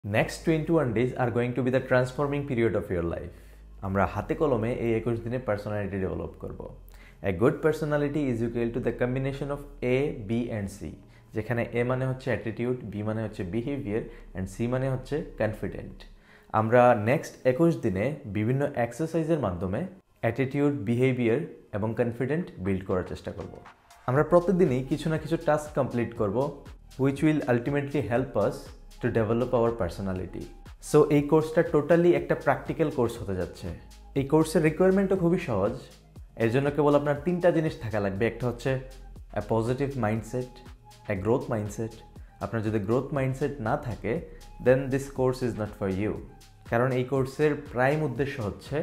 Next 21 days are going to be the transforming period of your life. আমরা হাতে কলমে এই 21 দিনে পার্সোনালিটি ডেভেলপ করব। A good personality is equal to the combination of A, B and C, যেখানে A মানে হচ্ছে attitude, B মানে হচ্ছে বিহেভিয়ার and C মানে হচ্ছে কনফিডেন্ট। আমরা নেক্সট 21 দিনে বিভিন্ন এক্সারসাইজের মাধ্যমে অ্যাটিটিউড, বিহেভিয়ার এবং কনফিডেন্ট বিল্ড করার চেষ্টা করব। আমরা প্রতিদিনই কিছু না কিছু টাস্ক কমপ্লিট করব which will ultimately help us to develop our personality. So এই কোর্সটা টোটালি একটা প্র্যাকটিক্যাল কোর্স হতে যাচ্ছে। এই কোর্সের রিকোয়ারমেন্টও খুবই সহজ। এর জন্য কেবল আপনার তিনটা জিনিস থাকা লাগবে। একটা হচ্ছে a positive mindset, a growth mindset. আপনার যদি গ্রোথ মাইন্ডসেট না থাকে then this course is not for you. কারণ এই কোর্সের প্রাইম উদ্দেশ্য হচ্ছে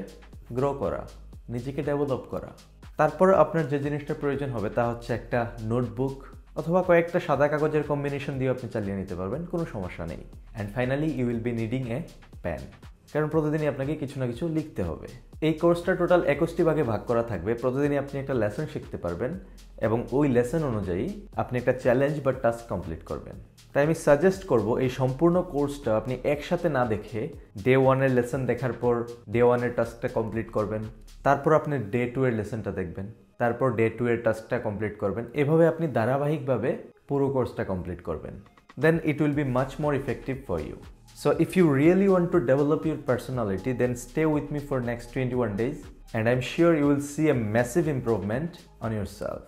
গ্রো করা, নিজেকে ডেভেলপ করা। তারপর আপনার যে জিনিসটা প্রয়োজন হবে তা হচ্ছে একটা নোটবুক অথবা কয়েকটা সাদা কাগজের কম্বিনেশন দিয়ে আপনি চালিয়ে নিতে পারবেন, কোনো সমস্যা নেই। And finally you will be needing a pen, কারণ প্রতিদিনই আপনাকে কিছু না কিছু লিখতে হবে। এই কোর্সটা টোটাল 21টি ভাগে ভাগ করা থাকবে। প্রতিদিনই আপনি একটা লেসন শিখতে পারবেন এবং ওই লেসন অনুযায়ী আপনি একটা চ্যালেঞ্জ বা টাস্ক কমপ্লিট করবেন। তাই আমি সাজেস্ট করব এই সম্পূর্ণ কোর্সটা আপনি একসাথে না দেখে ডে 1 এর লেসন দেখার পর ডে 1 এর টাস্কটা কমপ্লিট করবেন, তারপর আপনি ডে 2 এর লেসনটা দেখবেন, তারপর ডে 2 এর টাস্কটা কমপ্লিট করবেন। এভাবে আপনি ধারাবাহিকভাবে পুরো কোর্সটা কমপ্লিট করবেন। Then it will be much more effective for you. So if you really want to develop your personality, then stay with me for next 21 days and I'm sure you will see a massive improvement on yourself.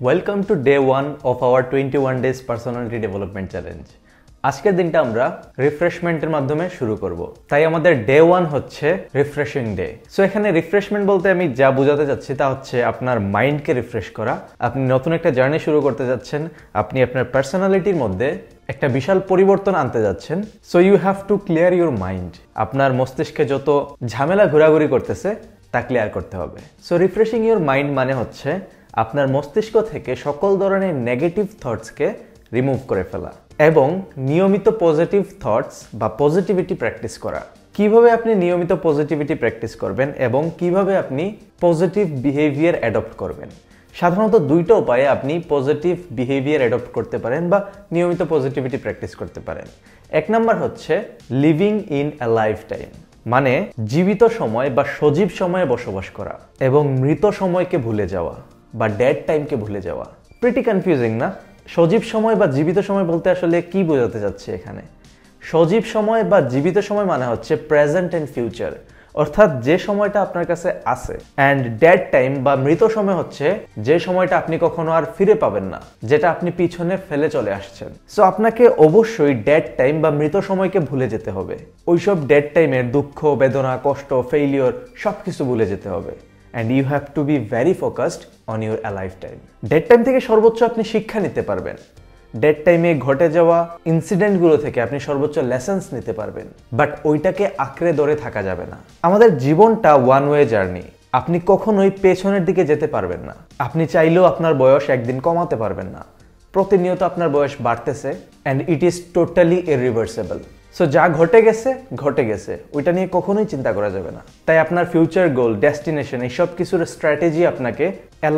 Welcome to day 1 of our 21 days personality development challenge. আজকের দিনটা আমরা রিফ্রেশমেন্টের মাধ্যমে শুরু করব। তাই আমাদের day 1 হচ্ছে refreshing day. So এখানে রিফ্রেশমেন্ট বলতে আমি যা বোঝাতে চাচ্ছি তা হচ্ছে আপনার মাইন্ডকে রিফ্রেশ করা। আপনি নতুন একটা জার্নি শুরু করতে যাচ্ছেন, আপনি আপনার পার্সোনালিটির মধ্যে একটা বিশাল পরিবর্তন আনতে যাচ্ছেন। So you have to clear your mind. আপনার মস্তিষ্কে যত ঝামেলা ঘোরাঘুরি করতেছে তা ক্লিয়ার করতে হবে। সো রিফ্রেশিং ইউর মাইন্ড মানে হচ্ছে আপনার মস্তিষ্ক থেকে সকল ধরনের নেগেটিভ থটসকে রিমুভ করে ফেলা এবং নিয়মিত পজিটিভ থটস বা পজিটিভিটি প্র্যাকটিস করা। কিভাবে আপনি নিয়মিত পজিটিভিটি প্র্যাকটিস করবেন এবং কিভাবে আপনি পজিটিভ বিহেভিয়ার অ্যাডপ্ট করবেন। সাধারণত দুইটা উপায়ে আপনি পজিটিভ বিহেভিয়ার অ্যাডপ্ট করতে পারেন বা নিয়মিত পজিটিভিটি প্র্যাকটিস করতে পারেন। এক নাম্বার হচ্ছে living in a life time, মানে জীবিত সময় বা সজীব সময়ে বসবাস করা এবং মৃত সময়কে ভুলে যাওয়া বা ডেড টাইমকে ভুলে যাওয়া। প্রিটি কনফিউজিং না? সজীব সময় বা জীবিত সময় বলতে আসলে কি বোঝাতে যাচ্ছে এখানে? সজীব সময় বা জীবিত সময় মানে হচ্ছে প্রেজেন্ট এন্ড ফিউচার, অর্থাৎ যে সময়টা আপনার কাছে আছে। অ্যান্ড ডেড টাইম বা মৃত সময় হচ্ছে যে সময়টা আপনি কখনো আর ফিরে পাবেন না, যেটা আপনি পিছনে ফেলে চলে আসছেন। সো আপনাকে অবশ্যই ডেড টাইম বা মৃত সময়কে ভুলে যেতে হবে। ওইসব ডেড টাইমের দুঃখ, বেদনা, কষ্ট, ফেইলিওর সবকিছু ভুলে যেতে হবে। And you have to be very focused on your alive time. Dead time থেকে সর্বোচ্চ আপনি শিক্ষা নিতে পারবেন। ডেড টাইমে ঘটে যাওয়া ইনসিডেন্টগুলো থেকে আপনি সর্বোচ্চ লেসন্স নিতে পারবেন, বাট ওইটাকে আঁকড়ে ধরে থাকা যাবে না। আমাদের জীবনটা ওয়ান ওয়ে জার্নি। আপনি কখনোই পেছনের দিকে যেতে পারবেন না। আপনি চাইলেও আপনার বয়স একদিন কমাতে পারবেন না। প্রতিনিয়ত আপনার বয়স বাড়তেছে and it is totally irreversible. So যা ঘটে গেছে ঘটে গেছে, ওইটা নিয়ে কখনোই চিন্তা করা যাবে না। তাই আপনার ফিউচার গোল, ডেস্টিনেশন এইসব কিছুর স্ট্র্যাটেজি আপনাকে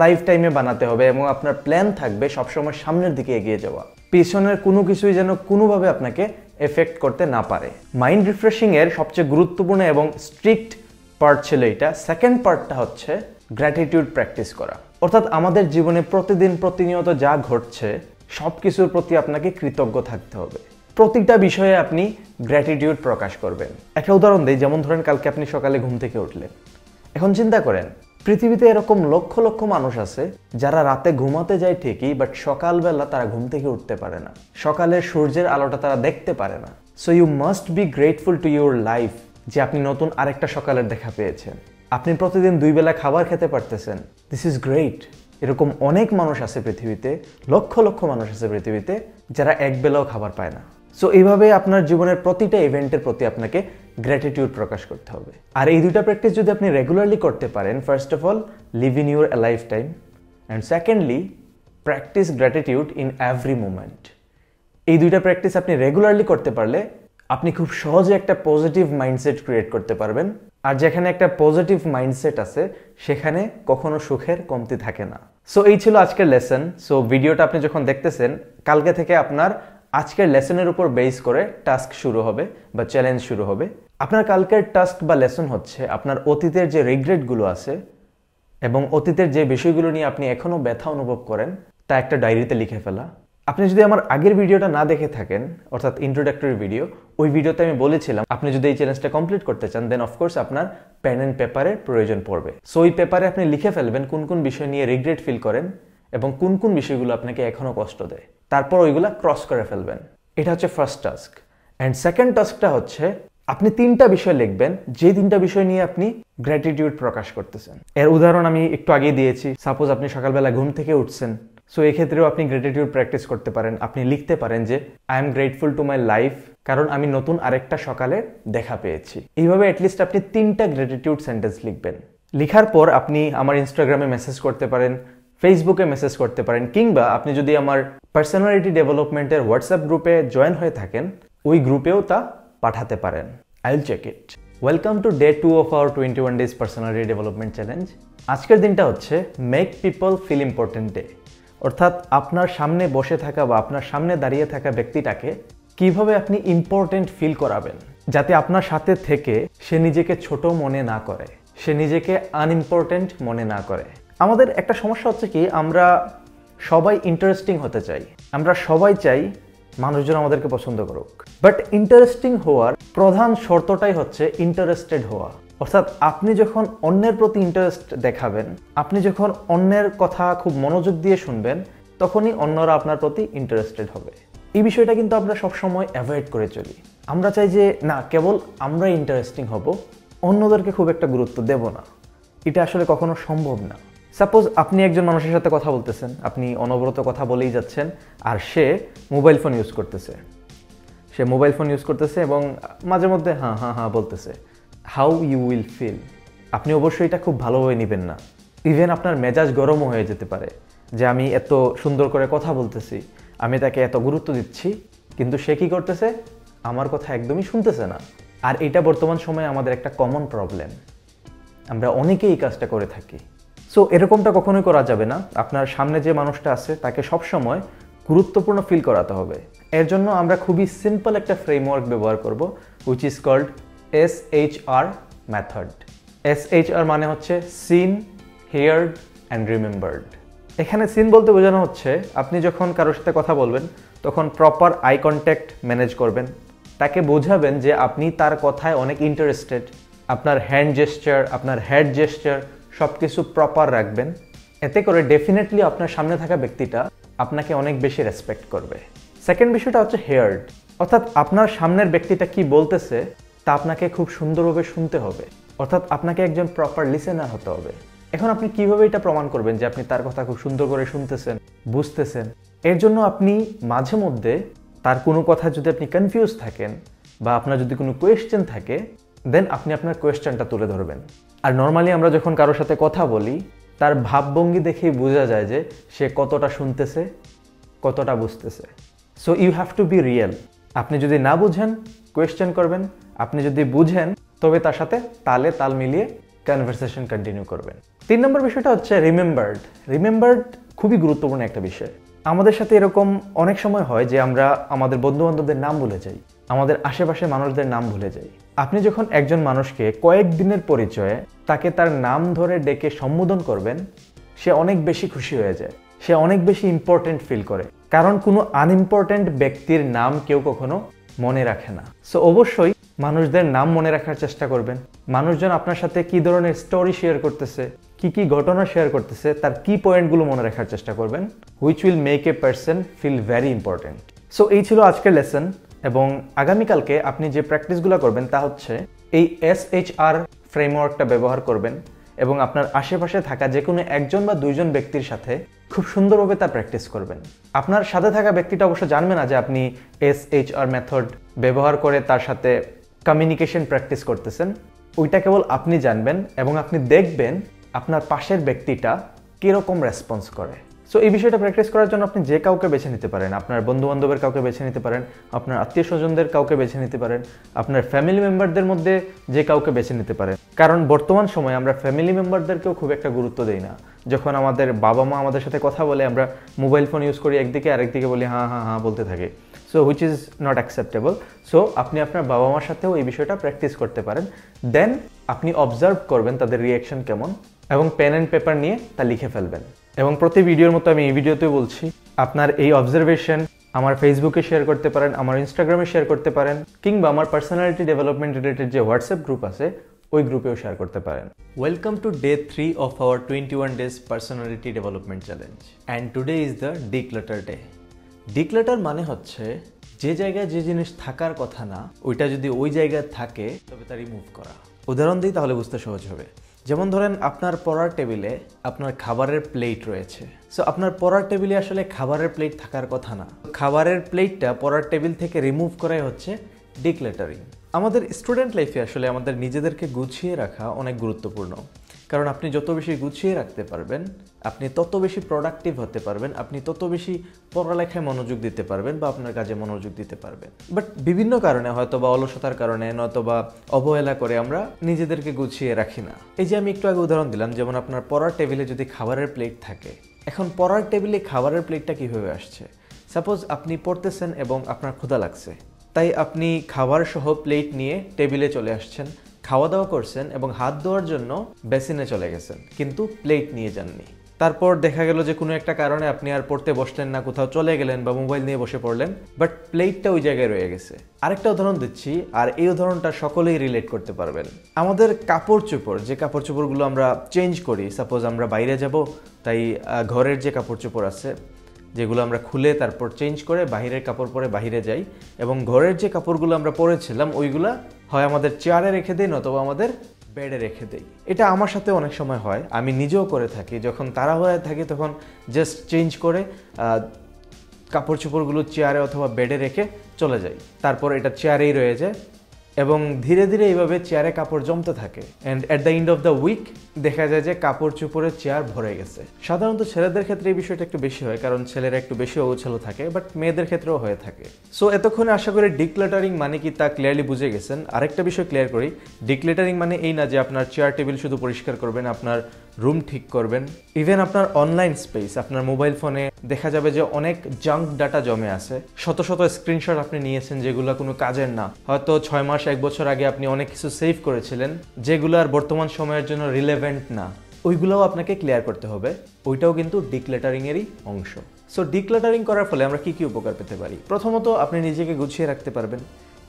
লাইফ টাইমে বানাতে হবে এবং আপনার প্ল্যান থাকবে সবসময় সামনের দিকে এগিয়ে যাওয়া। পিছনের কোনো কিছুই যেন কোনোভাবে আপনাকে এফেক্ট করতে না পারে। মাইন্ড রিফ্রেশিং এর সবচেয়ে গুরুত্বপূর্ণ এবং স্ট্রিক্ট পার্ট ছিল এইটা। সেকেন্ড পার্টটা হচ্ছে গ্র্যাটিটিউড প্র্যাকটিস করা, অর্থাৎ আমাদের জীবনে প্রতিদিন প্রতিনিয়ত যা ঘটছে সব কিছুর প্রতি আপনাকে কৃতজ্ঞ থাকতে হবে। প্রতিটা বিষয়ে আপনি গ্র্যাটিটিউড প্রকাশ করবেন। একটা উদাহরণ দিই, যেমন ধরেন কালকে আপনি সকালে ঘুম থেকে উঠলেন। এখন চিন্তা করেন পৃথিবীতে এরকম লক্ষ লক্ষ মানুষ আছে যারা রাতে ঘুমাতে যায় ঠিকই, বাট সকালবেলা তারা ঘুম থেকে উঠতে পারে না, সকালের সূর্যের আলোটা তারা দেখতে পারে না। So you must be grateful to your life যে আপনি নতুন আরেকটা সকালের দেখা পেয়েছেন। আপনি প্রতিদিন 2 বেলা খাবার খেতে পারতেছেন, দিস ইজ গ্রেট। এরকম অনেক মানুষ আছে পৃথিবীতে, লক্ষ লক্ষ মানুষ আছে পৃথিবীতে যারা এক বেলাও খাবার পায় না। সো এইভাবে আপনার জীবনের প্রতিটা ইভেন্টের প্রতি আপনাকে গ্র্যাটিটিউড প্রকাশ করতে হবে। আর এই দুইটা প্র্যাকটিস যদি আপনি রেগুলারলি করতে পারেন, first of all live in your life time and secondly practice gratitude in every moment. এই দুইটা প্র্যাকটিস আপনি রেগুলারলি করতে পারলে আপনি খুব সহজে একটা পজিটিভ মাইন্ডসেট ক্রিয়েট করতে পারবেন। আর যেখানে একটা পজিটিভ মাইন্ডসেট আছে সেখানে কখনো সুখের কমতি থাকে না। সো এই ছিল আজকের লেসন। সো ভিডিওটা আপনি যখন দেখতেছেন কালকে থেকে আপনার আজকের লেসনের উপর বেস করে টাস্ক শুরু হবে বা চ্যালেঞ্জ শুরু হবে। আপনার কালকের টাস্ক বা লেসন হচ্ছে আপনার অতীতের যে রিগ্রেটগুলো আছে এবং অতীতের যে বিষয়গুলো নিয়ে আপনি এখনও ব্যথা অনুভব করেন তা একটা ডায়েরিতে লিখে ফেলা। আপনি যদি আমার আগের ভিডিওটা না দেখে থাকেন, অর্থাৎ ইন্ট্রোডাক্টরি ভিডিও, ওই ভিডিওতে আমি বলেছিলাম আপনি যদি এই চ্যালেঞ্জটা কমপ্লিট করতে চান দেন অফকোর্স আপনার পেন অ্যান্ড পেপারের প্রয়োজন পড়বে। সো ওই পেপারে আপনি লিখে ফেলবেন কোন কোন বিষয় নিয়ে রিগ্রেট ফিল করেন এবং কোন কোন বিষয়গুলো আপনাকে এখনও কষ্ট দেয়, তারপর ওইগুলা ক্রস করে ফেলবেন। এটা হচ্ছে ফার্স্ট টাস্ক। অ্যান্ড সেকেন্ড টাস্কটা হচ্ছে আপনি 3টা বিষয় লিখবেন যে 3টা বিষয় নিয়ে আপনি গ্র্যাটিটিউড প্রকাশ করতেছেন। এর উদাহরণ আমি একটু আগেই দিয়েছি। সাপোজ আপনি সকালবেলা ঘুম থেকে উঠছেন, সো এক্ষেত্রেও আপনি গ্র্যাটিটিউড প্র্যাকটিস করতে পারেন। আপনি লিখতে পারেন যে I am grateful to my life, কারণ আমি নতুন আরেকটা সকালে দেখা পেয়েছি। এইভাবে অ্যাটলিস্ট আপনি 3টা গ্র্যাটিটিউড সেন্টেন্স লিখবেন। লিখার পর আপনি আমার ইনস্টাগ্রামে মেসেজ করতে পারেন, ফেসবুকে মেসেজ করতে পারেন, কিংবা আপনি যদি আমার পার্সোনালিটি ডেভেলপমেন্টের হোয়াটসঅ্যাপ গ্রুপে জয়েন হয়ে থাকেন ওই গ্রুপেও তা পাঠাতে পারেন। I will check it. Welcome to day 2 of our 21 days personality development challenge. আজকের দিনটা হচ্ছে make people feel important day, অর্থাৎ আপনার সামনে বসে থাকা বা আপনার সামনে দাঁড়িয়ে থাকা ব্যক্তিটাকে কিভাবে আপনি ইম্পর্টেন্ট ফিল করাবেন যাতে আপনার সাথে থেকে সে নিজেকে ছোট মনে না করে, সে নিজেকে আনইম্পর্টেন্ট মনে না করে। আমাদের একটা সমস্যা হচ্ছে কি, আমরা সবাই ইন্টারেস্টিং হতে চাই, আমরা সবাই চাই মানুষজন আমাদেরকে পছন্দ করুক, বাট ইন্টারেস্টিং হওয়ার প্রধান শর্তটাই হচ্ছে ইন্টারেস্টেড হওয়া। অর্থাৎ আপনি যখন অন্যের প্রতি ইন্টারেস্ট দেখাবেন, আপনি যখন অন্যের কথা খুব মনোযোগ দিয়ে শুনবেন, তখনই অন্যরা আপনার প্রতি ইন্টারেস্টেড হবে। এই বিষয়টা কিন্তু আমরা সবসময় অ্যাভয়েড করে চলি। আমরা চাই যে না, কেবল আমরা ইন্টারেস্টিং হব, অন্যদেরকে খুব একটা গুরুত্ব দেব না। এটা আসলে কখনো সম্ভব না। সাপোজ আপনি একজন মানুষের সাথে কথা বলতেছেন, আপনি অনবরত কথা বলেই যাচ্ছেন, আর সে মোবাইল ফোন ইউজ করতেছে, এবং মাঝে মধ্যে হ্যাঁ হ্যাঁ হ্যাঁ বলতেছে। How you will feel? আপনি অবশ্যই এটা খুব ভালোভাবে নেবেন না। ইভেন আপনার মেজাজ গরমও হয়ে যেতে পারে যে আমি এত সুন্দর করে কথা বলতেছি, আমি তাকে এত গুরুত্ব দিচ্ছি, কিন্তু সে কি করতেছে? আমার কথা একদমই শুনতেছে না। আর এটা বর্তমান সময়ে আমাদের একটা কমন প্রবলেম, আমরা অনেকেই এই কাজটা করে থাকি। সো এরকমটা কখনোই করা যাবে না। আপনার সামনে যে মানুষটা আছে তাকে সবসময় গুরুত্বপূর্ণ ফিল করাতে হবে। এর জন্য আমরা খুবই সিম্পল একটা ফ্রেমওয়ার্ক ব্যবহার করব, which is called SHR method. SHR মানে হচ্ছে সিন, হিয়ার্ড অ্যান্ড রিমেম্বার্ড। এখানে সিন বলতে বোঝানো হচ্ছে আপনি যখন কারোর সাথে কথা বলবেন তখন প্রপার আই কন্ট্যাক্ট ম্যানেজ করবেন, তাকে বোঝাবেন যে আপনি তার কথায় অনেক ইন্টারেস্টেড, আপনার হ্যান্ড জেস্চার, আপনার হেড জেস্চার সব কিছু প্রপার রাখবেন। এতে করে ডেফিনেটলি আপনার সামনে থাকা ব্যক্তিটা আপনাকে অনেক বেশি রেসপেক্ট করবে। সেকেন্ড বিষয়টা হচ্ছে হেয়ার্ড, অর্থাৎ আপনার সামনের ব্যক্তিটা কি বলতেছে তা আপনাকে খুব সুন্দরভাবে শুনতে হবে, অর্থাৎ আপনাকে একজন প্রপার লিসেনার হতে হবে। এখন আপনি কিভাবে এটা প্রমাণ করবেন যে আপনি তার কথা খুব সুন্দর করে শুনতেছেন, বুঝতেছেন? এর জন্য আপনি মাঝে মধ্যে তার কোনো কথা যদি আপনি কনফিউজ থাকেন বা আপনার যদি কোনো কোয়েশ্চেন থাকে, দেন আপনি আপনার কোয়েশ্চেনটা তুলে ধরবেন। আর নর্মালি আমরা যখন কারোর সাথে কথা বলি তার ভাবভঙ্গি দেখেই বোঝা যায় যে সে কতটা শুনতেছে, কতটা বুঝতেছে। So you have to be real. আপনি যদি না বুঝেন কোয়েশ্চেন করবেন, আপনি যদি বুঝেন তবে তার সাথে তালে তাল মিলিয়ে কনভারসেশন কন্টিনিউ করবেন। 3 নম্বর বিষয়টা হচ্ছে রিমেম্বার্ড খুবই গুরুত্বপূর্ণ একটা বিষয়। আমাদের সাথে এরকম অনেক সময় হয় যে আমরা আমাদের বন্ধু-বান্ধবদের নাম ভুলে যাই, আমাদের আশেপাশে মানুষদের নাম ভুলে যাই। আপনি যখন একজন মানুষকে কয়েকদিনের পরিচয়ে তাকে তার নাম ধরে ডেকে সম্বোধন করবেন, সে অনেক বেশি খুশি হয়ে যায়, সে অনেক বেশি ইম্পর্টেন্ট ফিল করে, কারণ কোনো আনইম্পর্টেন্ট ব্যক্তির নাম কেউ কখনো মনে রাখে না। সো অবশ্যই মানুষদের নাম মনে রাখার চেষ্টা করবেন। মানুষজন আপনার সাথে কি ধরনের স্টোরি শেয়ার করতেছে, কি কি ঘটনা শেয়ার করতেছে, তার কি পয়েন্টগুলো মনে রাখার চেষ্টা করবেন, which will make a person feel very important. So এই ছিল আজকের লেসন, এবং আগামীকালকে আপনি যে প্র্যাকটিসগুলো করবেন তা হচ্ছে এই SHR ফ্রেমওয়ার্কটা ব্যবহার করবেন এবং আপনার আশেপাশে থাকা যে কোনো একজন বা দুইজন ব্যক্তির সাথে খুব সুন্দরভাবে তা প্র্যাকটিস করবেন। আপনার সাথে থাকা ব্যক্তিটা অবশ্য জানবে না যে আপনি SHR মেথড ব্যবহার করে তার সাথে কমিউনিকেশন প্র্যাকটিস করতেছেন, ওইটা কেবল আপনি জানবেন এবং আপনি দেখবেন আপনার পাশের ব্যক্তিটা কীরকম রেসপন্স করে। সো এই বিষয়টা প্র্যাকটিস করার জন্য আপনি যে কাউকে বেছে নিতে পারেন, আপনার বন্ধু-বান্ধবের কাউকে বেছে নিতে পারেন, আপনার আত্মীয়-স্বজনদের কাউকে বেছে নিতে পারেন, আপনার ফ্যামিলি মেম্বারদের মধ্যে যে কাউকে বেছে নিতে পারেন। কারণ বর্তমান সময়ে আমরা ফ্যামিলি মেম্বারদেরকেও খুব একটা গুরুত্ব দেই না। যখন আমাদের বাবা মা আমাদের সাথে কথা বলে আমরা মোবাইল ফোন ইউজ করি একদিকে, আরেকদিকে বলি হ্যাঁ হ্যাঁ হ্যাঁ বলতে থাকি। So so which is not acceptable. So আপনি আপনার বাবা মার সাথেও এই বিষয়টা প্র্যাকটিস করতে পারেন। দেন আপনি অবজার্ভ করবেন তাদের রিয়াকশন কেমন, এবং পেন অ্যান্ড পেপার নিয়ে তা লিখে ফেলবেন। এবং প্রতি ভিডিওর মতো আমি এই ভিডিওতেও বলছি, আপনার এই অবজারভেশন আমার ফেসবুকে শেয়ার করতে পারেন, আমার ইনস্টাগ্রামে শেয়ার করতে পারেন, কিংবা আমার পার্সোনালিটি ডেভেলপমেন্ট রিলেটেড যে হোয়াটসঅ্যাপ গ্রুপ আছে ওই গ্রুপেও শেয়ার করতে পারেন। Welcome to day 3 of our 21 days personality development challenge and today is the declutter day. Declutter মানে হচ্ছে যে জায়গায় যে জিনিস থাকার কথা না ওইটা যদি ওই জায়গায় থাকে তবে তা রিমুভ করা। উদাহরণ দিই তাহলে বুঝতে সহজ হবে। যেমন ধরেন আপনার পড়ার টেবিলে আপনার খাবারের প্লেট রয়েছে। সো আপনার পড়ার টেবিলে আসলে খাবারের প্লেট থাকার কথা না, খাবারের প্লেটটা পড়ার টেবিল থেকে রিমুভ করাই হচ্ছে ডিক্লাটারিং। আমাদের স্টুডেন্ট লাইফে আসলে আমাদের নিজেদেরকে গুছিয়ে রাখা অনেক গুরুত্বপূর্ণ, কারণ আপনি যত বেশি গুছিয়ে রাখতে পারবেন আপনি তত বেশি প্রোডাক্টিভ হতে পারবেন, আপনি তত বেশি পড়ালেখায় মনোযোগ দিতে পারবেন বা আপনার কাজে মনোযোগ দিতে পারবেন। বাট বিভিন্ন কারণে, হয়তো বা অলসতার কারণে, নয়তো বা অবহেলা করে আমরা নিজেদেরকে গুছিয়ে রাখি না। এই যে আমি একটু আগে উদাহরণ দিলাম, যেমন আপনার পড়ার টেবিলে যদি খাবারের প্লেট থাকে, এখন পড়ার টেবিলে খাবারের প্লেটটা কীভাবে আসছে? সাপোজ আপনি পড়তেছেন এবং আপনার ক্ষুধা লাগছে, তাই আপনি খাবার সহ প্লেট নিয়ে টেবিলে চলে আসছেন, খাওয়া দাওয়া করছেন এবং হাত ধোয়ার জন্য বেসিনে চলে গেছেন, কিন্তু প্লেট নিয়ে যাননি। তারপর দেখা গেল যে কোনো একটা কারণে আপনি আর পড়তে বসলেন না, কোথাও চলে গেলেন বা মোবাইল নিয়ে বসে পড়লেন, বাট প্লেটটা ওই জায়গায় রয়ে গেছে। আরেকটা উদাহরণ দিচ্ছি, আর এই উদাহরণটা সকলেই রিলেট করতে পারবেন। আমাদের কাপড় চোপড়, যে কাপড় চোপড়গুলো আমরা চেঞ্জ করি, সাপোজ আমরা বাইরে যাব, তাই ঘরের যে কাপড় চোপড় আছে যেগুলো আমরা খুলে তারপর চেঞ্জ করে বাহিরের কাপড় পরে বাহিরে যাই, এবং ঘরের যে কাপড়গুলো আমরা পরেছিলাম ওইগুলা হয় আমাদের চেয়ারে রেখে দিই নতুবা আমাদের বেডে রেখে দেই। এটা আমার সাথে অনেক সময় হয়, আমি নিজেও করে থাকি। যখন তাড়াহুড়ায় থাকি তখন জাস্ট চেঞ্জ করে কাপড় চোপড়গুলো চেয়ারে অথবা বেডে রেখে চলে যাই, তারপর এটা চেয়ারেই রয়ে যায় এবং ধীরে ধীরে এইভাবে চেয়ারে কাপড় জমতে থাকে, and at the end of the week দেখা যায় যে কাপড় চোপড়ের চেয়ার ভরে গেছে। সাধারণত ছেলেদের ক্ষেত্রে এই বিষয়টা একটু বেশি হয়, কারণ ছেলেরা একটু বেশি অগোছালো থাকে, বাট মেয়েদের ক্ষেত্রেও হয়ে থাকে। সো এতক্ষণে আশা করি ডিক্লাটারিং মানে কি তা ক্লিয়ারলি বুঝে গেছেন। আরেকটা বিষয় ক্লিয়ার করি, ডিক্লাটারিং মানে এই না যে আপনার চেয়ার টেবিল শুধু পরিষ্কার করবেন, আপনার রুম ঠিক করবেন, ইভেন আপনার অনলাইন স্পেস, আপনার মোবাইল ফোনে দেখা যাবে যে অনেক জাঙ্ক ডাটা জমে আছে, শত শত স্ক্রিনশট আপনি নিয়েছেন যেগুলো কোনো কাজের না, হয়তো 6 মাস 1 বছর আগে আপনি অনেক কিছু সেভ করেছিলেন যেগুলো আর বর্তমান সময়ের জন্য রিলেভেন্ট না, ওইগুলোও আপনাকে ক্লিয়ার করতে হবে। ওইটাও কিন্তু ডিক্লাটারিংয়েরই অংশ। সো ডিক্লাটারিং করার ফলে আমরা কি কি উপকার পেতে পারি? প্রথমত আপনি নিজেকে গুছিয়ে রাখতে পারবেন,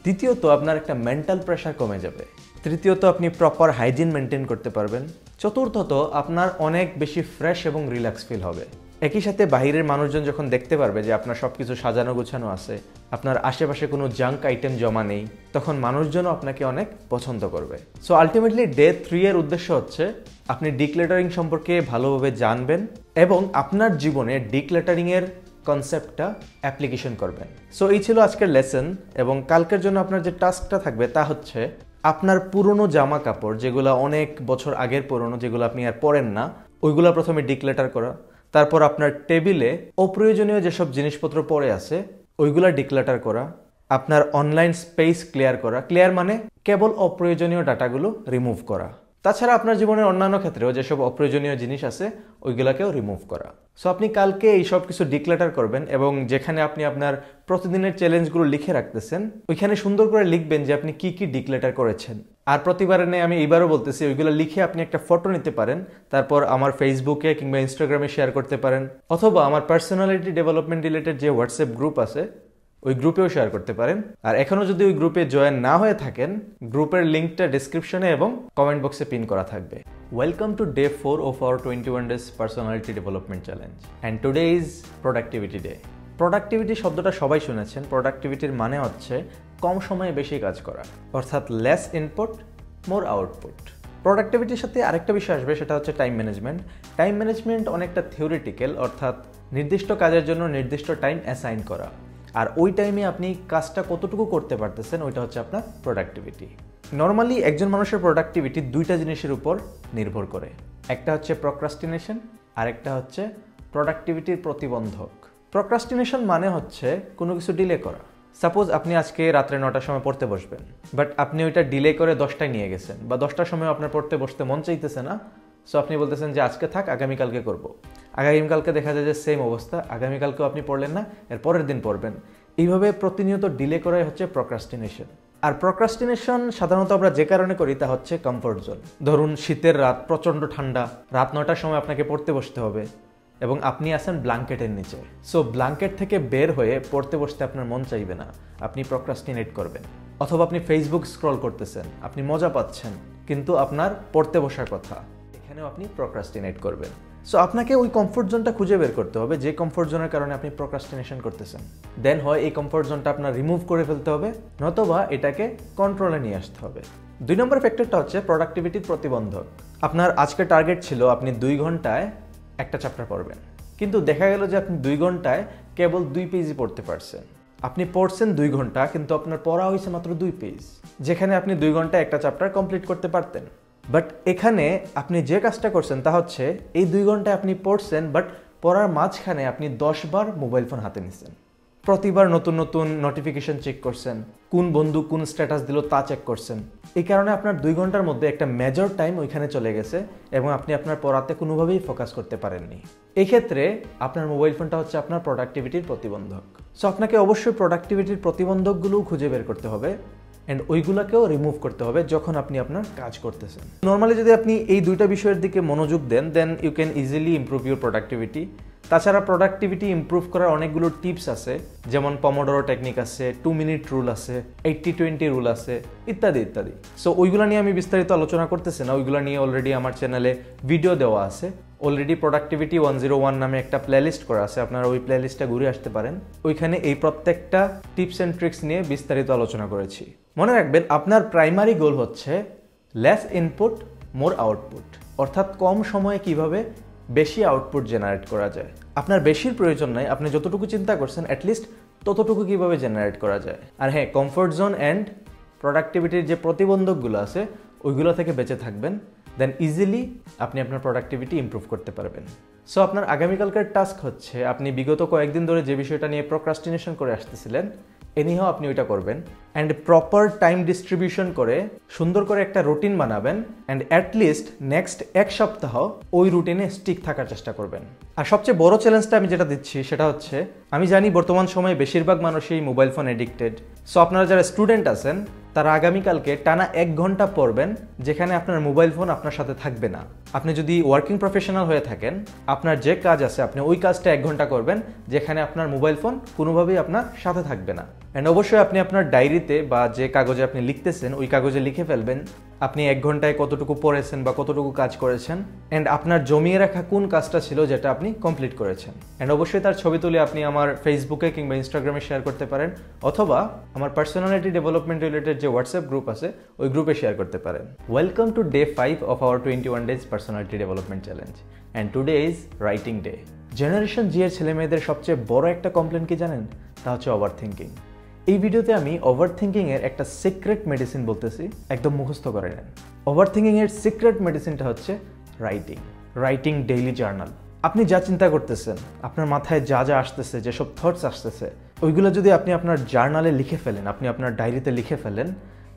দ্বিতীয়ত আপনার একটা মেন্টাল প্রেশার কমে যাবে, তৃতীয়ত আপনি প্রপার হাইজিন মেনটেন করতে পারবেন, চতুর্থত আপনার অনেক বেশি ফ্রেশ এবং রিল্যাক্স ফিল হবে। একই সাথে বাইরের মানুষজন যখন দেখতে পারবে যে আপনার সব কিছু সাজানো গোছানো আছে, আপনার আশেপাশে কোনো জাঙ্ক আইটেম জমা নেই, তখন মানুষজনও আপনাকে অনেক পছন্দ করবে। সো আলটিমেটলি ডে 3 এর উদ্দেশ্য হচ্ছে আপনি ডিক্লাটারিং সম্পর্কে ভালোভাবে জানবেন এবং আপনার জীবনে ডিক্লাটারিংয়ের কনসেপ্টটা অ্যাপ্লিকেশন করবেন। সো এই ছিল আজকের লেসন, এবং কালকের জন্য আপনার যে টাস্কটা থাকবে তা হচ্ছে আপনার পুরনো জামা কাপড় যেগুলো অনেক বছর আগের পুরনো, যেগুলো আপনি আর পরেন না, ওইগুলো প্রথমে ডিক্লাটার করা, তারপর আপনার টেবিলে অপ্রয়োজনীয় যেসব জিনিসপত্র পড়ে আছে ওইগুলা ডিক্লাটার করা, আপনার অনলাইন স্পেস ক্লিয়ার করা, ক্লিয়ার মানে কেবল অপ্রয়োজনীয় ডাটাগুলো রিমুভ করা, তাছাড়া আপনার জীবনের অন্যান্য ক্ষেত্রেও যেসব অপ্রয়োজনীয় জিনিস আছে ওইগুলাকেও রিমুভ করা। সো আপনি কালকে এই সব কিছু ডিক্লাটার করবেন এবং যেখানে আপনি আপনার প্রতিদিনের চ্যালেঞ্জগুলো লিখে রাখতেছেন ওইখানে সুন্দর করে লিখবেন যে আপনি কি কি ডিক্লাটার করেছেন। আর প্রতিবারে নেই, আমি এইবারও বলতেছি, ওইগুলো লিখে আপনি একটা ফটো নিতে পারেন, তারপর আমার ফেসবুকে কিংবা ইনস্টাগ্রামে শেয়ার করতে পারেন, অথবা আমার পার্সোনালিটি ডেভেলপমেন্ট রিলেটেড যে হোয়াটসঅ্যাপ গ্রুপ আছে ওই গ্রুপেও শেয়ার করতে পারেন। আর এখনও যদি ওই গ্রুপে জয়েন না হয়ে থাকেন, গ্রুপের লিঙ্কটা ডিসক্রিপশনে এবং কমেন্ট বক্সে পিন করা থাকবে। Welcome to day 4 of our 21 days personality development challenge and today is productivity day. Productivity শব্দটা সবাই শুনেছেন। প্রোডাক্টিভিটির মানে হচ্ছে কম সময়ে বেশি কাজ করা, অর্থাৎ লেস ইনপুট মোর আউটপুট। প্রোডাক্টিভিটির সাথে আরেকটা বিষয় আসবে, সেটা হচ্ছে টাইম ম্যানেজমেন্ট। টাইম ম্যানেজমেন্ট অনেকটা থিওরিটিক্যাল, অর্থাৎ নির্দিষ্ট কাজের জন্য নির্দিষ্ট টাইম অ্যাসাইন করা, আর ওই টাইমে আপনি কাজটা কতটুকু করতে পারতেছেন ওইটা হচ্ছে আপনার প্রোডাক্টিভিটি। নর্মালি একজন মানুষের প্রোডাক্টিভিটি দুইটা জিনিসের উপর নির্ভর করে, একটা হচ্ছে প্রক্রাস্টিনেশন আর একটা হচ্ছে প্রোডাক্টিভিটির প্রতিবন্ধক। প্রক্রাস্টিনেশন মানে হচ্ছে কোনো কিছু ডিলে করা। সাপোজ আপনি আজকে রাত্রে 9টার সময় পড়তে বসবেন, বাট আপনি ওইটা ডিলে করে 10টায় নিয়ে গেছেন, বা 10টার সময় আপনার পড়তে বসতে মন চাইতেছে না, সো আপনি বলতেছেন যে আজকে থাক, আগামীকালকে করব। আগামীকালকে দেখা যায় যে সেম অবস্থা, আগামীকালকেও আপনি পড়লেন না, এর পরের দিন পড়বেন। এইভাবে প্রতিনিয়ত ডিলে করাই হচ্ছে প্রক্রাস্টিনেশন। আর প্রক্রাস্টিনেশন সাধারণত আমরা যে কারণে করি তা হচ্ছে কমফোর্ট জোন। ধরুন শীতের রাত, প্রচণ্ড ঠান্ডা, রাত 9টার সময় আপনাকে পড়তে বসতে হবে এবং আপনি আছেন ব্ল্যাঙ্কেটের নিচে। সো ব্ল্যাঙ্কেট থেকে বের হয়ে পড়তে বসতে আপনার মন চাইবে না, আপনি প্রক্রাস্টিনেট করবেন। অথবা আপনি ফেসবুক স্ক্রল করতেছেন, আপনি মজা পাচ্ছেন, কিন্তু আপনার পড়তে বসার কথা, এখানেও আপনি প্রক্রাস্টিনেট করবেন। সো আপনাকে ওই কমফোর্ট জোনটা খুঁজে বের করতে হবে যে কমফোর্ট জোনের কারণে আপনি প্রক্রাস্টিনেশন করতেছেন। দেন হয় এই কমফোর্ট জোনটা আপনার রিমুভ করে ফেলতে হবে, নতবা এটাকে কন্ট্রোলে নিয়ে আসতে হবে। 2 নম্বর ফ্যাক্টরটা হচ্ছে প্রোডাক্টিভিটির প্রতিবন্ধক। আপনার আজকে টার্গেট ছিল আপনি 2 ঘন্টায় একটা চ্যাপ্টার পড়বেন, কিন্তু দেখা গেল যে আপনি 2 ঘন্টায় কেবল 2 পেজই পড়তে পারছেন। আপনি পড়ছেন 2 ঘন্টা, কিন্তু আপনার পড়া হয়েছে মাত্র 2 পেজ, যেখানে আপনি 2 ঘন্টায় একটা চ্যাপ্টার কমপ্লিট করতে পারতেন। বাট এখানে আপনি যে কাজটা করছেন তা হচ্ছে এই 2 ঘন্টায় আপনি পড়ছেন, বাট পড়ার মাঝখানে আপনি 10 বার মোবাইল ফোন হাতে নিছেন। প্রতিবার নতুন নতুন নোটিফিকেশন চেক করছেন, কোন বন্ধু কোন স্ট্যাটাস দিল তা চেক করছেন। এই কারণে আপনার 2 ঘন্টার মধ্যে একটা মেজর টাইম ওইখানে চলে গেছে এবং আপনি আপনার পড়াতে কোনোভাবেই ফোকাস করতে পারেননি। এই ক্ষেত্রে আপনার মোবাইল ফোনটা হচ্ছে আপনার প্রোডাক্টিভিটির প্রতিবন্ধক। সো আপনাকে অবশ্যই প্রোডাক্টিভিটির প্রতিবন্ধকগুলোও খুঁজে বের করতে হবে অ্যান্ড ওইগুলোকেও রিমুভ করতে হবে যখন আপনি আপনার কাজ করতেছেন। নর্মালি যদি আপনি এই 2টা বিষয়ের দিকে মনোযোগ দেন, then you can easily improve your productivity. তাছাড়া প্রোডাক্টিভিটি ইমপ্রুভ করার অনেকগুলো টিপস আছে, যেমন পমোডোরো টেকনিক আছে, 2 মিনিট রুল আছে, 80-20 রুল আছে, ইত্যাদি ইত্যাদি। সো ওইগুলো নিয়ে আমি বিস্তারিত আলোচনা করতেছি না, ওইগুলো নিয়ে অলরেডি আমার চ্যানেলে ভিডিও দেওয়া আছে। অলরেডি প্রোডাক্টিভিটি 101 নামে একটা প্লেলিস্ট করা আছে, আপনারা ওই প্লেলিস্টটা ঘুরে আসতে পারেন। ওইখানে এই প্রত্যেকটা টিপস অ্যান্ড ট্রিক্স নিয়ে বিস্তারিত আলোচনা করেছি। মনে রাখবেন, আপনার প্রাইমারি গোল হচ্ছে লেস ইনপুট মোর আউটপুট, অর্থাৎ কম সময়ে কিভাবে বেশি আউটপুট জেনারেট করা যায়। আপনার বেশির প্রয়োজন নাই, আপনি যতটুকু চিন্তা করছেন অ্যাটলিস্ট ততটুকু কিভাবে জেনারেট করা যায়। আর হ্যাঁ, কমফোর্ট জোন অ্যান্ড প্রোডাক্টিভিটির যে প্রতিবন্ধকগুলো আছে ওইগুলো থেকে বেঁচে থাকবেন, দেন ইজিলি আপনি আপনার প্রোডাক্টিভিটি ইমপ্রুভ করতে পারবেন। সো আপনার আগামীকালকার টাস্ক হচ্ছে, আপনি বিগত কয়েকদিন ধরে যে বিষয়টা নিয়ে প্রোক্রাস্টিনেশন করে আসতেছিলেন, এনিহাও আপনি ওইটা করবেন অ্যান্ড প্রপার টাইম ডিস্ট্রিবিউশন করে সুন্দর করে একটা রুটিন বানাবেন অ্যান্ড অ্যাটলিস্ট নেক্সট 1 সপ্তাহ ওই রুটিনে স্টিক থাকার চেষ্টা করবেন। আর সবচেয়ে বড় চ্যালেঞ্জটা আমি যেটা দিচ্ছি সেটা হচ্ছে, আমি জানি বর্তমান সময়ে বেশিরভাগ মানুষই মোবাইল ফোন এডিক্টেড। সো আপনারা যারা স্টুডেন্ট আছেন তারা আগামীকালকে টানা 1 ঘন্টা পড়বেন, যেখানে আপনার মোবাইল ফোন আপনার সাথে থাকবে না। আপনি যদি ওয়ার্কিং প্রফেশনাল হয়ে থাকেন, আপনার যে কাজ আছে আপনি ওই কাজটা 1 ঘন্টা করবেন, যেখানে আপনার মোবাইল ফোন কোনোভাবেই আপনার সাথে থাকবে না। অ্যান্ড অবশ্যই আপনি আপনার ডায়েরিতে বা যে কাগজে আপনি লিখতেছেন ওই কাগজে লিখে ফেলবেন আপনি 1 ঘন্টায় কতটুকু পড়েছেন বা কতটুকু কাজ করেছেন, অ্যান্ড আপনার জমিয়ে রাখা কোন কাজটা ছিল যেটা আপনি কমপ্লিট করেছেন। অ্যান্ড অবশ্যই তার ছবি তুলে আপনি আমার ফেসবুকে কিংবা ইনস্টাগ্রামে শেয়ার করতে পারেন, অথবা আমার পার্সোনালিটি ডেভেলপমেন্ট রিলেটেড যে হোয়াটসঅ্যাপ গ্রুপ আছে ওই গ্রুপে শেয়ার করতে পারেন। Welcome to day 5 of our 21 days personality development challenge and today is writing day. Generation Z এর ছেলেমেয়েদের সবচেয়ে বড় একটা কমপ্লেন কি জানেন? তা হচ্ছে ওভার থিঙ্কিং। এই ভিডিওতে আমি ওভার থিঙ্কিং এর একটা সিক্রেট মেডিসিন বলতেছি, একদম মুখস্থ করে নেন। ওভার থিঙ্কিং এর সিক্রেট মেডিসিনটা হচ্ছে রাইটিং ডেইলি জার্নাল। আপনি যা চিন্তা করতেছেন, আপনার মাথায় যা যা আসতেছে, যেসব থটস আসতেছে, ওইগুলো যদি আপনি আপনার জার্নালে লিখে ফেলেন, আপনি আপনার ডায়েরিতে লিখে ফেলেন,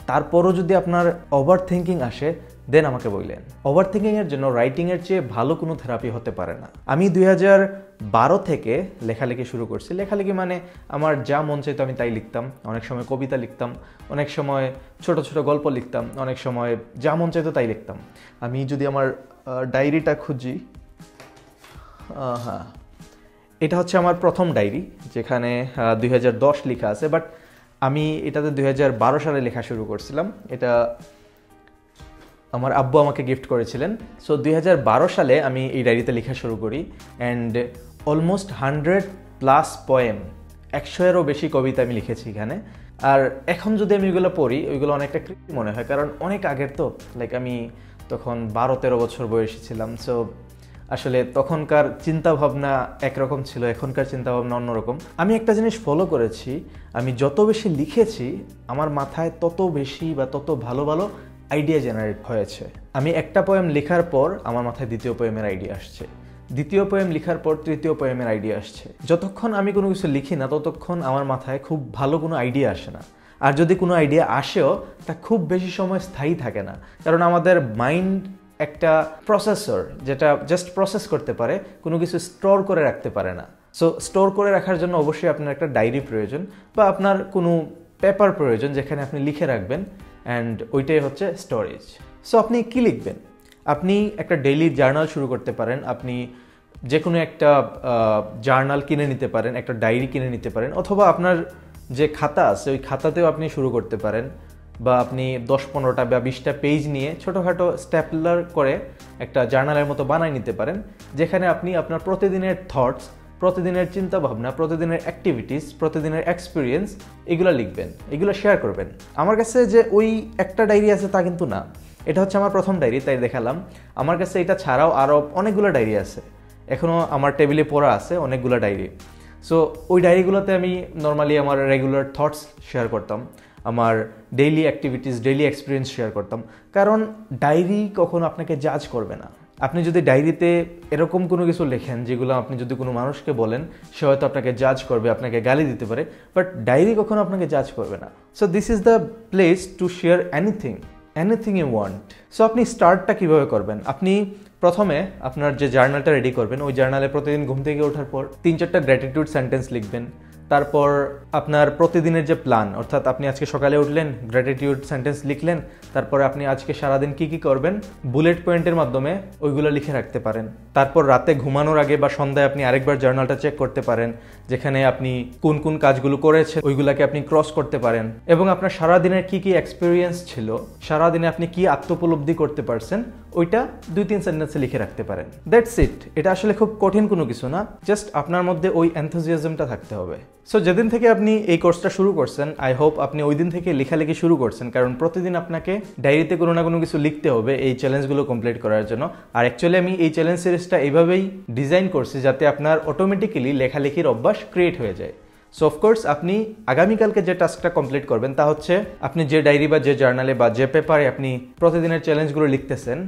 তারপরও যদি আপনার ওভার থিঙ্কিং আসে, দেন আমাকে বললেন। ওভার থিঙ্কিং এর জন্য রাইটিং এর চেয়ে ভালো কোনো থেরাপি হতে পারে না। আমি 2012 থেকে লেখালেখি শুরু করছি। লেখালেখি মানে আমার যা মন চাইতো আমি তাই লিখতাম। অনেক সময় কবিতা লিখতাম, অনেক সময় ছোট ছোট গল্প লিখতাম, অনেক সময় যা মন চাইতো তাই লিখতাম। আমি যদি আমার ডায়েরিটা খুঁজি, হ্যাঁ, এটা হচ্ছে আমার প্রথম ডায়েরি, যেখানে 2010 লেখা আছে, বাট আমি এটাতে 2012 সালে লেখা শুরু করছিলাম। এটা আমার আব্বু আমাকে গিফট করেছিলেন। সো 2012 সালে আমি এই ডায়েরিতে লেখা শুরু করি অ্যান্ড অলমোস্ট 100+ পোয়েম, 100-এরও বেশি কবিতা আমি লিখেছি এখানে। আর এখন যদি আমি ওইগুলো পড়ি, ওইগুলো অনেকটা কৃত্রিম মনে হয়, কারণ অনেক আগের তো, লাইক আমি তখন 12-13 বছর বয়সী ছিলাম। সো আসলে তখনকার চিন্তাভাবনা একরকম ছিল, এখনকার চিন্তাভাবনা অন্যরকম। আমি একটা জিনিস ফলো করেছি, আমি যত বেশি লিখেছি আমার মাথায় তত বেশি বা তত ভালো ভালো আইডিয়া জেনারেট হয়েছে। আমি একটা পোয়েম লেখার পর আমার মাথায় দ্বিতীয় পোয়েমের আইডিয়া আসছে, দ্বিতীয় পোয়েম লেখার পর তৃতীয় পোয়েমের আইডিয়া আসছে। যতক্ষণ আমি কোনো কিছু লিখি না ততক্ষণ আমার মাথায় খুব ভালো কোনো আইডিয়া আসে না। আর যদি কোনো আইডিয়া আসেও তা খুব বেশি সময় স্থায়ী থাকে না, কারণ আমাদের মাইন্ড একটা প্রসেসর, যেটা জাস্ট প্রসেস করতে পারে, কোনো কিছু স্টোর করে রাখতে পারে না। সো স্টোর করে রাখার জন্য অবশ্যই আপনার একটা ডায়েরি প্রয়োজন বা আপনার কোনো পেপার প্রয়োজন যেখানে আপনি লিখে রাখবেন, অ্যান্ড ওইটাই হচ্ছে স্টোরেজ। সো আপনি কি লিখবেন? আপনি একটা ডেইলি জার্নাল শুরু করতে পারেন, আপনি যে কোনো একটা জার্নাল কিনে নিতে পারেন, একটা ডায়েরি কিনে নিতে পারেন, অথবা আপনার যে খাতা আছে ওই খাতাতেও আপনি শুরু করতে পারেন, বা আপনি 10-15টা বা 20টা পেজ নিয়ে ছোটোখাটো স্ট্যাপলার করে একটা জার্নালের মতো বানাই নিতে পারেন, যেখানে আপনি আপনার প্রতিদিনের থটস, প্রতিদিনের চিন্তাভাবনা, প্রতিদিনের অ্যাক্টিভিটিস, প্রতিদিনের এক্সপিরিয়েন্স এগুলো লিখবেন, এগুলো শেয়ার করবেন। আমার কাছে যে ওই একটা ডায়েরি আছে তা কিন্তু না, এটা হচ্ছে আমার প্রথম ডায়েরি, তাই দেখালাম। আমার কাছে এটা ছাড়াও আরও অনেকগুলো ডায়েরি আছে, এখনও আমার টেবিলে পড়া আছে অনেকগুলো ডায়েরি। সো ওই ডায়েরিগুলোতে আমি নর্মালি আমার রেগুলার থটস শেয়ার করতাম, আমার daily activities, daily experience share করতাম। কারণ ডায়েরি কখনো আপনাকে জাজ করবে না। আপনি যদি ডায়েরিতে এরকম কোনো কিছু লেখেন যেগুলো আপনি যদি কোনো মানুষকে বলেন, সে হয়তো আপনাকে জাজ করবে, আপনাকে গালি দিতে পারে, বাট ডায়েরি কখনো আপনাকে জাজ করবে না। So this is the place to share anything you want. So আপনি স্টার্টটা কীভাবে করবেন? আপনি প্রথমে আপনার যে জার্নালটা রেডি করবেন, ওই জার্নালে প্রতিদিন ঘুম থেকে ওঠার পর 3-4টা গ্র্যাটিটিউড সেন্টেন্স লিখবেন। তারপর আপনার প্রতিদিনের যে প্ল্যান, অর্থাৎ আপনি আজকে সকালে উঠলেন, গ্র্যাটিটিউড সেন্টেন্স লিখলেন, তারপরে আপনি আজকে সারাদিন কী কী করবেন বুলেট পয়েন্টের মাধ্যমে ওইগুলো লিখে রাখতে পারেন। তারপর রাতে ঘুমানোর আগে বা সন্ধ্যায় আপনি আরেকবার জার্নালটা চেক করতে পারেন, যেখানে আপনি কোন কোন কাজগুলো করেছেন ওইগুলোকে আপনি ক্রস করতে পারেন, এবং আপনার সারাদিনের কী কী এক্সপিরিয়েন্স ছিল, সারাদিনে আপনি কী আত্মোপলব্ধি করতে পারছেন, ওইটা 2-3 সেন্টেন্সে লিখে রাখতে পারেন। That's it. এটা আসলে খুব কঠিন কোনো কিছু না, জাস্ট আপনার মধ্যে ওই এনথুজিয়াজমটা থাকতে হবে। সো যেদিন থেকে আপনি এই কোর্সটা শুরু করছেন, আই হোপ আপনি ওই দিন থেকে লেখালেখি শুরু করছেন, কারণ প্রতিদিন আপনাকে ডায়েরিতে কোনো না কোনো কিছু লিখতে হবে এই চ্যালেঞ্জগুলো কমপ্লিট করার জন্য। আর অ্যাকচুয়ালি আমি এই চ্যালেঞ্জ সিরিজটা এইভাবেই ডিজাইন করছি যাতে আপনার অটোমেটিক্যালি লেখালেখির অভ্যাস ক্রিয়েট হয়ে যায়। সো অফকোর্স আপনি আগামীকালকে যে টাস্কটা কমপ্লিট করবেন তা হচ্ছে আপনি যে ডায়েরি বা যে জার্নালে বা যে পেপারে আপনি প্রতিদিনের চ্যালেঞ্জগুলো লিখতেছেন,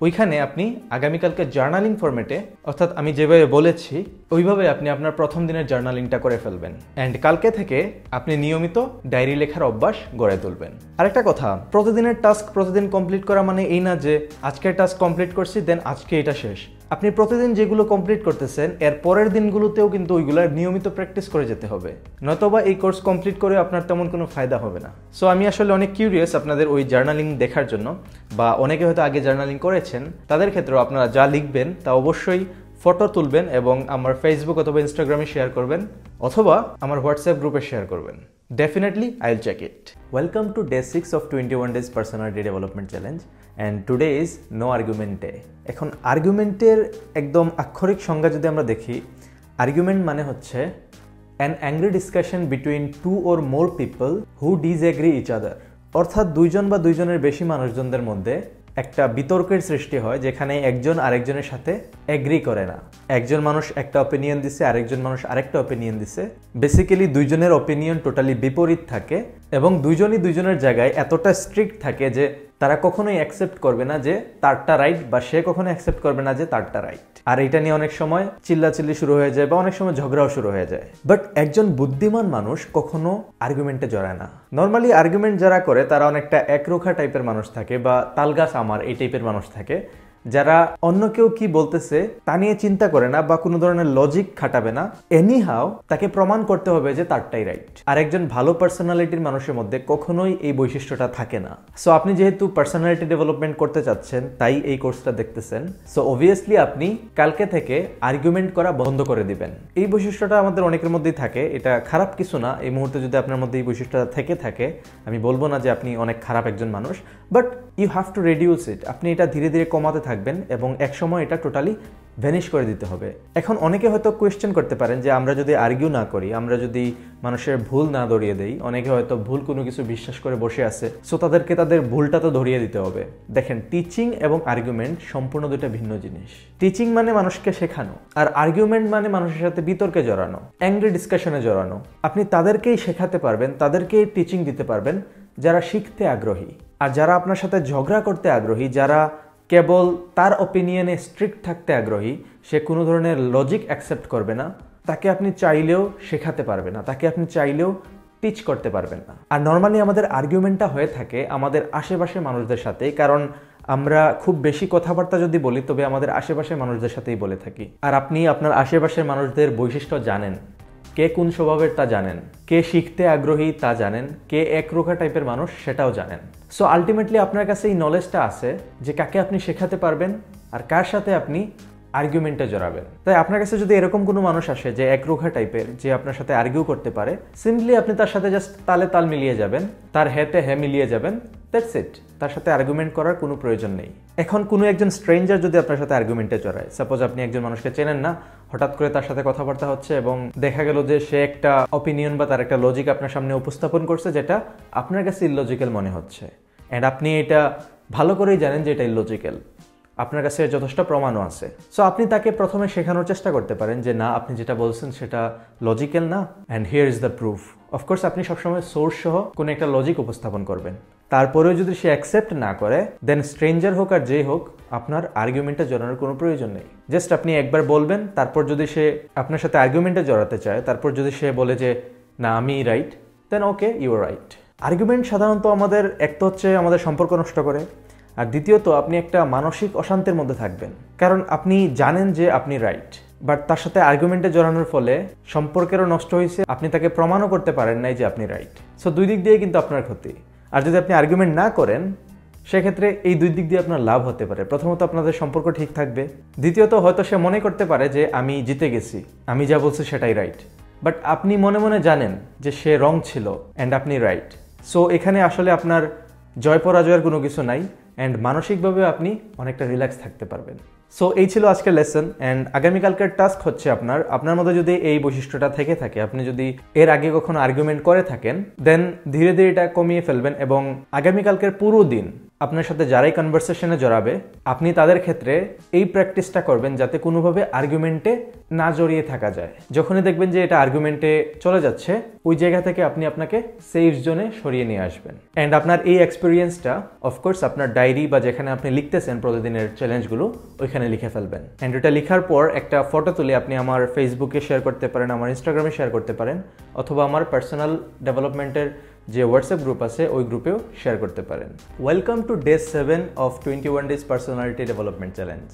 ওইখানে আপনি আগামীকালকে জার্নালিং ফরম্যাটে, অর্থাৎ আমি যেভাবে বলেছি ওইভাবে আপনি আপনার প্রথম দিনের জার্নালিংটা করে ফেলবেন, অ্যান্ড কালকে থেকে আপনি নিয়মিত ডায়েরি লেখার অভ্যাস গড়ে তুলবেন। আরেকটা কথা, প্রতিদিনের টাস্ক প্রতিদিন কমপ্লিট করা মানে এই না যে আজকের টাস্ক কমপ্লিট করছি দেন আজকে এটা শেষ। আপনি প্রতিদিন যেগুলো কমপ্লিট করতেছেন এর পরের দিনগুলোতেও কিন্তু ওইগুলোর নিয়মিত প্র্যাকটিস করে যেতে হবে, নয়তোবা এই কোর্স কমপ্লিট করে আপনার তেমন কোনো ফায়দা হবে না। সো আমি আসলে অনেক কিউরিয়াস আপনাদের ওই জার্নালিং দেখার জন্য, বা অনেকে হয়তো আগে জার্নালিং করেছেন, তাদের ক্ষেত্রেও আপনারা যা লিখবেন তা অবশ্যই ফটো তুলবেন এবং আমার ফেসবুক অথবা ইনস্টাগ্রামে শেয়ার করবেন, অথবা আমার হোয়াটসঅ্যাপ গ্রুপে শেয়ার করবেন। Definitely, I'll check it. Welcome to day 6 of 21 days personality development challenge, and today is no argument day. এখন আর্গুমেন্টের একদম আক্ষরিক সংজ্ঞা যদি আমরা দেখি, আর্গুমেন্ট মানে হচ্ছে an angry discussion between two or more people who disagree each other. অর্থাৎ দুইজন বা দুইজনের বেশি মানুষজনদের মধ্যে একটা বিতর্কের সৃষ্টি হয় যেখানে একজন আরেকজনের সাথে এগ্রি করে না। একজন মানুষ একটা অপিনিয়ন দিছে, আরেকজন মানুষ আরেকটা অপিনিয়ন দিছে। বেসিক্যালি দুইজনের অপিনিয়ন টোটালি বিপরীত থাকে এবং দুইজনই দুইজনের জায়গায় এতটা স্ট্রিক্ট থাকে যে তারা কখনোই অ্যাকসেপ্ট করবে না যে তারটা রাইট, বা সে কখনো অ্যাকসেপ্ট করবে না যে তারটা রাইট। আর এটা নিয়ে অনেক সময় চিল্লাচিল্লি শুরু হয়ে যায় বা অনেক সময় ঝগড়াও শুরু হয়ে যায়। বাট একজন বুদ্ধিমান মানুষ কখনো আর্গুমেন্টে জড়ায় না। নর্মালি আর্গুমেন্ট যারা করে তারা অনেকটা একরোখা টাইপের মানুষ থাকে, বা তালগাছ আমার এই টাইপের মানুষ থাকে, যারা অন্য কেউ কি বলতেছে তা নিয়ে চিন্তা করে না বা কোনো ধরনের লজিক খাটাবে না। এনিহাও তাকে প্রমাণ করতে হবে যে তারটাই রাইট। আর একজন ভালো পার্সোনালিটির মানুষের মধ্যে কখনোই এই বৈশিষ্ট্যটা থাকে না। সো আপনি যেহেতু পার্সোনালিটি ডেভেলপমেন্ট করতে চাচ্ছেন তাই এই কোর্সটা দেখতেছেন, সো অবভিয়াসলি আপনি কালকে থেকে আর্গুমেন্ট করা বন্ধ করে দিবেন। এই বৈশিষ্ট্যটা আমাদের অনেকের মধ্যেই থাকে, এটা খারাপ কিছু না। এই মুহূর্তে যদি আপনার মধ্যে এই বৈশিষ্ট্যটা থেকে থাকে, আমি বলবো না যে আপনি অনেক খারাপ একজন মানুষ, but you have to reduce it. আপনি এটা ধীরে ধীরে কমাতে থাকবেন এবং একসময় এটা টোটালি ভ্যানিশ করে দিতে হবে। এখন অনেকে হয়তো কোয়েশ্চেন করতে পারেন যে আমরা যদি আর্গিউ না করি, আমরা যদি মানুষের ভুল না ধরিয়ে দেই, অনেকে হয়তো ভুল কোনো কিছু বিশ্বাস করে বসে আছে, সো তাদেরকে তাদের ভুলটা তো ধরিয়ে দিতে হবে। দেখেন, টিচিং এবং আর্গুমেন্ট সম্পূর্ণ দুটো ভিন্ন জিনিস। টিচিং মানে মানুষকে শেখানো, আর আর্গুমেন্ট মানে মানুষের সাথে বিতর্কে জড়ানো, অ্যাংরি ডিসকাশনে জড়ানো। আপনি তাদেরকেই শেখাতে পারবেন, তাদেরকেই টিচিং দিতে পারবেন যারা শিখতে আগ্রহী। আর যারা আপনার সাথে ঝগড়া করতে আগ্রহী, যারা কেবল তার অপিনিয়নে স্ট্রিক্ট থাকতে আগ্রহী, সে কোনো ধরনের লজিক অ্যাকসেপ্ট করবে না, তাকে আপনি চাইলেও শেখাতে পারবে না, তাকে আপনি চাইলেও টিচ করতে পারবেন না। আর নর্মালি আমাদের আর্গুমেন্টটা হয়ে থাকে আমাদের আশেপাশের মানুষদের সাথে, কারণ আমরা খুব বেশি কথাবার্তা যদি বলি তবে আমাদের আশেপাশের মানুষদের সাথেই বলে থাকি। আর আপনি আপনার আশেপাশের মানুষদের বৈশিষ্ট্য জানেন, কে কোন স্বভাবের তা জানেন, কে শিখতে আগ্রহী তা জানেন, কে একরোখা টাইপের মানুষ সেটাও জানেন। সো আলটিমেটলি আপনার কাছে এই নলেজটা আছে যে কাকে আপনি শেখাতে পারবেন আর কার সাথে আপনি আর্গুমেন্টে জড়াবেন। তাই আপনার কাছে যদি এরকম কোনো মানুষ আসে যে একরোখা টাইপের, যে আপনার সাথে আর্গিউ করতে পারে, সিম্পলি আপনি তার সাথে জাস্ট তালে তাল মিলিয়ে যাবেন, তার হেতে হে মিলিয়ে যাবেন, দ্যাটস ইট। তার সাথে আর্গুমেন্ট করার কোনো প্রয়োজন নেই। এখন কোনো একজন স্ট্রেঞ্জার যদি আপনার সাথে আর্গুমেন্টে জড়ায়, সাপোজ আপনি একজন মানুষকে চেনেন না, হঠাৎ করে তার সাথে কথাবার্তা হচ্ছে এবং দেখা গেল যে সে একটা অপিনিয়ন বা তার একটা লজিক আপনার সামনে উপস্থাপন করছে যেটা আপনার কাছে ইললজিক্যাল মনে হচ্ছে, অ্যান্ড আপনি এটা ভালো করেই জানেন যে এটা ইললজিক্যাল, আপনার কাছে যথেষ্ট প্রমাণও আছে। সো আপনি তাকে প্রথমে শেখানোর চেষ্টা করতে পারেন যে না, আপনি যেটা বলছেন সেটা লজিক্যাল না, and here is the proof. Of course আপনি সবসময় সোর্স সহ কোনো একটা লজিক উপস্থাপন করবেন। তারপরেও যদি সে অ্যাকসেপ্ট না করে, দেন স্ট্রেঞ্জার হোক আর যেই হোক, আপনার আর্গুমেন্টে জড়ানোর কোনো প্রয়োজন নেই। জাস্ট আপনি একবার বলবেন, তারপর যদি সে আপনার সাথে আর্গুমেন্টে জড়াতে চায়, তারপর যদি সে বলে যে না আমি right, then okay, you are right. Argument সাধারণত আমাদের এক তো হচ্ছে আমাদের সম্পর্ক নষ্ট করে, আর দ্বিতীয়ত আপনি একটা মানসিক অশান্তির মধ্যে থাকবেন, কারণ আপনি জানেন যে আপনি রাইট, বাট তার সাথে আর্গুমেন্টে জড়ানোর ফলে সম্পর্কেরও নষ্ট হয়েছে, আপনি তাকে প্রমাণও করতে পারেন নাই যে আপনি রাইট। সো দুই দিক দিয়ে কিন্তু আপনার ক্ষতি। আর যদি আপনি আর্গুমেন্ট না করেন, সেক্ষেত্রে এই দুই দিক দিয়ে আপনার লাভ হতে পারে। প্রথমত আপনাদের সম্পর্ক ঠিক থাকবে, দ্বিতীয়ত হয়তো সে মনে করতে পারে যে আমি জিতে গেছি, আমি যা বলছি সেটাই রাইট, বাট আপনি মনে মনে জানেন যে সে রং ছিল অ্যান্ড আপনি রাইট। সো এখানে আসলে আপনার জয় পরাজয়ের কোনো কিছু নাই, অ্যান্ড মানসিকভাবে আপনি অনেকটা রিল্যাক্স থাকতে পারবেন। সো এই ছিল আজকের লেসন, অ্যান্ড আগামীকালকের টাস্ক হচ্ছে আপনার মধ্যে যদি এই বৈশিষ্ট্যটা থেকে থাকে, আপনি যদি এর আগে কখনো আর্গুমেন্ট করে থাকেন, দেন ধীরে ধীরে এটা কমিয়ে ফেলবেন এবং আগামীকালকের পুরো দিন আপনার সাথে যারাই কনভারসেশনে জড়াবে, আপনি তাদের ক্ষেত্রে এই প্র্যাকটিসটা করবেন যাতে কোনোভাবে আর্গুমেন্টে না জড়িয়ে থাকা যায়। যখনই দেখবেন যে এটা আর্গুমেন্টে চলে যাচ্ছে, ওই জায়গা থেকে আপনি আপনাকে সেফ জোনে সরিয়ে নিয়ে আসবেন। অ্যান্ড আপনার এই এক্সপিরিয়েন্সটা অফকোর্স আপনার ডায়েরি বা যেখানে আপনি লিখতেছেন প্রতিদিনের চ্যালেঞ্জগুলো, ওইখানে লিখে ফেলবেন। অ্যান্ড এটা লেখার পর একটা ফটো তুলে আপনি আমার ফেসবুকে শেয়ার করতে পারেন, আমার ইনস্টাগ্রামে শেয়ার করতে পারেন, অথবা আমার পার্সোনাল ডেভেলপমেন্টের যে হোয়াটসঅ্যাপ গ্রুপ আছে ওই গ্রুপেও শেয়ার করতে পারেন। Welcome to day 7 of 21 days personality development challenge,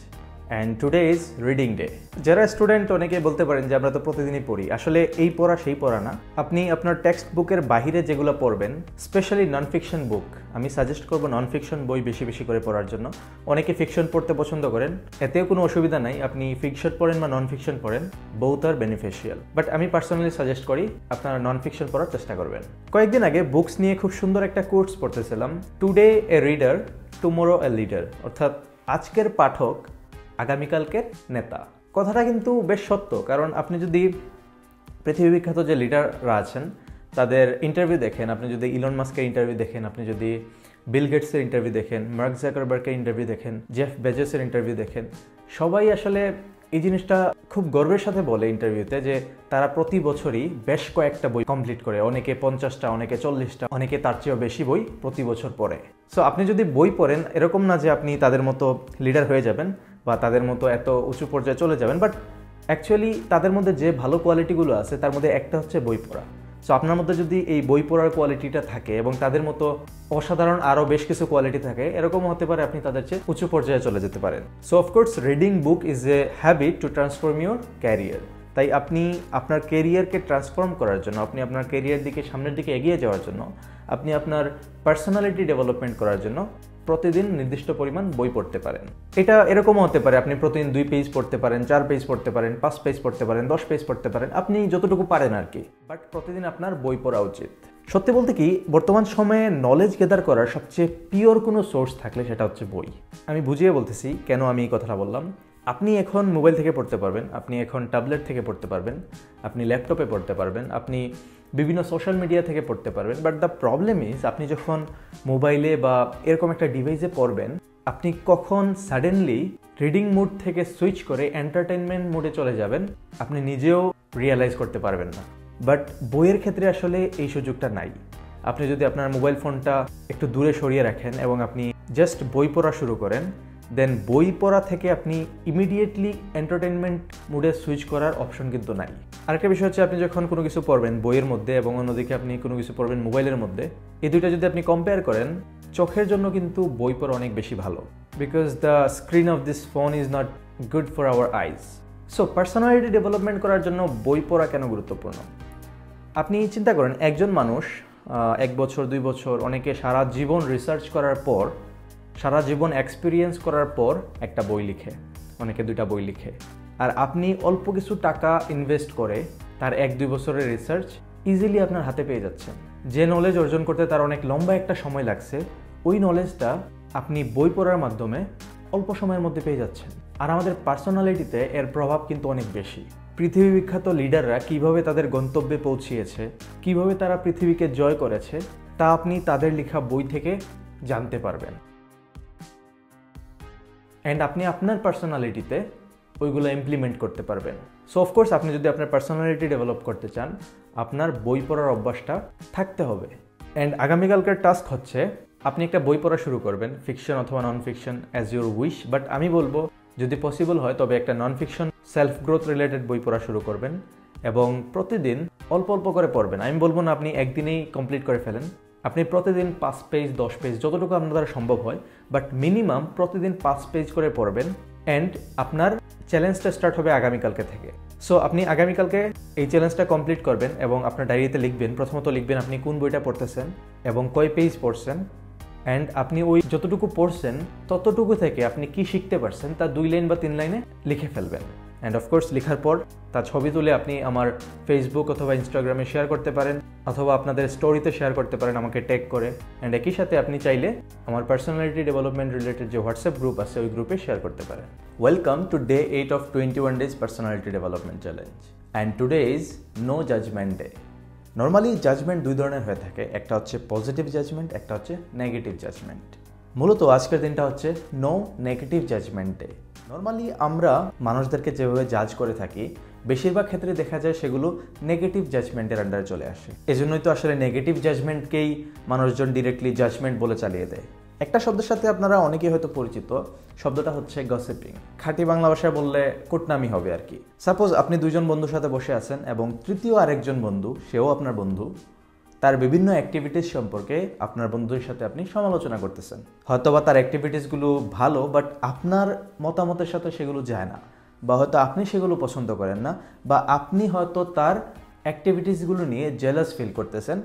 and today is reading day. যারা স্টুডেন্ট অনেকে বলতে পারেন যে আমরা তো প্রতিদিনই পড়ি, আসলে এই পড়া সেই পড়া না। আপনি আপনার টেক্সট বুকের বাহিরে যেগুলো পড়বেন, স্পেশালি নন ফিকশন বুক, আমি সাজেস্ট করবো নন ফিকশন বই বেশি বেশি করে পড়ার জন্য। অনেকে ফিকশন পড়তে পছন্দ করেন, এতেও কোনো অসুবিধা নাই, আপনি ফিকশন পড়েন বা নন ফিকশন পড়েন, বোথ আর বেনিফিশিয়াল, বাট আমি পার্সোনালি সাজেস্ট করি আপনারা নন ফিকশন পড়ার চেষ্টা করবেন। কয়েকদিন আগে বুকস নিয়ে খুব সুন্দর একটা কোটস পড়তেছিলাম, today a reader tomorrow a leader, অর্থাৎ আজকের পাঠক আগামীকালকের নেতা। কথাটা কিন্তু বেশ সত্য, কারণ আপনি যদি পৃথিবী বিখ্যাত যে লিডাররা আছেন তাদের ইন্টারভিউ দেখেন, আপনি যদি ইলন মাস্কের ইন্টারভিউ দেখেন, আপনি যদি বিল গেটসের ইন্টারভিউ দেখেন, মার্ক জাকারবার্গের ইন্টারভিউ দেখেন, জেফ বেজোসের ইন্টারভিউ দেখেন, সবাই আসলে এই জিনিসটা খুব গর্বের সাথে বলে ইন্টারভিউতে যে তারা প্রতি বছরই বেশ কয়েকটা বই কমপ্লিট করে, অনেকে 50টা, অনেকে 40টা, অনেকে তার চেয়েও বেশি বই প্রতি বছর পড়ে। সো আপনি যদি বই পড়েন, এরকম না যে আপনি তাদের মতো লিডার হয়ে যাবেন বা তাদের মতো এত উঁচু পর্যায়ে চলে যাবেন, বাট অ্যাকচুয়ালি তাদের মধ্যে যে ভালো কোয়ালিটিগুলো আছে তার মধ্যে একটা হচ্ছে বই পড়া। সো আপনার মধ্যে যদি এই বই পড়ার কোয়ালিটিটা থাকে এবং তাদের মতো অসাধারণ আরও বেশ কিছু কোয়ালিটি থাকে, এরকম হতে পারে আপনি তাদের চেয়ে উঁচু পর্যায়ে চলে যেতে পারেন। So of course reading book is a habit to transform your career. তাই আপনি আপনার ক্যারিয়ারকে ট্রান্সফর্ম করার জন্য, আপনি আপনার ক্যারিয়ার দিকে সামনের দিকে এগিয়ে যাওয়ার জন্য, আপনি আপনার পার্সোনালিটি ডেভেলপমেন্ট করার জন্য প্রতিদিন নির্দিষ্ট পরিমাণ বই পড়তে পারেন। এটা এরকমও হতে পারে আপনি প্রতিদিন 2 পেজ পড়তে পারেন, 4 পেজ পড়তে পারেন, 5 পেজ পড়তে পারেন, 10 পেজ পড়তে পারেন, আপনি যতটুকু পারেন আর কি, বাট প্রতিদিন আপনার বই পড়া উচিত। সত্যি বলতে কি, বর্তমান সময়ে নলেজ গেদার করার সবচেয়ে পিওর কোনো সোর্স থাকলে সেটা হচ্ছে বই। আমি বুঝিয়ে বলতেছি কেন আমি এই কথাটা বললাম। আপনি এখন মোবাইল থেকে পড়তে পারবেন, আপনি এখন ট্যাবলেট থেকে পড়তে পারবেন, আপনি ল্যাপটপে পড়তে পারবেন, আপনি বিভিন্ন সোশ্যাল মিডিয়া থেকে পড়তে পারবেন, বাট দ্য প্রবলেম ইজ আপনি যখন মোবাইলে বা এরকম একটা ডিভাইসে পড়বেন, আপনি কখন সাডেনলি রিডিং মুড থেকে সুইচ করে এন্টারটেনমেন্ট মুডে চলে যাবেন আপনি নিজেও রিয়েলাইজ করতে পারবেন না। বাট বইয়ের ক্ষেত্রে আসলে এই সুযোগটা নাই। আপনি যদি আপনার মোবাইল ফোনটা একটু দূরে সরিয়ে রাখেন এবং আপনি জাস্ট বই পড়া শুরু করেন, দেন বই পড়া থেকে আপনি ইমিডিয়েটলি এন্টারটেনমেন্ট মুডে সুইচ করার অপশন কিন্তু নাই। আরেকটা বিষয় হচ্ছে আপনি যখন কোনো কিছু পড়বেন বইয়ের মধ্যে এবং অন্যদিকে আপনি কোনো কিছু পড়বেন মোবাইলের মধ্যে, এই দুইটা যদি আপনি কম্পেয়ার করেন, চোখের জন্য কিন্তু বই পড়া অনেক বেশি ভালো, because the screen off this phone is not good for our eyes. So personality development করার জন্য বই পড়া কেন গুরুত্বপূর্ণ? আপনি চিন্তা করেন, একজন মানুষ 1 বছর 2 বছর, অনেকে সারা জীবন রিসার্চ করার পর, সারা জীবন এক্সপিরিয়েন্স করার পর একটা বই লিখে, অনেকে 2টা বই লিখে। আর আপনি অল্প কিছু টাকা ইনভেস্ট করে তার 1-2 বছরের রিসার্চ ইজিলি আপনার হাতে পেয়ে যাচ্ছেন। যে নলেজ অর্জন করতে তার অনেক লম্বা একটা সময় লাগছে, ওই নলেজটা আপনি বই পড়ার মাধ্যমে অল্প সময়ের মধ্যে পেয়ে যাচ্ছেন। আর আমাদের পার্সোনালিটিতে এর প্রভাব কিন্তু অনেক বেশি। পৃথিবী বিখ্যাত লিডাররা কিভাবে তাদের গন্তব্যে পৌঁছিয়েছে, কিভাবে তারা পৃথিবীকে জয় করেছে, তা আপনি তাদের লেখা বই থেকে জানতে পারবেন। অ্যান্ড আপনি আপনার পার্সোনালিটিতে ওইগুলো ইমপ্লিমেন্ট করতে পারবেন। সো অফকোর্স আপনি যদি আপনার পার্সোনালিটি ডেভেলপ করতে চান, আপনার বই পড়ার অভ্যাসটা থাকতে হবে। অ্যান্ড আগামীকালকার টাস্ক হচ্ছে আপনি একটা বই পড়া শুরু করবেন, ফিকশন অথবা non fiction, as your wish. But আমি বলবো যদি পসিবল হয় তবে একটা non fiction self growth related বই পড়া শুরু করবেন এবং প্রতিদিন অল্প অল্প করে পড়বেন। আমি বলবো না আপনি একদিনেই কমপ্লিট করে ফেলেন, আপনি প্রতিদিন 5 পেজ 10 পেজ যতটুকু আপনার দ্বারা সম্ভব হয়, বাট মিনিমাম প্রতিদিন 5 পেজ করে পড়বেন। অ্যান্ড আপনার চ্যালেঞ্জটা স্টার্ট হবে আগামীকালকে থেকে। সো আপনি আগামীকালকে এই চ্যালেঞ্জটা কমপ্লিট করবেন এবং আপনার ডায়েরিতে লিখবেন, প্রথমত লিখবেন আপনি কোন বইটা পড়তেছেন এবং কয় পেজ পড়ছেন। অ্যান্ড আপনি ওই যতটুকু পড়ছেন ততটুকু থেকে আপনি কি শিখতে পারছেন তা 2 লাইন বা 3 লাইনে লিখে ফেলবেন। অ্যান্ড অফকোর্স লেখার পর তার ছবি তুলে আপনি আমার ফেসবুক অথবা ইনস্টাগ্রামে শেয়ার করতে পারেন, অথবা আপনাদের স্টোরিতে শেয়ার করতে পারেন আমাকে ট্যাগ করে। অ্যান্ড একই সাথে আপনি চাইলে আমার পার্সোনালিটি ডেভেলপমেন্ট রিলেটেড যে হোয়াটসঅ্যাপ গ্রুপ আছে ওই গ্রুপে শেয়ার করতে পারেন। Welcome to day 8 of 21 days personality development challenge. And today is no judgment day. Normally judgment 2 ধরনের হয়ে থাকে, একটা হচ্ছে পজিটিভ জাজমেন্ট, একটা হচ্ছে নেগেটিভ জাজমেন্ট। মূলত আজকের দিনটা হচ্ছে no negative judgment day. Normally আমরা মানুষদেরকে যেভাবে জাজ করে থাকি, বেশিরভাগ ক্ষেত্রে দেখা যায় সেগুলো নেগেটিভ জাজমেন্টের আন্ডারে চলে আসে। এজন্যই তো আসলে নেগেটিভ জাজমেন্টকেই মানুষজন ডিরেক্টলি জাজমেন্ট বলে চালিয়ে দেয়। একটা শব্দের সাথে আপনারা অনেকেই হয়তো পরিচিত, শব্দটা হচ্ছে গসিপিং। খাঁটি বাংলা ভাষায় বললে কুটনামি হবে আর কি। সাপোজ আপনি 2 জন বন্ধুর সাথে বসে আছেন এবং তৃতীয় আরেকজন বন্ধু, সেও আপনার বন্ধু, তার বিভিন্ন অ্যাক্টিভিটিস সম্পর্কে আপনার বন্ধুর সাথে আপনি সমালোচনা করতেছেন। হয়তোবা তার অ্যাক্টিভিটিসগুলো ভালো, বাট আপনার মতামতের সাথে সেগুলো যায় না, বা হয়তো আপনি সেগুলো পছন্দ করেন না, বা আপনি হয়তো তার অ্যাক্টিভিটিসগুলো নিয়ে জেলাস ফিল করতেছেন।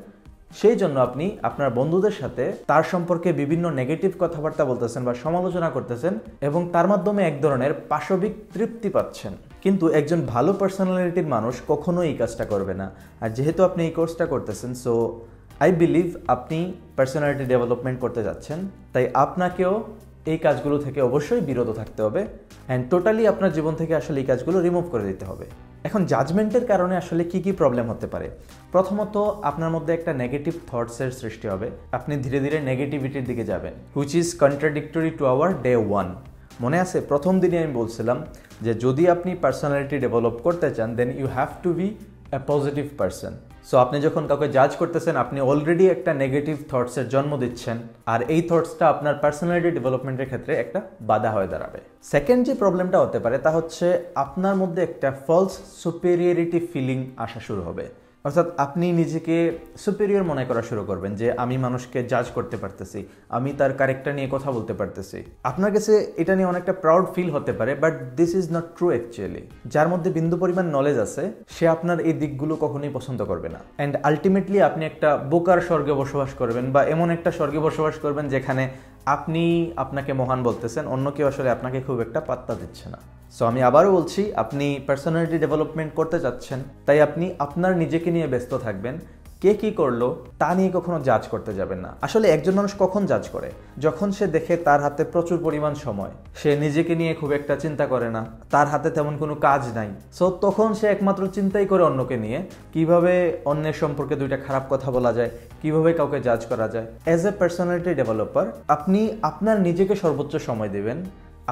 সেই জন্য আপনি আপনার বন্ধুদের সাথে তার সম্পর্কে বিভিন্ন নেগেটিভ কথাবার্তা বলতেছেন বা সমালোচনা করতেছেন এবং তার মাধ্যমে এক ধরনের পাশবিক তৃপ্তি পাচ্ছেন। কিন্তু একজন ভালো পার্সোনালিটির মানুষ কখনোই এই কাজটা করবে না। আর যেহেতু আপনি এই কোর্সটা করতেছেন, সো আই বিলিভ আপনি পার্সোনালিটি ডেভেলপমেন্ট করতে যাচ্ছেন, তাই আপনাকেও এই কাজগুলো থেকে অবশ্যই বিরত থাকতে হবে অ্যান্ড টোটালি আপনার জীবন থেকে আসলে এই কাজগুলো রিমুভ করে দিতে হবে। এখন জাজমেন্টের কারণে আসলে কি কি প্রবলেম হতে পারে? প্রথমত, আপনার মধ্যে একটা নেগেটিভ থটসের সৃষ্টি হবে, আপনি ধীরে ধীরে নেগেটিভিটির দিকে যাবেন, which is contradictory to our day 1। মনে আছে প্রথম দিনে আমি বলছিলাম যে যদি আপনি পার্সোনালিটি ডেভেলপ করতে চান, then you have to be a positive person. So আপনি যখন কাউকে জাজ করতেছেন, আপনি অলরেডি একটা নেগেটিভ থটসের জন্ম দিচ্ছেন, আর এই থটসটা আপনার পার্সোনালিটি ডেভেলপমেন্টের ক্ষেত্রে একটা বাধা হয়ে দাঁড়াবে। সেকেন্ড যে প্রবলেমটা হতে পারে তা হচ্ছে আপনার মধ্যে একটা ফলস সুপেরিয়রিটি ফিলিং আসা শুরু হবে। অর্থাৎ আপনি নিজেকে সুপেরিয়র মনে করা শুরু করবেন যে আমি মানুষকে জাজ করতে পারতেছি, আমি তার ক্যারেক্টার নিয়ে কথা বলতে পারতেছি। আপনার কাছে এটা নিয়ে অনেকটা প্রাউড ফিল হতে পারে, but this is not true actually. যার মধ্যে বিন্দু পরিমাণ নলেজ আছে সে আপনার এই দিকগুলো কখনোই পছন্দ করবে না। অ্যান্ড আলটিমেটলি আপনি একটা বোকার স্বর্গে বসবাস করবেন, বা এমন একটা স্বর্গে বসবাস করবেন যেখানে আপনি আপনাকে মহান বলতেছেন, অন্য কেউ আসলে আপনাকে খুব একটা পাত্তা দিচ্ছে না। সো আমি আবারও বলছি, আপনি পার্সোনালিটি ডেভেলপমেন্ট করতে যাচ্ছেন, তাই আপনি আপনার নিজেকে নিয়ে ব্যস্ত থাকবেন। কে কি করলো তা নিয়ে কখনো জাজ করতে যাবেন না। আসলে একজন মানুষ কখন জাজ করে? যখন সে দেখে তার হাতে প্রচুর পরিমাণ সময়, সে নিজেকে নিয়ে খুব একটা চিন্তা করে না, তার হাতে তেমন কোনো কাজ নাই। সো তখন সে একমাত্র চিন্তাই করে অন্যকে নিয়ে, কিভাবে অন্যের সম্পর্কে 2টা খারাপ কথা বলা যায়, কিভাবে কাউকে জাজ করা যায়। অ্যাজ এ পার্সোনালিটি ডেভেলপার আপনি আপনার নিজেকে সর্বোচ্চ সময় দেবেন।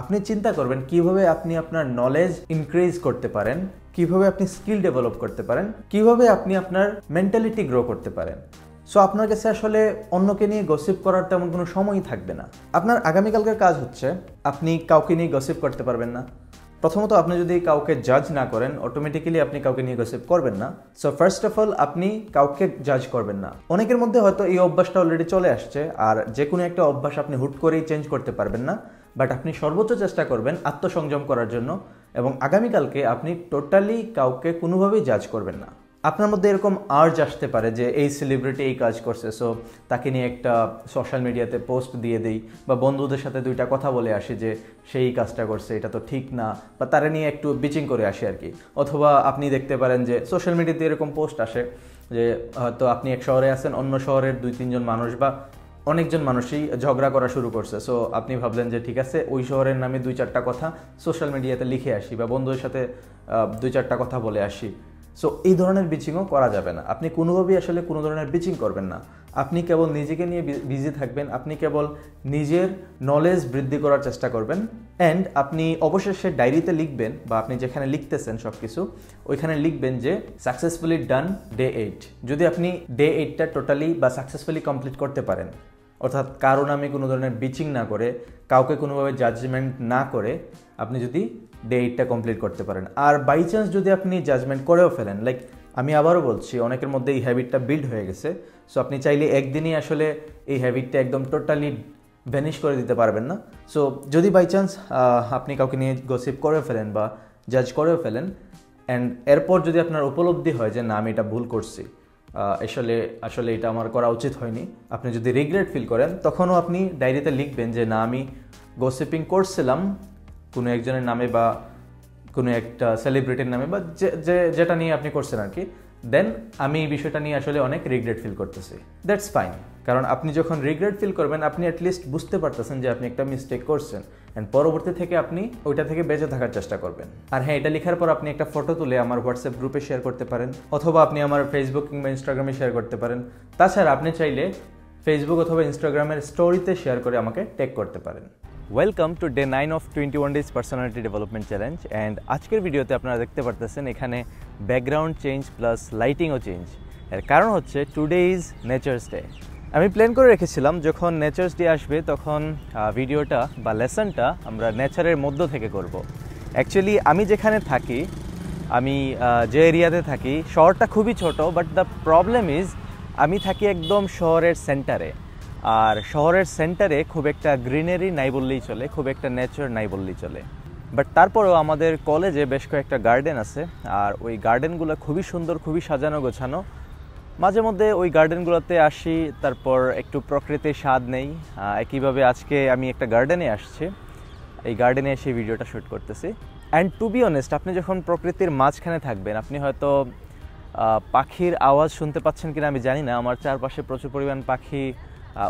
আপনি চিন্তা করবেন কিভাবে আপনি আপনার নলেজ ইনক্রিজ করতে পারেন, কিভাবে আপনি স্কিল ডেভেলপ করতে পারেন, কিভাবে আপনি আপনার মেন্টালিটি গ্রো করতে পারেন। সো আপনার কাছে আসলে অন্যকে নিয়ে গসিপ করার তেমন কোনো সময়ই থাকবে না। আপনার আগামীকালকের কাজ হচ্ছে আপনি কাউকে নিয়ে গসিপ করতে পারবেন না। প্রথমত আপনি যদি কাউকে জাজ না করেন অটোমেটিক্যালি আপনি কাউকে নিয়ে গসিপ করবেন না। সো ফার্স্ট অফ অল আপনি কাউকে জাজ করবেন না। অনেকের মধ্যে হয়তো এই অভ্যাসটা অলরেডি চলে আসছে, আর যে কোনো একটা অভ্যাস আপনি হুট করেই চেঞ্জ করতে পারবেন না, বাট আপনি সর্বোচ্চ চেষ্টা করবেন আত্মসংযম করার জন্য, এবং আগামীকালকে আপনি টোটালি কাউকে কোনোভাবেই জাজ করবেন না। আপনার মধ্যে এরকম আর্জ আসতে পারে যে এই সেলিব্রিটি এই কাজ করছে, সো তাকে নিয়ে একটা সোশ্যাল মিডিয়াতে পোস্ট দিয়ে দিই, বা বন্ধুদের সাথে দুইটা কথা বলে আসি যে সেই কাজটা করছে, এটা তো ঠিক না, বা তারা নিয়ে একটু বিচিং করে আসি আর কি। অথবা আপনি দেখতে পারেন যে সোশ্যাল মিডিয়াতে এরকম পোস্ট আসে যে হয়তো আপনি এক শহরে আছেন, অন্য শহরের 2-3 জন মানুষ বা অনেকজন মানুষই ঝগড়া করা শুরু করছে। সো আপনি ভাবলেন যে ঠিক আছে ওই শহরের নামে 2-4টা কথা সোশ্যাল মিডিয়াতে লিখে আসি, বা বন্ধুদের সাথে 2-4টা কথা বলে আসি। সো এই ধরনের বিচিংও করা যাবে না। আপনি কোনোভাবেই আসলে কোনো ধরনের বিচিং করবেন না। আপনি কেবল নিজেকে নিয়ে বিজি থাকবেন, আপনি কেবল নিজের নলেজ বৃদ্ধি করার চেষ্টা করবেন। অ্যান্ড আপনি অবশেষে ডায়েরিতে লিখবেন, বা আপনি যেখানে লিখতেছেন সব কিছু ওইখানে লিখবেন যে সাকসেসফুলি ডান ডে 8। যদি আপনি ডে 8টা টোটালি বা সাকসেসফুলি কমপ্লিট করতে পারেন, অর্থাৎ কারো নামে কোনো ধরনের বিচিং না করে, কাউকে কোনোভাবে জাজমেন্ট না করে আপনি যদি ডে 8টা কমপ্লিট করতে পারেন, আর বাই চান্স যদি আপনি জাজমেন্ট করেও ফেলেন, লাইক আমি আবারও বলছি অনেকের মধ্যে এই হ্যাবিটটা বিল্ড হয়ে গেছে। সো আপনি চাইলে একদিনই আসলে এই হ্যাবিটটা একদম টোটালি ভ্যানিশ করে দিতে পারবেন না। সো যদি বাই চান্স আপনি কাউকে নিয়ে গসিপ করেও ফেলেন বা জাজ করেও ফেলেন, অ্যান্ড এরপর যদি আপনার উপলব্ধি হয় যে না আমি এটা ভুল করছি, আসলে এটা আমার করা উচিত হয়নি, আপনি যদি রিগ্রেট ফিল করেন, তখনও আপনি ডায়েরিতে লিখবেন যে না আমি গসিপিং করছিলাম কোনো একজনের নামে বা কোনো একটা সেলিব্রিটির নামে, বা যেটা নিয়ে আপনি করছেন আর কি, দেন আমি এই বিষয়টা নিয়ে আসলে অনেক রিগ্রেট ফিল করতেছি। দ্যাটস ফাইন, কারণ আপনি যখন রিগ্রেট ফিল করবেন আপনি অ্যাটলিস্ট বুঝতে পারতেছেন যে আপনি একটা মিস্টেক করছেন, অ্যান্ড পরবর্তী থেকে আপনি ওইটা থেকে বেঁচে থাকার চেষ্টা করবেন। আর হ্যাঁ, এটা লেখার পর আপনি একটা ফটো তুলে আমার হোয়াটসঅ্যাপ গ্রুপে শেয়ার করতে পারেন, অথবা আপনি আমার ফেসবুক কিংবা ইনস্টাগ্রামে শেয়ার করতে পারেন। তাছাড়া আপনি চাইলে ফেসবুক অথবা ইনস্টাগ্রামের স্টোরিতে শেয়ার করে আমাকে ট্যাগ করতে পারেন। Welcome to day 9 of 21 days personality development challenge. And আজকের ভিডিওতে আপনারা দেখতে পারতেছেন এখানে ব্যাকগ্রাউন্ড চেঞ্জ প্লাস লাইটিংও চেঞ্জ। এর কারণ হচ্ছে টুডে ইজ নেচার্স ডে। আমি প্ল্যান করে রেখেছিলাম যখন নেচার্স ডে আসবে তখন ভিডিওটা বা লেসনটা আমরা নেচারের মধ্য থেকে করব। অ্যাকচুয়ালি আমি যেখানে থাকি, আমি যে এরিয়াতে থাকি, শহরটা খুবই ছোট, বাট দ্য প্রবলেম ইজ আমি থাকি একদম শহরের সেন্টারে। আর শহরের সেন্টারে খুব একটা গ্রিনারি নাই বললেই চলে, খুব একটা নেচার নাই বললেই চলে। বাট তারপরেও আমাদের কলেজে বেশ কয়েকটা গার্ডেন আছে, আর ওই গার্ডেনগুলো খুবই সুন্দর, খুবই সাজানো গোছানো। মাঝে মধ্যে ওই গার্ডেনগুলোতে আসি, তারপর একটু প্রকৃতির স্বাদ নেই। একইভাবে আজকে আমি একটা গার্ডেনে আসছি, এই গার্ডেনে এসে ভিডিওটা শ্যুট করতেছি। অ্যান্ড টু বি অনেস্ট, আপনি যখন প্রকৃতির মাঝখানে থাকবেন, আপনি হয়তো পাখির আওয়াজ শুনতে পাচ্ছেন কিনা আমি জানি না, আমার চারপাশে প্রচুর পরিমাণ পাখি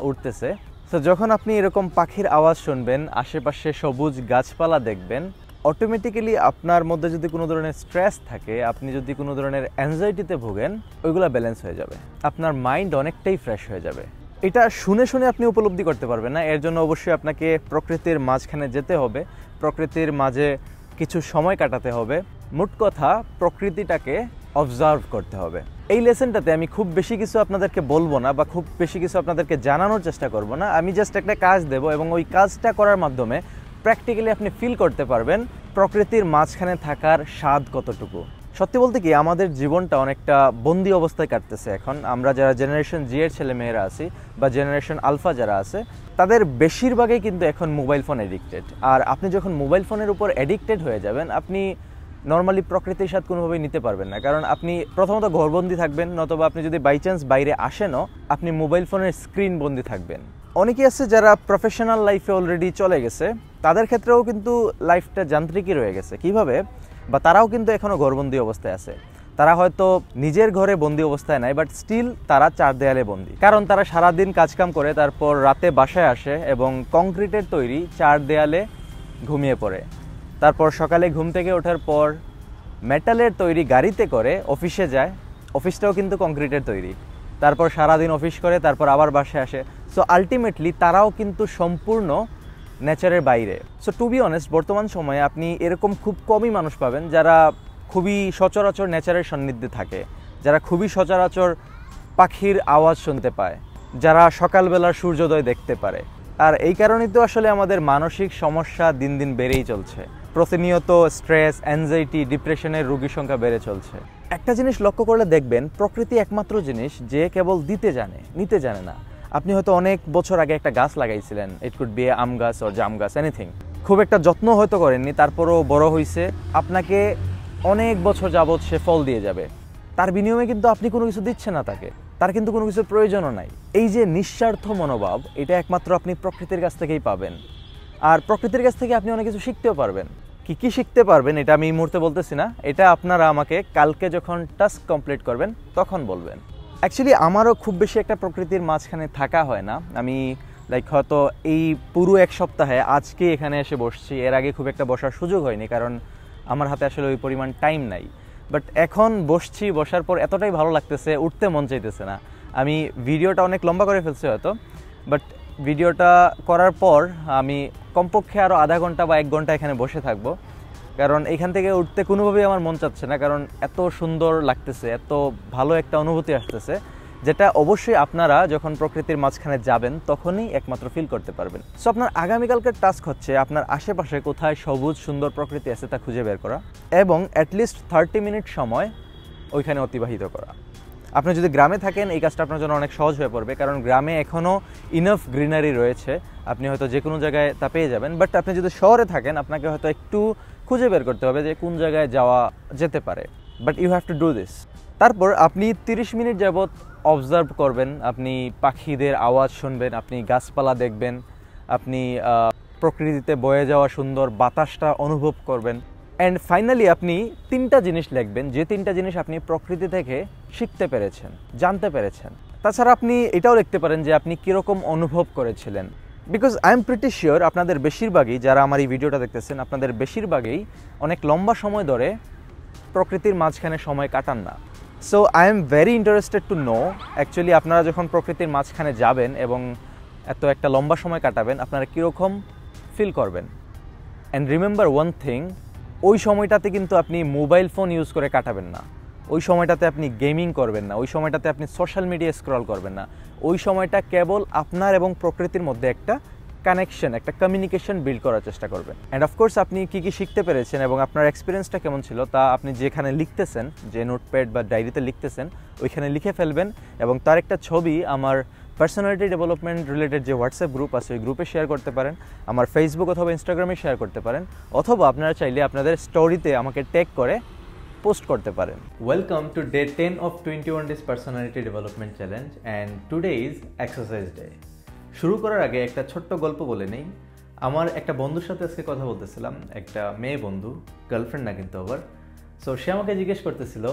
উঠতেছে। তো যখন আপনি এরকম পাখির আওয়াজ শুনবেন, আশেপাশে সবুজ গাছপালা দেখবেন, অটোমেটিক্যালি আপনার মধ্যে যদি কোনো ধরনের স্ট্রেস থাকে, আপনি যদি কোনো ধরনের অ্যাংজাইটিতে ভোগেন, ওইগুলো ব্যালেন্স হয়ে যাবে, আপনার মাইন্ড অনেকটাই ফ্রেশ হয়ে যাবে। এটা শুনে শুনে আপনি উপলব্ধি করতে পারবেন না, এর জন্য অবশ্যই আপনাকে প্রকৃতির মাঝখানে যেতে হবে, প্রকৃতির মাঝে কিছু সময় কাটাতে হবে। মোট কথা প্রকৃতিটাকে অবজার্ভ করতে হবে। এই লেসনটাতে আমি খুব বেশি কিছু আপনাদেরকে বলবো না, বা খুব বেশি কিছু আপনাদেরকে জানানোর চেষ্টা করব না। আমি জাস্ট একটা কাজ দেব, এবং ওই কাজটা করার মাধ্যমে প্র্যাকটিক্যালি আপনি ফিল করতে পারবেন প্রকৃতির মাঝখানে থাকার স্বাদ কতটুকু। সত্যি বলতে কি, আমাদের জীবনটা অনেকটা বন্দি অবস্থায় কাটতেছে এখন। আমরা যারা জেনারেশন জি এর ছেলেমেয়েরা আছি, বা জেনারেশন আলফা যারা আছে, তাদের বেশিরভাগই কিন্তু এখন মোবাইল ফোন এডিক্টেড। আর আপনি যখন মোবাইল ফোনের উপর এডিক্টেড হয়ে যাবেন, আপনি নর্মালি প্রকৃতির স্বাদ কোনোভাবেই নিতে পারবেন না। কারণ আপনি প্রথমত ঘরবন্দি থাকবেন, নতবা আপনি যদি বাই চান্স বাইরে আসেনও, আপনি মোবাইল ফোনের স্ক্রিন বন্দি থাকবেন। অনেকেই আছে যারা প্রফেশনাল লাইফে অলরেডি চলে গেছে, তাদের ক্ষেত্রেও কিন্তু লাইফটা যান্ত্রিকই রয়ে গেছে। কিভাবে? বা তারাও কিন্তু এখনও ঘরবন্দি অবস্থায় আছে। তারা হয়তো নিজের ঘরে বন্দি অবস্থায় নাই, বাট স্টিল তারা চার দেয়ালে বন্দি। কারণ তারা সারাদিন কাজকাম করে, তারপর রাতে বাসায় আসে এবং কংক্রিটের তৈরি চার দেয়ালে ঘুমিয়ে পড়ে। তারপর সকালে ঘুম থেকে ওঠার পর মেটালের তৈরি গাড়িতে করে অফিসে যায়, অফিসটাও কিন্তু কংক্রিটের তৈরি। তারপর সারাদিন অফিস করে, তারপর আবার বাসায় আসে। সো আলটিমেটলি তারাও কিন্তু সম্পূর্ণ নেচারের বাইরে। সো টু বি অনেস্ট, বর্তমান সময়ে আপনি এরকম খুব কমই মানুষ পাবেন যারা খুবই সচরাচর নেচারের সান্নিধ্যে থাকে, যারা খুবই সচরাচর পাখির আওয়াজ শুনতে পায়, যারা সকালবেলার সূর্যোদয় দেখতে পারে। আর এই কারণেই তো আসলে আমাদের মানসিক সমস্যা দিন দিন বেড়েই চলছে। প্রতিনিয়ত স্ট্রেস, অ্যাংজাইটি, ডিপ্রেশনের রোগীর সংখ্যা বেড়ে চলছে। একটা জিনিস লক্ষ্য করলে দেখবেন, প্রকৃতি একমাত্র জিনিস যে কেবল দিতে জানে, নিতে জানে না। আপনি হয়তো অনেক বছর আগে একটা গাছ লাগাইছিলেন, ইট কুড বি আম গাছ অর জাম গাছ, এনিথিং। খুব একটা যত্ন হয়তো করেননি, তারপরও বড় হয়েছে, আপনাকে অনেক বছর যাবৎ সে ফল দিয়ে যাবে। তার বিনিময়ে কিন্তু আপনি কোনো কিছু দিচ্ছেন না তাকে, তার কিন্তু কোনো কিছুর প্রয়োজনও নাই। এই যে নিঃস্বার্থ মনোভাব, এটা একমাত্র আপনি প্রকৃতির কাছ থেকেই পাবেন। আর প্রকৃতির কাছ থেকে আপনি অনেক কিছু শিখতেও পারবেন। কি কি শিখতে পারবেন এটা আমি এই মুহূর্তে বলতেছি না, এটা আপনারা আমাকে কালকে যখন টাস্ক কমপ্লিট করবেন তখন বলবেন। অ্যাকচুয়ালি আমারও খুব বেশি একটা প্রকৃতির মাঝখানে থাকা হয় না। আমি হয়তো এই পুরো এক সপ্তাহে আজকে এখানে এসে বসছি, এর আগে খুব একটা বসার সুযোগ হয়নি, কারণ আমার হাতে আসলে ওই পরিমাণ টাইম নাই। বাট এখন বসছি, বসার পর এতটাই ভালো লাগতেছে, উঠতে মন চাইতেছে না। আমি ভিডিওটা অনেক লম্বা করে ফেলছি হয়তো, বাট ভিডিওটা করার পর আমি কমপক্ষে আরও আধা ঘন্টা বা 1 ঘন্টা এখানে বসে থাকবো, কারণ এখান থেকে উঠতে কোনোভাবেই আমার মন চাচ্ছে না। কারণ এত সুন্দর লাগতেছে, এত ভালো একটা অনুভূতি আসতেছে, যেটা অবশ্যই আপনারা যখন প্রকৃতির মাঝখানে যাবেন তখনই একমাত্র ফিল করতে পারবেন। সো আপনার আগামীকালকের টাস্ক হচ্ছে আপনার আশেপাশে কোথায় সবুজ সুন্দর প্রকৃতি আছে তা খুঁজে বের করা এবং অ্যাটলিস্ট 30 মিনিট সময় ওইখানে অতিবাহিত করা। আপনি যদি গ্রামে থাকেন এই কাজটা আপনার জন্য অনেক সহজ হয়ে পড়বে, কারণ গ্রামে এখনও ইনাফ গ্রিনারি রয়েছে, আপনি হয়তো যে কোনো জায়গায় তা পেয়ে যাবেন। বাট আপনি যদি শহরে থাকেন আপনাকে হয়তো একটু খুঁজে বের করতে হবে যে কোন জায়গায় যাওয়া যেতে পারে, but you have to do this. তারপর আপনি 30 মিনিট যাবৎ অবজার্ভ করবেন, আপনি পাখিদের আওয়াজ শুনবেন, আপনি গাছপালা দেখবেন, আপনি প্রকৃতিতে বয়ে যাওয়া সুন্দর বাতাসটা অনুভব করবেন। অ্যান্ড ফাইনালি আপনি 3টা জিনিস লিখবেন, যে 3টা জিনিস আপনি প্রকৃতি থেকে শিখতে পেরেছেন, জানতে পেরেছেন। তাছাড়া আপনি এটাও লিখতে পারেন যে আপনি কীরকম অনুভব করেছিলেন। Because I am pretty sure আপনাদের বেশিরভাগই যারা আমার এই ভিডিওটা দেখতেছেন, আপনাদের বেশিরভাগই অনেক লম্বা সময় ধরে প্রকৃতির মাঝখানে সময় কাটান না। So I am very interested to know actually আপনারা যখন প্রকৃতির মাঝখানে যাবেন এবং এত একটা লম্বা সময় কাটাবেন আপনারা কীরকম ফিল করবেন। অ্যান্ড রিমেম্বার ওয়ান থিং, ওই সময়টাতে কিন্তু আপনি মোবাইল ফোন ইউজ করে কাটাবেন না, ওই সময়টাতে আপনি গেমিং করবেন না, ওই সময়টাতে আপনি সোশ্যাল মিডিয়া স্ক্রল করবেন না। ওই সময়টা কেবল আপনার এবং প্রকৃতির মধ্যে একটা কানেকশন, একটা কমিউনিকেশন বিল্ড করার চেষ্টা করবেন। অ্যান্ড অফকোর্স আপনি কী কী শিখতে পেরেছেন এবং আপনার এক্সপিরিয়েন্সটা কেমন ছিল তা আপনি যেখানে লিখতেছেন, যে নোটপ্যাড বা ডায়েরিতে লিখতেছেন ওইখানে লিখে ফেলবেন এবং তার একটা ছবি আমার পার্সোনালিটি ডেভেলপমেন্ট রিলেটেড যে হোয়াটসঅ্যাপ গ্রুপ আছে ওই গ্রুপে শেয়ার করতে পারেন, আমার ফেসবুক অথবা ইনস্টাগ্রামে শেয়ার করতে পারেন, অথবা আপনারা চাইলে আপনাদের স্টোরিতে আমাকে ট্যাগ করে পোস্ট করতে পারেন। Welcome to day 10 of 21 days personality development challenge and today is exercise day. শুরু করার আগে একটা ছোট্ট গল্প বলে নেই। আমার একটা বন্ধুর সাথে আজকে কথা বলতেছিলাম, একটা মেয়ে বন্ধু, গার্লফ্রেন্ড না কিন্তু আবার। সো সে আমাকে জিজ্ঞেস করতেছিল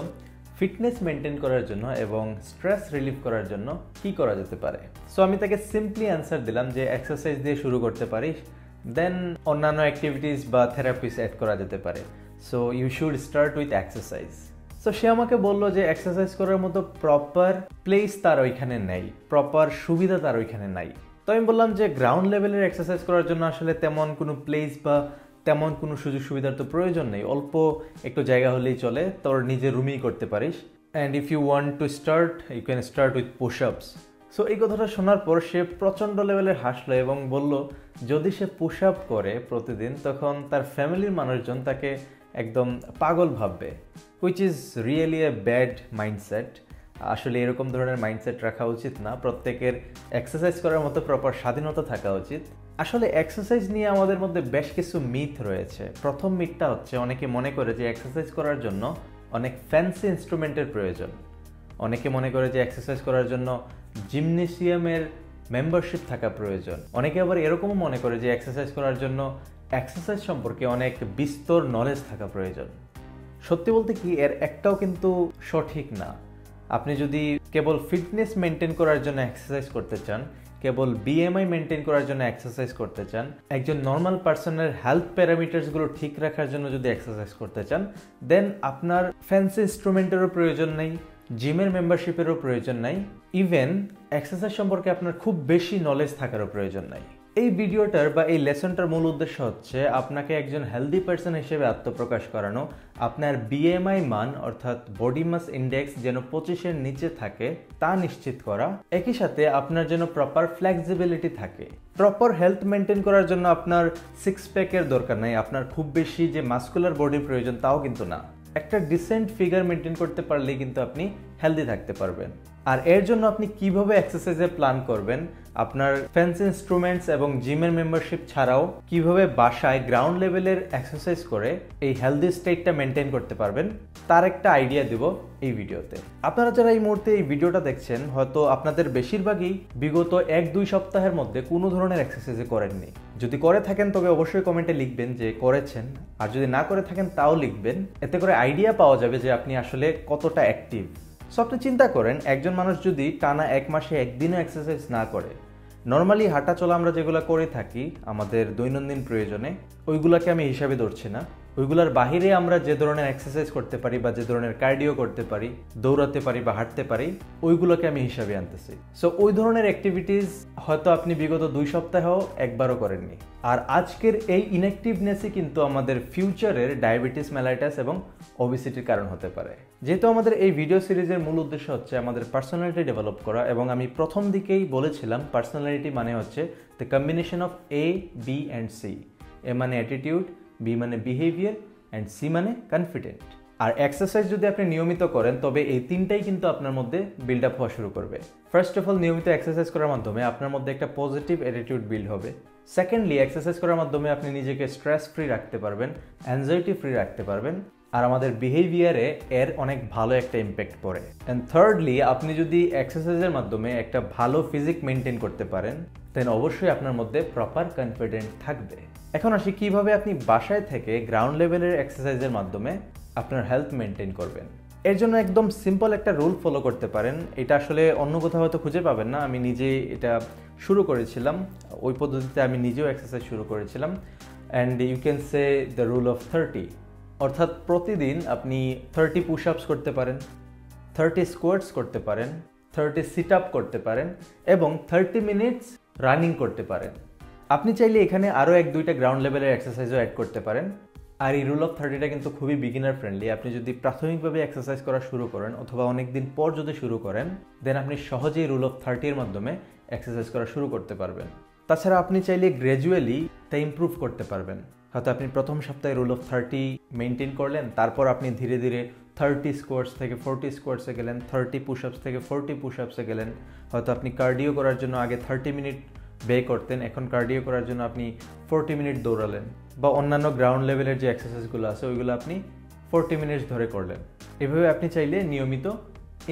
ফিটনেস মেনটেন করার জন্য এবং স্ট্রেস রিলিফ করার জন্য কি করা যেতে পারে। সো আমি তাকে সিম্পলি অ্যান্সার দিলাম যে এক্সারসাইজ দিয়ে শুরু করতে পারিস, দেন অন্যান্য অ্যাক্টিভিটিস বা থেরাপিস অ্যাড করা যেতে পারে। So you should start with exercise. So সে আমাকে বললো যে এক্সারসাইজ করার মতো প্রপার প্লেস তার ওইখানে নেই, প্রপার সুবিধা তার ওইখানে নাই। তো আমি বললাম যে গ্রাউন্ড লেভেলের এক্সারসাইজ করার জন্য আসলে তেমন কোনো প্লেস বা তেমন কোনো সুযোগ সুবিধার তো প্রয়োজন নেই, অল্প একটু জায়গা হলেই চলে, তোর নিজের রুমেই করতে পারিস। And if you want to start you can start with push ups. So এই কথাটা শোনার পর সে প্রচণ্ড লেভেলের হাসলো এবং বলল যদি সে পুশ আপ করে প্রতিদিন তখন তার ফ্যামিলির মানুষজন তাকে একদম পাগল ভাববে, which is really a bad mindset. আসলে এরকম ধরনের মাইন্ডসেট রাখা উচিত না, প্রত্যেকের এক্সারসাইজ করার মতো প্রপার স্বাধীনতা থাকা উচিত। আসলে এক্সারসাইজ নিয়ে আমাদের মধ্যে বেশ কিছু মিথ রয়েছে। প্রথম মিথটা হচ্ছে অনেকে মনে করে যে এক্সারসাইজ করার জন্য অনেক ফ্যান্সি ইনস্ট্রুমেন্টের প্রয়োজন। অনেকে মনে করে যে এক্সারসাইজ করার জন্য জিমনেসিয়ামের মেম্বারশিপ থাকা প্রয়োজন। অনেকে আবার এরকমও মনে করে যে এক্সারসাইজ করার জন্য এক্সারসাইজ সম্পর্কে অনেক বিস্তর নলেজ থাকা প্রয়োজন। সত্যি বলতে কি এর একটাও কিন্তু সঠিক না। আপনি যদি কেবল ফিটনেস মেনটেন করার জন্য এক্সারসাইজ করতে চান, কেবল বিএমআই মেনটেন করার জন্য এক্সারসাইজ করতে চান, একজন নর্মাল পার্সনের হেলথ প্যারামিটার্সগুলো ঠিক রাখার জন্য যদি এক্সারসাইজ করতে চান, দেন আপনার ফ্যান্সি ইনস্ট্রুমেন্টেরও প্রয়োজন নেই, জিমের মেম্বারশিপেরও প্রয়োজন নাই, ইভেন এক্সারসাইজ সম্পর্কে আপনার খুব বেশি নলেজ থাকারও প্রয়োজন নাই। এই ভিডিওটার বা এই লেসনটার মূল উদ্দেশ্য হচ্ছে আপনাকে একজন হেলদি পার্সন হিসেবে আত্মপ্রকাশ করানো, আপনার বিএমআই মান অর্থাৎ বডি মাস ইন্ডেক্স যেন 25-এর নিচে থাকে তা নিশ্চিত করা। একই সাথে আপনার যেন প্রপার ফ্লেক্সিবিলিটি থাকে। প্রপার হেলথ মেনটেন করার জন্য আপনার 6 প্যাকের দরকার নাই, আপনার খুব বেশি যে মাস্কুলার বডির প্রয়োজন তাও কিন্তু না। একটা ডিসেন্ট ফিগার মেনটেন করতে পারলেই কিন্তু আপনি হেলদি থাকতে পারবেন। আর এর জন্য আপনি কিভাবে এক্সারসাইজের প্ল্যান করবেন, আপনার ফ্যান্সি ইনস্ট্রুমেন্টস এবং জিমের মেম্বারশিপ ছাড়াও কিভাবে বাসায় গ্রাউন্ড লেভেলের এক্সারসাইজ করে এই হেলদি স্টেটটা মেনটেন করতে পারবেন, তার একটা আইডিয়া দেব এই ভিডিওতে। আপনারা যারা এই মুহূর্তে এই ভিডিওটা দেখছেন, হয়তো আপনাদের বেশিরভাগই বিগত 1-2 সপ্তাহের মধ্যে কোনো ধরনের এক্সারসাইজই করেননি। যদি করে থাকেন তবে অবশ্যই কমেন্টে লিখবেন যে করেছেন, আর যদি না করে থাকেন তাও লিখবেন। এতে করে আইডিয়া পাওয়া যাবে যে আপনি আসলে কতটা অ্যাক্টিভ। সো আপনি চিন্তা করেন, একজন মানুষ যদি টানা 1 মাসে একদিনও এক্সারসাইজ না করে, নর্মালি হাঁটা চলা আমরা যেগুলো করে থাকি আমাদের দৈনন্দিন প্রয়োজনে, ওইগুলোকে আমি হিসাবে ধরছি না। ওইগুলোর বাহিরে আমরা যে ধরনের এক্সারসাইজ করতে পারি বা যে ধরনের কার্ডিও করতে পারি, দৌড়াতে পারি বা হাঁটতে পারি, ওইগুলোকে আমি হিসাবে আনতেছি। সো ওই ধরনের অ্যাক্টিভিটিস হয়তো আপনি বিগত 2 সপ্তাহেও একবারও করেননি। আর আজকের এই ইনঅ্যাক্টিভনেসই কিন্তু আমাদের ফিউচারের ডায়াবেটিস মেলাইটাস এবং ওবেসিটির কারণ হতে পারে। যেহেতু আমাদের এই ভিডিও সিরিজের মূল উদ্দেশ্য হচ্ছে আমাদের পার্সোনালিটি ডেভেলপ করা, এবং আমি প্রথম দিকেই বলেছিলাম পার্সোনালিটি মানে হচ্ছে the combination of A, B and C। A মানে অ্যাটিটিউড, B মানে বিহেভিয়ার অ্যান্ড C মানে কনফিডেন্ট। আর এক্সারসাইজ যদি আপনি নিয়মিত করেন তবে এই তিনটাই কিন্তু আপনার মধ্যে বিল্ড আপ হওয়া শুরু করবে। ফার্স্ট অফ অল, নিয়মিত এক্সারসাইজ করার মাধ্যমে আপনার মধ্যে একটা পজিটিভ অ্যাটিটিউড বিল্ড হবে। সেকেন্ডলি, এক্সারসাইজ করার মাধ্যমে আপনি নিজেকে স্ট্রেস ফ্রি রাখতে পারবেন, অ্যাংজাইটি ফ্রি রাখতে পারবেন, আর আমাদের বিহেভিয়ারে এর অনেক ভালো একটা ইম্প্যাক্ট পড়ে। অ্যান্ড থার্ডলি, আপনি যদি এক্সারসাইজের মাধ্যমে একটা ভালো ফিজিক মেনটেন করতে পারেন, দেন অবশ্যই আপনার মধ্যে প্রপার কনফিডেন্ট থাকবে। এখন আসি কিভাবে আপনি বাসায় থেকে গ্রাউন্ড লেভেলের এক্সারসাইজের মাধ্যমে আপনার হেলথ মেনটেন করবেন। এর জন্য একদম সিম্পল একটা রুল ফলো করতে পারেন। এটা আসলে অন্য কোথাও হয়তো খুঁজে পাবেন না, আমি নিজেই এটা শুরু করেছিলাম, ওই পদ্ধতিতে আমি নিজেও এক্সারসাইজ শুরু করেছিলাম। And you can say the rule of 30, অর্থাৎ প্রতিদিন আপনি 30 পুশ আপস করতে পারেন, 30 স্কোয়াটস করতে পারেন, 30 সিট আপ করতে পারেন এবং 30 মিনিটস রানিং করতে পারেন। আপনি চাইলে এখানে আরও 1-2টা গ্রাউন্ড লেভেলের এক্সারসাইজও অ্যাড করতে পারেন। আর এই রুল অফ 30টা কিন্তু খুবই বিগিনার ফ্রেন্ডলি। আপনি যদি প্রাথমিকভাবে এক্সারসাইজ করা শুরু করেন অথবা অনেকদিন পর যদি শুরু করেন, দেন আপনি সহজেই রুল অফ 30-এর মাধ্যমে এক্সারসাইজ করা শুরু করতে পারবেন। তাছাড়া আপনি চাইলে গ্র্যাজুয়ালি তা ইমপ্রুভ করতে পারবেন। হয়তো আপনি প্রথম সপ্তাহে রুল অফ 30 মেনটেন করলেন, তারপর আপনি ধীরে ধীরে 30 স্কোয়াটস থেকে 40 স্কোয়াটসে গেলেন, 30 পুশ আপস থেকে 40 পুশ আপসে গেলেন। হয়তো আপনি কার্ডিও করার জন্য আগে 30 মিনিট ব্যয় করতেন, এখন কার্ডিও করার জন্য আপনি 40 মিনিট দৌড়ালেন, বা অন্যান্য গ্রাউন্ড লেভেলের যে এক্সারসাইজগুলো আছে ওইগুলো আপনি 40 মিনিটস ধরে করলেন। এভাবে আপনি চাইলে নিয়মিত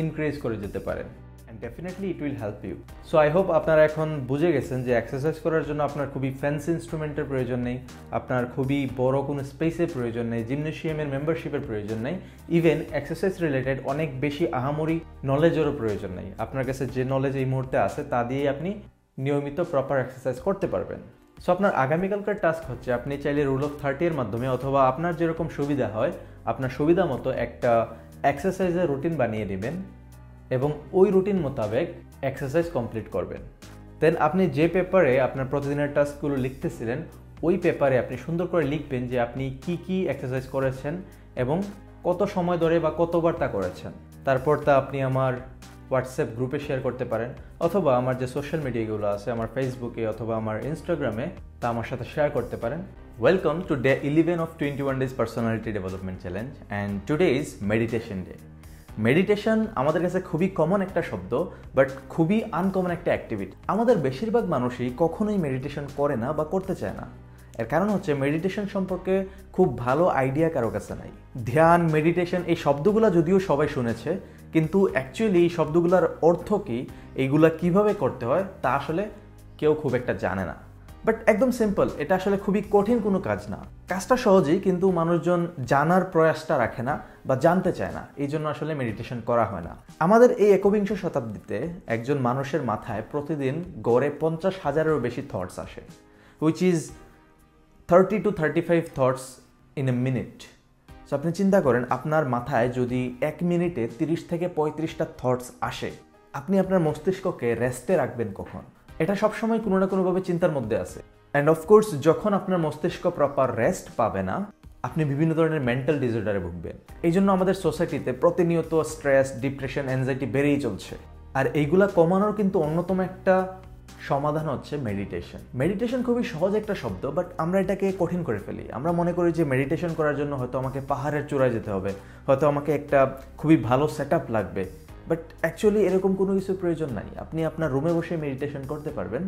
ইনক্রিজ করে যেতে পারেন, and definitely it will help you. So I hope আপনারা এখন বুঝে গেছেন যে এক্সারসাইজ করার জন্য আপনার খুবই ফ্যান্সি ইনস্ট্রুমেন্টের প্রয়োজন নেই, আপনার খুবই বড় কোনো স্পেসের প্রয়োজন নেই, জিমনেশিয়ামের মেম্বারশিপের প্রয়োজন নেই, ইভেন এক্সারসাইজ রিলেটেড অনেক বেশি আহামরি নলেজেরও প্রয়োজন নেই। আপনার কাছে যে নলেজ এই মুহূর্তে আছে তা দিয়েই আপনি নিয়মিত প্রপার এক্সারসাইজ করতে পারবেন। সো আপনার আগামীকালকার টাস্ক হচ্ছে আপনি চাইলে রুল অফ 30-এর মাধ্যমে অথবা আপনার যেরকম সুবিধা হয় আপনার সুবিধা মতো একটা এক্সারসাইজের রুটিন বানিয়ে নেবেন এবং ওই রুটিন মোতাবেক এক্সারসাইজ কমপ্লিট করবেন। দেন আপনি যে পেপারে আপনার প্রতিদিনের টাস্কগুলো লিখতেছিলেন ওই পেপারে আপনি সুন্দর করে লিখবেন যে আপনি কি কি এক্সারসাইজ করেছেন এবং কত সময় ধরে বা কতবার তা করেছেন। তারপর তা আপনি আমার হোয়াটসঅ্যাপ গ্রুপে শেয়ার করতে পারেন, অথবা আমার যে সোশ্যাল মিডিয়াগুলো আছে আমার ফেসবুকে অথবা আমার ইনস্টাগ্রামে তা আমার সাথে শেয়ার করতে পারেন। Welcome to day 11 of 21 days personality development challenge, and today is meditation day. Meditation আমাদের কাছে খুবই কমন একটা শব্দ, বাট খুবই আনকমন একটা অ্যাক্টিভিটি। আমাদের বেশিরভাগ মানুষই কখনোই মেডিটেশন করে না বা করতে চায় না। এর কারণ হচ্ছে মেডিটেশন সম্পর্কে খুব ভালো আইডিয়া কারো কাছে নাই। ধ্যান, মেডিটেশন এই শব্দগুলো যদিও সবাই শুনেছে, কিন্তু অ্যাকচুয়ালি এই শব্দগুলোর অর্থ কি, এইগুলা কিভাবে করতে হয় তা আসলে কেউ খুব একটা জানে না। বাট একদম সিম্পল, এটা আসলে খুবই কঠিন কোনো কাজ না। কাজটা সহজেই, কিন্তু মানুষজন জানার প্রয়াসটা রাখে না বা জানতে চায় না, এই জন্য আসলে মেডিটেশন করা হয় না। আমাদের এই 21শ শতাব্দীতে একজন মানুষের মাথায় প্রতিদিন গড়ে 50,000-এরও বেশি থটস আসে, which is 30 to 35 thoughts in a minute. So আপনি চিন্তা করেন, আপনার মাথায় যদি 1 মিনিটে 30 থেকে 35টা থটস আসে, আপনি আপনার মস্তিষ্ককে রেস্টে রাখবেন কখন? এটা সবসময় কোনো না কোনোভাবে চিন্তার মধ্যে আছে। অ্যান্ড অফকোর্স যখন আপনার মস্তিষ্ক প্রপার রেস্ট পাবে না, আপনি বিভিন্ন ধরনের মেন্টাল ডিসঅর্ডারে ভুগবেন। এই জন্য আমাদের সোসাইটিতে প্রতিনিয়ত স্ট্রেস, ডিপ্রেশন, অ্যাংজাইটি বেড়েই চলছে। আর এইগুলা কমানোর কিন্তু অন্যতম একটা সমাধান হচ্ছে মেডিটেশন। মেডিটেশন খুবই সহজ একটা শব্দ, বাট আমরা এটাকে কঠিন করে ফেলি। আমরা মনে করি যে মেডিটেশন করার জন্য হয়তো আমাকে পাহাড়ের চূড়ায় যেতে হবে, হয়তো আমাকে একটা খুবই ভালো সেট আপ লাগবে। বাট অ্যাকচুয়ালি এরকম কোনো কিছু প্রয়োজন নাই। আপনি আপনার রুমে বসে মেডিটেশন করতে পারবেন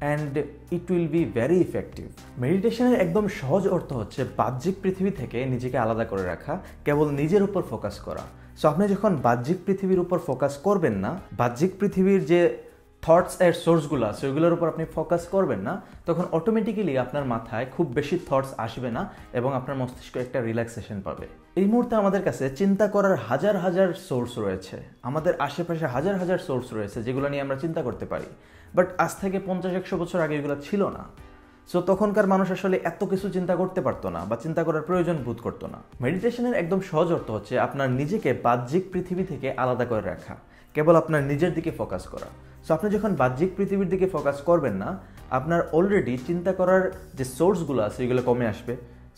and it will be very effective. মেডিটেশনের একদম সহজ অর্থ হচ্ছে বাহ্যিক পৃথিবী থেকে নিজেকে আলাদা করে রাখা, কেবল নিজের উপর ফোকাস করা। সো আপনি যখন বাহ্যিক পৃথিবীর উপর ফোকাস করবেন না, বাহ্যিক পৃথিবীর যে থটস এর সোর্সগুলো আছে ওইগুলোর উপর আপনি ফোকাস করবেন না, তখন অটোমেটিক্যালি আপনার মাথায় খুব বেশি থটস আসবে না এবং আপনার মস্তিষ্ক একটা রিল্যাক্সেশন পাবে। এই মুহূর্তে আমাদের কাছে চিন্তা করার হাজার হাজার সোর্স রয়েছে, আমাদের আশেপাশে হাজার হাজার সোর্স রয়েছে যেগুলো নিয়ে আমরা চিন্তা করতে পারি। বাট আজ থেকে 50-100 বছর আগে এগুলো ছিল না। সো তখনকার মানুষ আসলে এত কিছু চিন্তা করতে পারতো না বা চিন্তা করার প্রয়োজন বোধ করতো না। মেডিটেশনের একদম সহজ অর্থ হচ্ছে আপনার নিজেকে বাহ্যিক পৃথিবী থেকে আলাদা করে রাখা, কেবল আপনার নিজের দিকে ফোকাস করা। সো আপনি যখন বাহ্যিক পৃথিবীর দিকে ফোকাস করবেন না, আপনার অলরেডি চিন্তা করার যে সোর্সগুলো আছে এগুলো কমে আসবে।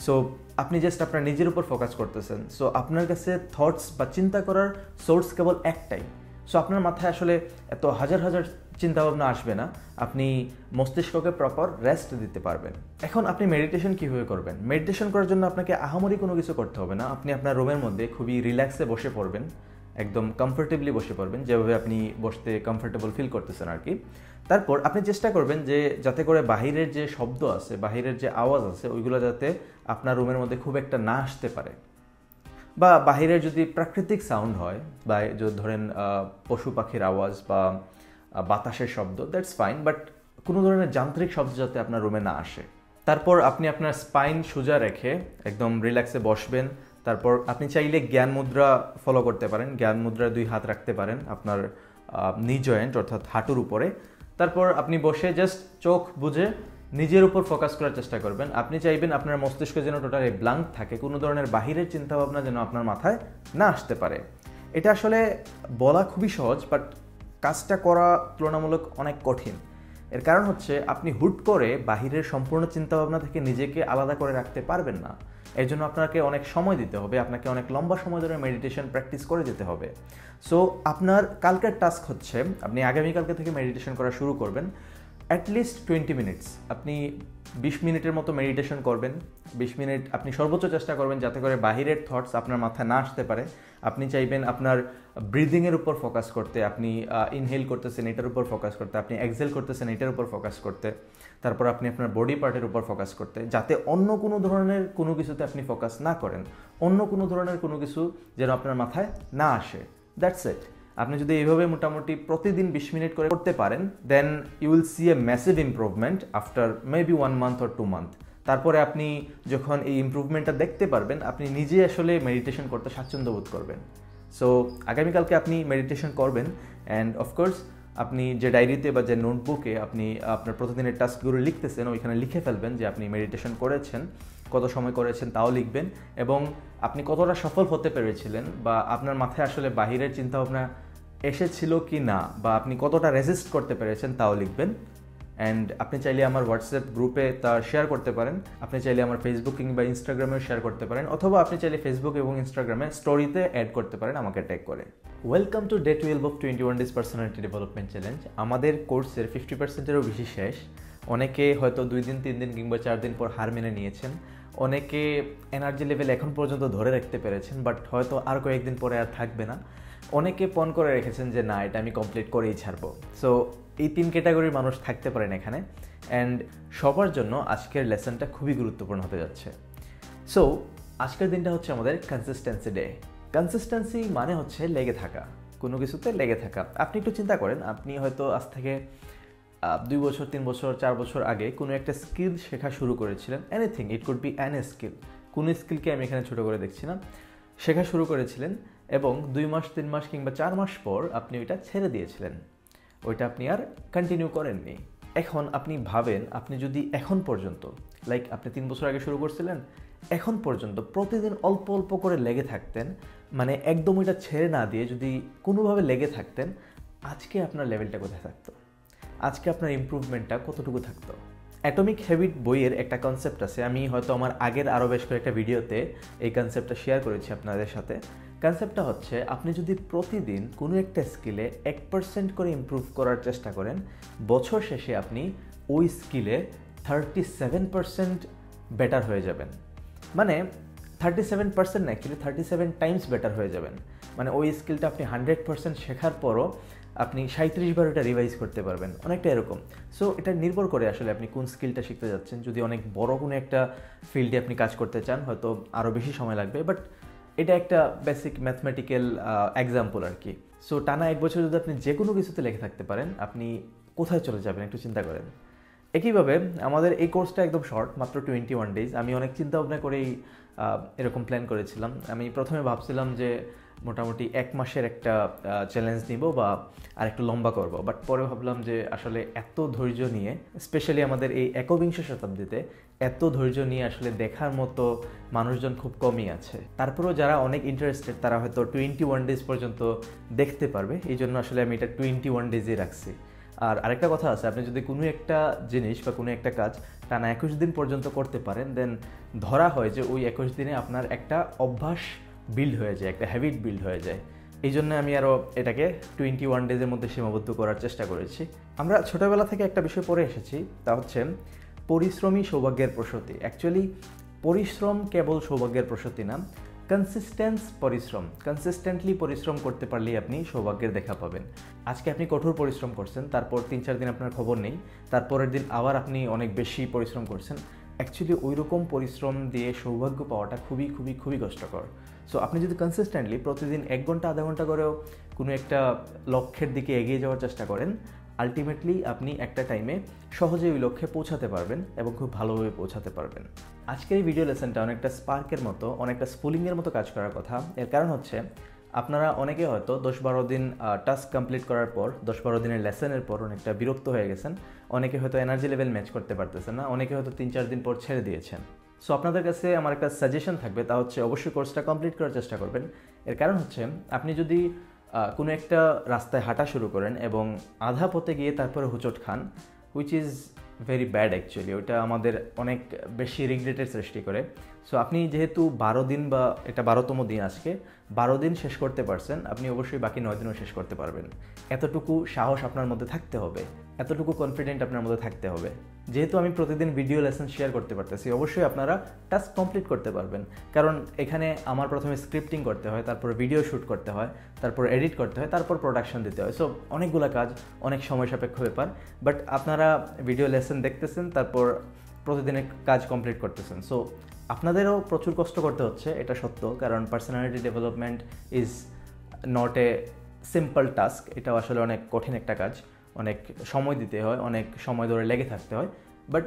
সো আপনি জাস্ট আপনার নিজের উপর ফোকাস করতেছেন। সো আপনার কাছে থটস বা চিন্তা করার সোর্স কেবল একটাই। সো আপনার মাথায় আসলে এত হাজার হাজার চিন্তাভাবনা আসবে না, আপনি মস্তিষ্ককে প্রপার রেস্ট দিতে পারবেন। এখন আপনি মেডিটেশন কীভাবে করবেন? মেডিটেশন করার জন্য আপনাকে আহামরি কোনো কিছু করতে হবে না। আপনি আপনার রুমের মধ্যে খুবই রিল্যাক্সে বসে পড়বেন, একদম কমফোর্টেবলি বসে পড়বেন, যেভাবে আপনি বসতে কমফোর্টেবল ফিল করতেছেন আর কি। তারপর আপনি চেষ্টা করবেন যে যাতে করে বাহিরের যে শব্দ আছে, বাহিরের যে আওয়াজ আছে ওইগুলো যাতে আপনার রুমের মধ্যে খুব একটা না আসতে পারে। বা বাহিরের যদি প্রাকৃতিক সাউন্ড হয়, বা যদি ধরেন পশু পাখির আওয়াজ বা বাতাসের শব্দ, দ্যাটস ফাইন, বাট কোনো ধরনের যান্ত্রিক শব্দ যাতে আপনার রুমে না আসে। তারপর আপনি আপনার স্পাইন সোজা রেখে একদম রিল্যাক্সে বসবেন। তারপর আপনি চাইলে জ্ঞান মুদ্রা ফলো করতে পারেন। জ্ঞান মুদ্রায় 2 হাত রাখতে পারেন আপনার নি জয়েন্ট অর্থাৎ হাঁটুর উপরে। তারপর আপনি বসে জাস্ট চোখ বুজে নিজের উপর ফোকাস করার চেষ্টা করবেন। আপনি চাইবেন আপনার মস্তিষ্ক যেন টোটালি ব্ল্যাঙ্ক থাকে, কোনো ধরনের বাহিরের চিন্তাভাবনা যেন আপনার মাথায় না আসতে পারে। এটা আসলে বলা খুবই সহজ, বাট কাজটা করা তুলনামূলক অনেক কঠিন। এর কারণ হচ্ছে আপনি হুট করে বাহিরের সম্পূর্ণ চিন্তাভাবনা থেকে নিজেকে আলাদা করে রাখতে পারবেন না। এর জন্য আপনাকে অনেক সময় দিতে হবে, আপনাকে অনেক লম্বা সময় ধরে মেডিটেশন প্র্যাকটিস করে যেতে হবে। সো আপনার কালকের টাস্ক হচ্ছে আপনি আগামীকালকে থেকে মেডিটেশন করা শুরু করবেন। অ্যাটলিস্ট 20 মিনিটস আপনি 20 মিনিটের মতো মেডিটেশন করবেন। 20 মিনিট আপনি সর্বোচ্চ চেষ্টা করবেন যাতে করে বাহিরের থটস আপনার মাথায় না আসতে পারে। আপনি চাইবেন আপনার ব্রিদিংয়ের উপর ফোকাস করতে, আপনি ইনহেল করতেছেন এটার উপর ফোকাস করতে, আপনি এক্সহেল করতেছেন এটার উপর ফোকাস করতে। তারপর আপনি আপনার বডি পার্টের উপর ফোকাস করতে, যাতে অন্য কোনো ধরনের কোনো কিছুতে আপনি ফোকাস না করেন, অন্য কোনো ধরনের কোনো কিছু যেন আপনার মাথায় না আসে। That's it. আপনি যদি এইভাবে মোটামুটি প্রতিদিন 20 মিনিট করে করতে পারেন, then you will see a massive improvement after maybe 1 month or 2 month. তারপরে আপনি যখন এই ইমপ্রুভমেন্টটা দেখতে পারবেন, আপনি নিজে আসলে মেডিটেশন করতে স্বাচ্ছন্দ্য বোধ করবেন। সো আগামীকালকে আপনি মেডিটেশন করবেন অ্যান্ড অফকোর্স আপনি যে ডায়েরিতে বা যে নোটবুকে আপনি আপনার প্রতিদিনের টাস্কগুলো লিখতেছেন ওইখানে লিখে ফেলবেন যে আপনি মেডিটেশন করেছেন, কত সময় করেছেন তাও লিখবেন, এবং আপনি কতটা সফল হতে পেরেছিলেন বা আপনার মাথায় আসলে বাহিরের চিন্তাভাবনা এসেছিল কি না বা আপনি কতটা রেজিস্ট করতে পেরেছেন তাও লিখবেন। অ্যান্ড আপনি চাইলে আমার হোয়াটসঅ্যাপ গ্রুপে তা শেয়ার করতে পারেন, আপনি চাইলে আমার ফেসবুক কিংবা ইনস্টাগ্রামেও শেয়ার করতে পারেন, অথবা আপনি চাইলে ফেসবুক এবং ইনস্টাগ্রামে স্টোরিতে অ্যাড করতে পারেন আমাকে ট্যাগ করে। Welcome to day 12 of 21 days personality development challenge. আমাদের কোর্সের 50%-এরও বেশি শেষ। অনেকে হয়তো 2 দিন 3 দিন কিংবা 4 দিন পর হার মেনে নিয়েছেন, অনেকে এনার্জি লেভেল এখন পর্যন্ত ধরে রাখতে পেরেছেন, বাট হয়তো আর কয়েকদিন পরে আর থাকবে না। অনেকে পণ করে রেখেছেন যে না, এটা আমি কমপ্লিট করেই ছাড়বো। সো এই 3 ক্যাটাগরির মানুষ থাকতে পারেন এখানে, অ্যান্ড সবার জন্য আজকের লেসনটা খুবই গুরুত্বপূর্ণ হতে যাচ্ছে। সো আজকের দিনটা হচ্ছে আমাদের কনসিস্টেন্সি ডে। কনসিস্টেন্সি মানে হচ্ছে লেগে থাকা, কোনো কিছুতে লেগে থাকা। আপনি একটু চিন্তা করেন, আপনি হয়তো আজ থেকে 2 বছর 3 বছর 4 বছর আগে কোনো একটা স্কিল শেখা শুরু করেছিলেন। Anything, it could be an skill. কোনো স্কিলকে আমি এখানে ছোটো করে দেখছি না, শেখা শুরু করেছিলেন এবং 2 মাস 3 মাস কিংবা 4 মাস পর আপনি ওইটা ছেড়ে দিয়েছিলেন, ওইটা আপনি আর কন্টিনিউ করেননি। এখন আপনি ভাবেন, আপনি যদি এখন পর্যন্ত লাইক আপনি 3 বছর আগে শুরু করছিলেন, এখন পর্যন্ত প্রতিদিন অল্প অল্প করে লেগে থাকতেন, মানে একদম ওইটা ছেড়ে না দিয়ে যদি কোনোভাবে লেগে থাকতেন, আজকে আপনার লেভেলটা কোথায় থাকতো? আজকে আপনার ইমপ্রুভমেন্টটা কতটুকু থাকতো। অ্যাটমিক হ্যাবিট বইয়ের একটা কনসেপ্ট আছে, আমি হয়তো আমার আগের আরও বেশ কয়েকটা ভিডিওতে এই কনসেপ্টটা শেয়ার করেছি আপনাদের সাথে। কনসেপ্টটা হচ্ছে, আপনি যদি প্রতিদিন কোনো একটা স্কিলে 1% করে ইমপ্রুভ করার চেষ্টা করেন, বছর শেষে আপনি ওই স্কিলে 37% বেটার হয়ে যাবেন। মানে 37% না, অ্যাকচুয়ালি 37 টাইমস বেটার হয়ে যাবেন। মানে ওই স্কিলটা আপনি 100% শেখার পরও আপনি 37 বার এটা রিভাইজ করতে পারবেন, অনেকটা এরকম। সো এটা নির্ভর করে আসলে আপনি কোন স্কিলটা শিখতে যাচ্ছেন। যদি অনেক বড় কোনো একটা ফিল্ডে আপনি কাজ করতে চান, হয়তো আরও বেশি সময় লাগবে, বাট এটা একটা বেসিক ম্যাথমেটিক্যাল এক্সাম্পল আর কি। সো টানা 1 বছর যদি আপনি যে কোনো কিছুতে লেগে থাকতে পারেন, আপনি কোথায় চলে যাবেন একটু চিন্তা করেন। একইভাবে আমাদের এই কোর্সটা একদম শর্ট, মাত্র 21 ডেজ। আমি অনেক চিন্তা ভাবনা করেই এরকম প্ল্যান করেছিলাম। আমি প্রথমে ভাবছিলাম যে মোটামুটি 1 মাসের একটা চ্যালেঞ্জ নিব বা আর একটু লম্বা করব, বাট পরে ভাবলাম যে আসলে এত ধৈর্য নিয়ে, স্পেশালি আমাদের এই একবিংশ শতাব্দীতে এত ধৈর্য নিয়ে আসলে দেখার মতো মানুষজন খুব কমই আছে। তারপরেও যারা অনেক ইন্টারেস্টেড তারা হয়তো 21 ডেজ পর্যন্ত দেখতে পারবে, এই জন্য আসলে আমি এটা 21 ডেজে রাখছি। আর আরেকটা কথা আছে, আপনি যদি কোনো একটা জিনিস বা কোনো একটা কাজ টানা 21 দিন পর্যন্ত করতে পারেন, দেন ধরা হয় যে ওই 21 দিনে আপনার একটা অভ্যাস বিল্ড হয়ে যায়, একটা হ্যাবিট বিল্ড হয়ে যায়। এই জন্য আমি আরও এটাকে 21 ডেজের মধ্যে সীমাবদ্ধ করার চেষ্টা করেছি। আমরা ছোটোবেলা থেকে একটা বিষয় পড়ে এসেছি, তা হচ্ছে পরিশ্রমী সৌভাগ্যের প্রসূতি। অ্যাকচুয়ালি পরিশ্রম কেবল সৌভাগ্যের প্রসূতি না, কনসিস্টেন্টলি পরিশ্রম করতে পারলেই আপনি সৌভাগ্যের দেখা পাবেন। আজকে আপনি কঠোর পরিশ্রম করছেন, তারপর 3-4 দিন আপনার খবর নেই, তারপরের দিন আবার আপনি অনেক বেশি পরিশ্রম করছেন। অ্যাকচুয়ালি ওই রকম পরিশ্রম দিয়ে সৌভাগ্য পাওয়াটা খুবই খুবই খুবই কষ্টকর। সো আপনি যদি কনসিস্টেন্টলি প্রতিদিন 1 ঘন্টা আধা ঘন্টা করেও কোনো একটা লক্ষ্যের দিকে এগিয়ে যাওয়ার চেষ্টা করেন, আলটিমেটলি আপনি একটা টাইমে সহজেই ওই লক্ষ্যে পৌঁছাতে পারবেন এবং খুব ভালোভাবে পৌঁছাতে পারবেন। আজকের এই ভিডিও লেসনটা অনেকটা স্পার্কের মতো, অনেকটা স্পুলিংয়ের মতো কাজ করার কথা। এর কারণ হচ্ছে, আপনারা অনেকে হয়তো 10-12 দিন টাস্ক কমপ্লিট করার পর, 10-12 দিনের লেসনের পর অনেকটা বিরক্ত হয়ে গেছেন। অনেকে হয়তো এনার্জি লেভেল ম্যাচ করতে পারতেছেন না, অনেকে হয়তো 3-4 দিন পর ছেড়ে দিয়েছেন। সো আপনাদের কাছে আমার একটা সাজেশন থাকবে, তা হচ্ছে অবশ্যই কোর্সটা কমপ্লিট করার চেষ্টা করবেন। এর কারণ হচ্ছে, আপনি যদি কোনো একটা রাস্তায় হাঁটা শুরু করেন এবং আধা পথে গিয়ে তারপরে হোঁচট খান, which is very bad actually, ওইটা আমাদের অনেক বেশি রিগ্রেটের সৃষ্টি করে। সো আপনি যেহেতু 12 দিন বা এটা 12তম দিন, আজকে 12 দিন শেষ করতে পারছেন, আপনি অবশ্যই বাকি 9 দিনও শেষ করতে পারবেন। এতটুকু সাহস আপনার মধ্যে থাকতে হবে, এতটুকু কনফিডেন্ট আপনার মধ্যে থাকতে হবে। যেহেতু আমি প্রতিদিন ভিডিও লেসন শেয়ার করতে পারতেছি, অবশ্যই আপনারা টাস্ক কমপ্লিট করতে পারবেন। কারণ এখানে আমার প্রথমে স্ক্রিপ্টিং করতে হয়, তারপর ভিডিও শ্যুট করতে হয়, তারপর এডিট করতে হয়, তারপর প্রোডাকশন দিতে হয়। সো অনেকগুলো কাজ, অনেক সময় সাপেক্ষ ব্যাপার। বাট আপনারা ভিডিও লেসন দেখতেছেন, তারপর প্রতিদিনের কাজ কমপ্লিট করতেছেন। সো আপনাদেরও প্রচুর কষ্ট করতে হচ্ছে, এটা সত্য। কারণ personality development is not a simple task, এটাও আসলে অনেক কঠিন একটা কাজ, অনেক সময় দিতে হয়, অনেক সময় ধরে লেগে থাকতে হয়। বাট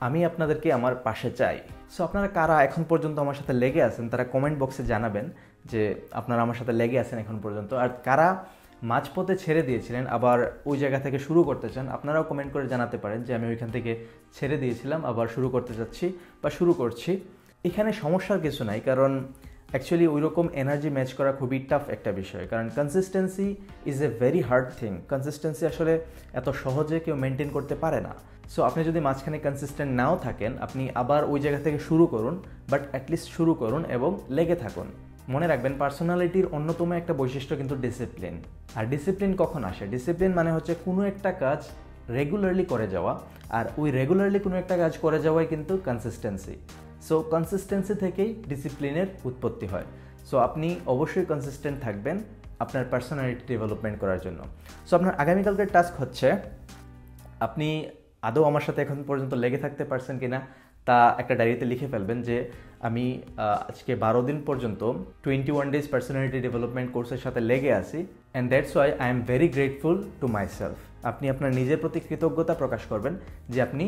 আমি আপনাদেরকে আমার পাশে চাই। সো আপনারা কারা এখন পর্যন্ত আমার সাথে লেগে আছেন, তারা কমেন্ট বক্সে জানাবেন যে আপনারা আমার সাথে লেগে আছেন এখন পর্যন্ত। আর কারা মাঝপথে ছেড়ে দিয়েছিলেন, আবার ওই জায়গা থেকে শুরু করতে চান, আপনারাও কমেন্ট করে জানাতে পারেন যে আমি ওইখান থেকে ছেড়ে দিয়েছিলাম, আবার শুরু করতে চাচ্ছি বা শুরু করছি। এখানে সমস্যার কিছু নাই, কারণ অ্যাকচুয়ালি ওই রকম এনার্জি ম্যাচ করা খুবই টাফ একটা বিষয়। কারণ consistency is a very hard thing. Consistency আসলে এত সহজে কেউ মেনটেন করতে পারে না। সো আপনি যদি মাঝখানে কনসিস্টেন্ট নাও থাকেন, আপনি আবার ওই জায়গা থেকে শুরু করুন, বাট অ্যাটলিস্ট শুরু করুন এবং লেগে থাকুন। মনে রাখবেন, পার্সোনালিটির অন্যতম একটা বৈশিষ্ট্য কিন্তু ডিসিপ্লিন। আর ডিসিপ্লিন কখন আসে? ডিসিপ্লিন মানে হচ্ছে কোনো একটা কাজ রেগুলারলি করে যাওয়া, আর ওই রেগুলারলি কোনো একটা কাজ করে যাওয়াই কিন্তু কনসিস্টেন্সি। সো কনসিস্টেন্সি থেকেই ডিসিপ্লিনের উৎপত্তি হয়। সো আপনি অবশ্যই কনসিস্টেন্ট থাকবেন আপনার পার্সোনালিটি ডেভেলপমেন্ট করার জন্য। সো আপনার আগামীকালকের টাস্ক হচ্ছে, আপনি আদৌ আমার সাথে এখন পর্যন্ত লেগে থাকতে পারছেন কিনা তা একটা ডায়েরিতে লিখে ফেলবেন যে আমি আজকে 12 দিন পর্যন্ত 21 ডেজ পার্সোনালিটি ডেভেলপমেন্ট কোর্সের সাথে লেগে আছি, and that's why I am very grateful to myself. আপনি আপনার নিজের প্রতি কৃতজ্ঞতা প্রকাশ করবেন যে আপনি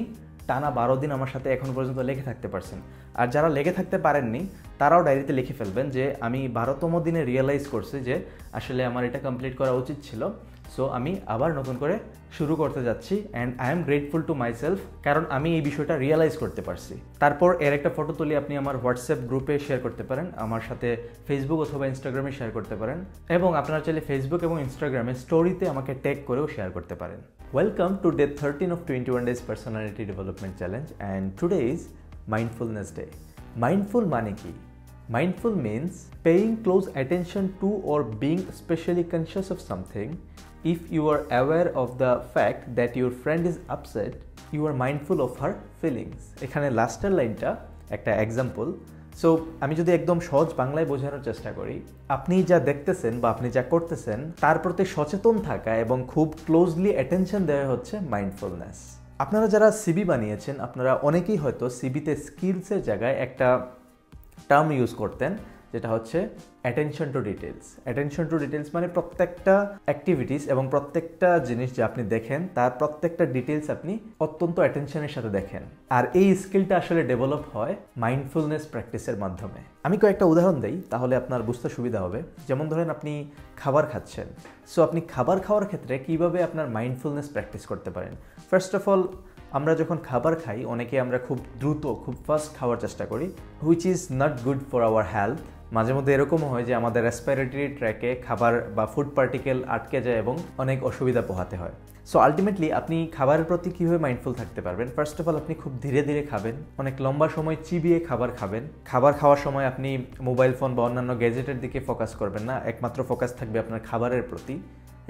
টানা 12 দিন আমার সাথে এখন পর্যন্ত লেগে থাকতে পারছেন। আর যারা লেগে থাকতে পারেননি, তারাও ডায়েরিতে লিখে ফেলবেন যে আমি 12তম দিনে রিয়েলাইজ করছি যে আসলে আমার এটা কমপ্লিট করা উচিত ছিল, সো আমি আবার নতুন করে শুরু করতে যাচ্ছি and I am grateful to my self, কারণ আমি এই বিষয়টা রিয়েলাইজ করতে পারছি। তারপর এর একটা ফটো তুলে আপনি আমার হোয়াটসঅ্যাপ গ্রুপে শেয়ার করতে পারেন, আমার সাথে ফেসবুক অথবা ইনস্টাগ্রামে শেয়ার করতে পারেন, এবং আপনারা চাইলে ফেসবুক এবং ইনস্টাগ্রামে স্টোরিতে আমাকে ট্যাগ করেও শেয়ার করতে পারেন। Welcome to day 13 of 21 days personality development challenge, and today is mindfulness day. Mindful মানে কি? Mindful means paying close attention to or being especially conscious of something. If you are aware of the fact that your friend is upset, you are mindful of her feelings. এখানে লাস্টের লাইনটা একটা example. So আমি যদি একদম সহজ বাংলায় বোঝানোর চেষ্টা করি, আপনি যা দেখতেছেন বা আপনি যা করতেছেন তার প্রতি সচেতন থাকা এবং খুব ক্লোজলি অ্যাটেনশন দেওয়া হচ্ছে মাইন্ডফুলনেস। আপনারা যারা সিবি বানিয়েছেন, আপনারা অনেকেই হয়তো সিবিতে স্কিলসের জায়গায় একটা টার্ম ইউজ করতেন, যেটা হচ্ছে attention to details. Attention to details মানে প্রত্যেকটা অ্যাক্টিভিটিস এবং প্রত্যেকটা জিনিস যে আপনি দেখেন তার প্রত্যেকটা ডিটেলস আপনি অত্যন্ত অ্যাটেনশনের সাথে দেখেন। আর এই স্কিলটা আসলে ডেভেলপ হয় মাইন্ডফুলনেস প্র্যাকটিসের মাধ্যমে। আমি কয়েকটা উদাহরণ দেই, তাহলে আপনার বুঝতে সুবিধা হবে। যেমন ধরেন আপনি খাবার খাচ্ছেন, সো আপনি খাবার খাওয়ার ক্ষেত্রে কীভাবে আপনার মাইন্ডফুলনেস প্র্যাকটিস করতে পারেন। ফার্স্ট অফ অল, আমরা যখন খাবার খাই অনেকে আমরা খুব দ্রুত খুব ফাস্ট খাওয়ার চেষ্টা করি, which is not good for our health. মাঝে মধ্যে এরকমও হয় যে আমাদের রেসপিরেটরি ট্র্যাকে খাবার বা ফুড পার্টিকেল আটকে যায় এবং অনেক অসুবিধা পোহাতে হয়। সো আলটিমেটলি আপনি খাবারের প্রতি কীভাবে মাইন্ডফুল থাকতে পারবেন? ফার্স্ট অফ অল, আপনি খুব ধীরে ধীরে খাবেন, অনেক লম্বা সময় চিবিয়ে খাবার খাবেন। খাবার খাওয়ার সময় আপনি মোবাইল ফোন বা অন্যান্য গ্যাজেটের দিকে ফোকাস করবেন না, একমাত্র ফোকাস থাকবে আপনার খাবারের প্রতি।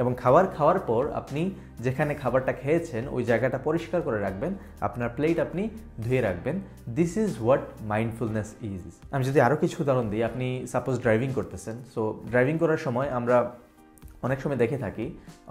এবং খাবার খাওয়ার পর আপনি যেখানে খাবারটা খেয়েছেন ওই জায়গাটা পরিষ্কার করে রাখবেন, আপনার প্লেট আপনি ধুয়ে রাখবেন। This is what mindfulness is. আমি যদি আরও কিছু উদাহরণ দিই, আপনি সাপোজ ড্রাইভিং করতেছেন। সো ড্রাইভিং করার সময় আমরা অনেক সময় দেখে থাকি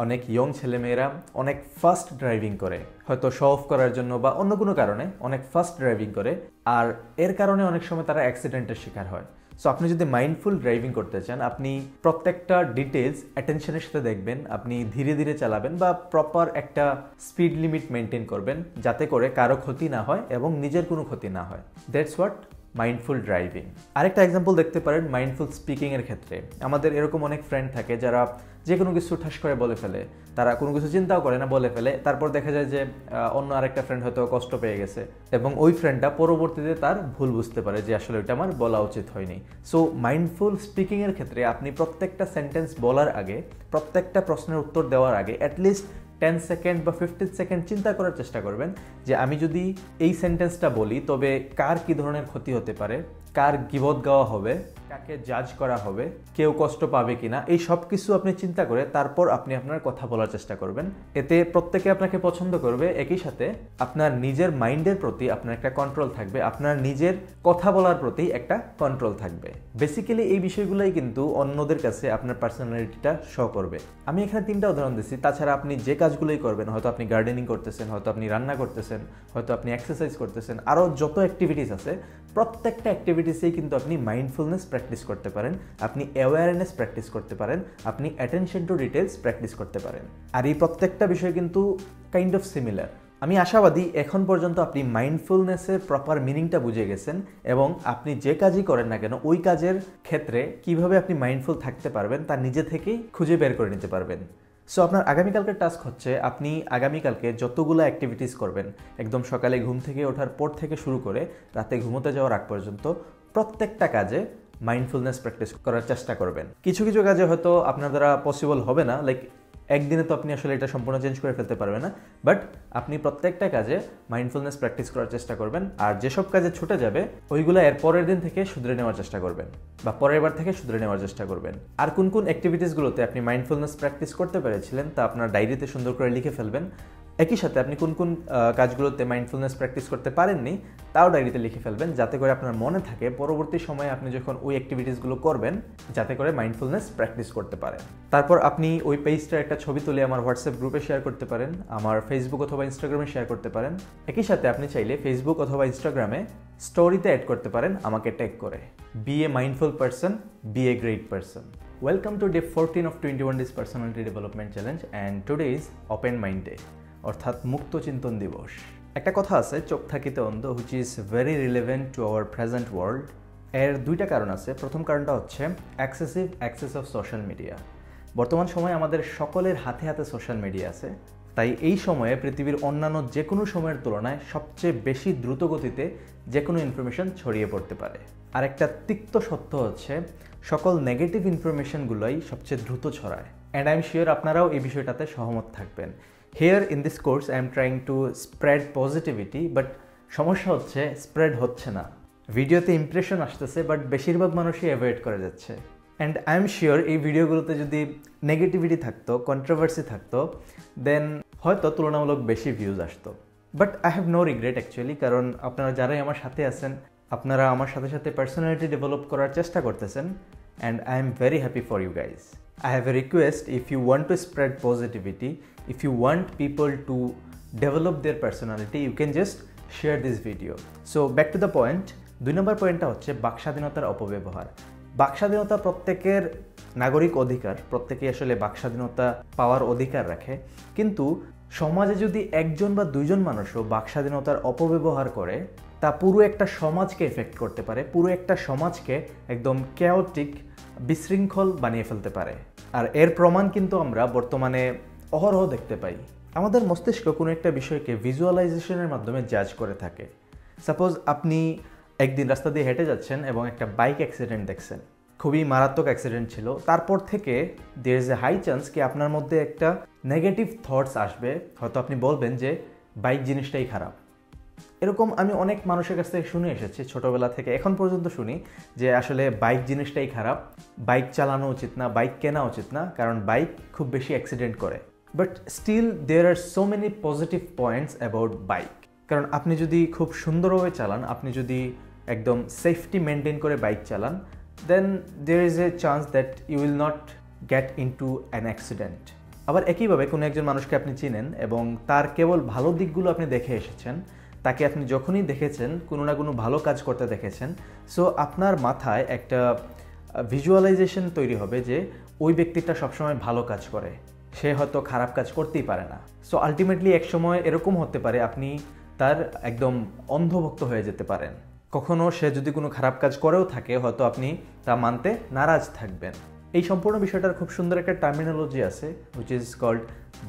অনেক ইয়ং ছেলেমেয়েরা অনেক ফাস্ট ড্রাইভিং করে, হয়তো শো অফ করার জন্য বা অন্য কোনো কারণে অনেক ফাস্ট ড্রাইভিং করে, আর এর কারণে অনেক সময় তারা অ্যাক্সিডেন্টের শিকার হয়। সো আপনি যদি মাইন্ডফুল ড্রাইভিং করতে চান, আপনি প্রত্যেকটা ডিটেলস অ্যাটেনশনের সাথে দেখবেন, আপনি ধীরে ধীরে চালাবেন বা প্রপার একটা স্পিড লিমিট মেনটেন করবেন, যাতে করে কারো ক্ষতি না হয় এবং নিজের কোনো ক্ষতি না হয়। That's what mindful driving. আরেকটা এক্সাম্পল দেখতে পারেন মাইন্ডফুল স্পিকিংয়ের ক্ষেত্রে। আমাদের এরকম অনেক ফ্রেন্ড থাকে যারা যে কোনো কিছু ঠাস করে বলে ফেলে, তারা কোনো কিছু চিন্তাও করে না, বলে ফেলে। তারপর দেখা যায় যে অন্য আরেকটা ফ্রেন্ড হয়তো কষ্ট পেয়ে গেছে এবং ওই ফ্রেন্ডটা পরবর্তীতে তার ভুল বুঝতে পারে যে আসলে ওইটা আমার বলা উচিত হয়নি। সো মাইন্ডফুল স্পিকিংয়ের ক্ষেত্রে আপনি প্রত্যেকটা সেন্টেন্স বলার আগে, প্রত্যেকটা প্রশ্নের উত্তর দেওয়ার আগে অ্যাটলিস্ট 10 সেকেন্ড বা 15 সেকেন্ড চিন্তা করার চেষ্টা করবেন যে আমি যদি এই সেন্টেন্সটা বলি তবে কার কী ধরনের ক্ষতি হতে পারে, কার গিবত গাওয়া হবে, কাকে জাজ করা হবে, কেউ কষ্ট পাবে কিনা, এই সব কিছু আপনি চিন্তা করে তারপর আপনি আপনার কথা বলার চেষ্টা করবেন। এতে প্রত্যেকে আপনাকে পছন্দ করবে, একই সাথে আপনার নিজের মাইন্ডের প্রতি আপনার একটা কন্ট্রোল থাকবে, আপনার নিজের কথা বলার প্রতি একটা কন্ট্রোল থাকবে। বেসিক্যালি এই বিষয়গুলোই কিন্তু অন্যদের কাছে আপনার পার্সোনালিটিটা শো করবে। আমি এখানে 3টা উদাহরণ দিচ্ছি। তাছাড়া আপনি যে কাজগুলোই করবেন, হয়তো আপনি গার্ডেনিং করতেছেন, হয়তো আপনি রান্না করতেছেন, হয়তো আপনি এক্সারসাইজ করতেছেন, আরও যত অ্যাক্টিভিটিস আছে প্রত্যেকটা অ্যাক্টিভিটিসেই কিন্তু আপনি মাইন্ডফুলনেস প্র্যাকটিস করতে পারেন, আপনি অ্যাওয়ারনেস প্র্যাকটিস করতে পারেন, আপনি অ্যাটেনশন টু ডিটেলস প্র্যাকটিস করতে পারেন। আর এই প্রত্যেকটা বিষয় কিন্তু কাইন্ড অফ সিমিলার। আমি আশাবাদী এখন পর্যন্ত আপনি মাইন্ডফুলনেসের প্রপার মিনিংটা বুঝে গেছেন এবং আপনি যে কাজই করেন না কেন ওই কাজের ক্ষেত্রে কিভাবে আপনি মাইন্ডফুল থাকতে পারবেন তা নিজে থেকেই খুঁজে বের করে নিতে পারবেন। সো আপনার আগামীকালকের টাস্ক হচ্ছে আপনি আগামীকালকে যতগুলো অ্যাক্টিভিটিস করবেন, একদম সকালে ঘুম থেকে ওঠার পর থেকে শুরু করে রাতে ঘুমোতে যাওয়ার আগ পর্যন্ত প্রত্যেকটা কাজে মাইন্ডফুলনেস প্র্যাকটিস করার চেষ্টা করবেন। কিছু কিছু কাজে হয়তো আপনার দ্বারা পসিবল হবে না, লাইক একদিনে তো আপনি আসলে এটা সম্পূর্ণ চেঞ্জ করে ফেলতে পারবেন না, বাট আপনি প্রত্যেকটা কাজে মাইন্ডফুলনেস প্র্যাকটিস করার চেষ্টা করবেন। আর যেসব কাজে ছুটে যাবে ওইগুলো এর পরের দিন থেকে শুধরে নেওয়ার চেষ্টা করবেন বা পরের বার থেকে শুধরে নেওয়ার চেষ্টা করবেন। আর কোন কোন অ্যাক্টিভিটিসগুলোতে আপনি মাইন্ডফুলনেস প্র্যাকটিস করতে পেরেছিলেন তা আপনার ডায়েরিতে সুন্দর করে লিখে ফেলবেন। একই সাথে আপনি কোন কোন কাজগুলোতে মাইন্ডফুলনেস প্র্যাকটিস করতে পারেননি তাও ডায়েরিতে লিখে ফেলবেন, যাতে করে আপনার মনে থাকে পরবর্তী সময়ে আপনি যখন ওই অ্যাক্টিভিটিসগুলো করবেন যাতে করে মাইন্ডফুলনেস প্র্যাকটিস করতে পারেন। তারপর আপনি ওই পেজটার একটা ছবি তুলে আমার হোয়াটসঅ্যাপ গ্রুপে শেয়ার করতে পারেন, আমার ফেসবুক অথবা ইনস্টাগ্রামে শেয়ার করতে পারেন। একই সাথে আপনি চাইলে ফেসবুক অথবা ইনস্টাগ্রামে স্টোরিতে অ্যাড করতে পারেন আমাকে ট্যাগ করে। Be a mindful person, be a great person. Welcome to day 14 of 21 days personality development challenge, and today is open mind day, অর্থাৎ মুক্ত চিন্তন দিবস। একটা কথা আছে, চোখ থাকিতে অন্ধ, which is very relevant to our present world. এর দুইটা কারণ আছে। প্রথম কারণটা হচ্ছে excessive access of social media. বর্তমান সময়ে আমাদের সকলের হাতে হাতে সোশ্যাল মিডিয়া আছে, তাই এই সময়ে পৃথিবীর অন্যান্য যে কোনো সময়ের তুলনায় সবচেয়ে বেশি দ্রুত গতিতে যে কোনো ইনফরমেশন ছড়িয়ে পড়তে পারে। আর একটা তিক্ত সত্য হচ্ছে সকল নেগেটিভ ইনফরমেশনগুলোই সবচেয়ে দ্রুত ছড়ায়। অ্যান্ড আই এম শিওর আপনারাও এই বিষয়টাতে সহমত থাকবেন। Here in this course I am trying to spread positivity, but সমস্যা হচ্ছে স্প্রেড হচ্ছে না। ভিডিওতে ইমপ্রেশন আসতেছে, বাট বেশিরভাগ মানুষই অ্যাভয়েড করে যাচ্ছে। অ্যান্ড আই এম শিওর এই ভিডিওগুলোতে যদি নেগেটিভিটি থাকতো, কন্ট্রোভার্সি থাকতো, দেন হয়তো তুলনামূলক বেশি ভিউজ আসতো। But I have no regret actually, কারণ আপনারা যারাই আমার সাথে আছেন, আপনারা আমার সাথে সাথে পার্সোনালিটি ডেভেলপ করার চেষ্টা করতেছেন, and I am very happy for you guys. I have a request, if you want to spread positivity, if you want people to develop their personality, you can just share this video. So back to the point, 2 নম্বর পয়েন্টটা হচ্ছে বাকস্বাধীনতার অপব্যবহার। বাকস্বাধীনতা প্রত্যেকের নাগরিক অধিকার, প্রত্যেকেই আসলে বাকস্বাধীনতা পাওয়ার অধিকার রাখে, কিন্তু সমাজে যদি একজন বা দুইজন মানুষও বাকস্বাধীনতার অপব্যবহার করে, তা পুরো একটা সমাজকে এফেক্ট করতে পারে, পুরো একটা সমাজকে একদম chaotic, বিশৃঙ্খল বানিয়ে ফেলতে পারে। আর এর প্রমাণ কিন্তু আমরা বর্তমানে অহরহ দেখতে পাই। আমাদের মস্তিষ্ক কোনো একটা বিষয়কে ভিজুয়ালাইজেশনের মাধ্যমে জাজ করে থাকে। সাপোজ আপনি একদিন রাস্তা দিয়ে হেঁটে যাচ্ছেন এবং একটা বাইক অ্যাক্সিডেন্ট দেখছেন, খুবই মারাত্মক অ্যাক্সিডেন্ট ছিল। তারপর থেকে there is a high chance কি আপনার মধ্যে একটা নেগেটিভ থটস আসবে। হয়তো আপনি বলবেন যে বাইক জিনিসটাই খারাপ। এরকম আমি অনেক মানুষের কাছ থেকে শুনে এসেছি, ছোটোবেলা থেকে এখন পর্যন্ত শুনি যে আসলে বাইক জিনিসটাই খারাপ, বাইক চালানো উচিত না, বাইক কেনা উচিত না, কারণ বাইক খুব বেশি অ্যাক্সিডেন্ট করে। But still there are so many positive points about bike. কারণ আপনি যদি খুব সুন্দরভাবে চালান, আপনি যদি একদম সেফটি মেনটেন করে বাইক চালান, then there is a chance that you will not get into an accident. আবার একইভাবে কোনো একজন মানুষকে আপনি চিনেন এবং তার কেবল ভালো দিকগুলো আপনি দেখে এসেছেন, তাকে আপনি যখনই দেখেছেন কোনো না কোনো ভালো কাজ করতে দেখেছেন, সো আপনার মাথায় একটা ভিজুয়ালাইজেশন তৈরি হবে যে ওই ব্যক্তিটা সবসময় ভালো কাজ করে, সে হয়তো খারাপ কাজ করতেই পারে না। সো আলটিমেটলি এক সময় এরকম হতে পারে আপনি তার একদম অন্ধভক্ত হয়ে যেতে পারেন। কখনো সে যদি কোনো খারাপ কাজ করেও থাকে, হয়তো আপনি তা মানতে নারাজ থাকবেন। এই সম্পূর্ণ বিষয়টার খুব সুন্দর একটা টার্মিনোলজি আছে, which is called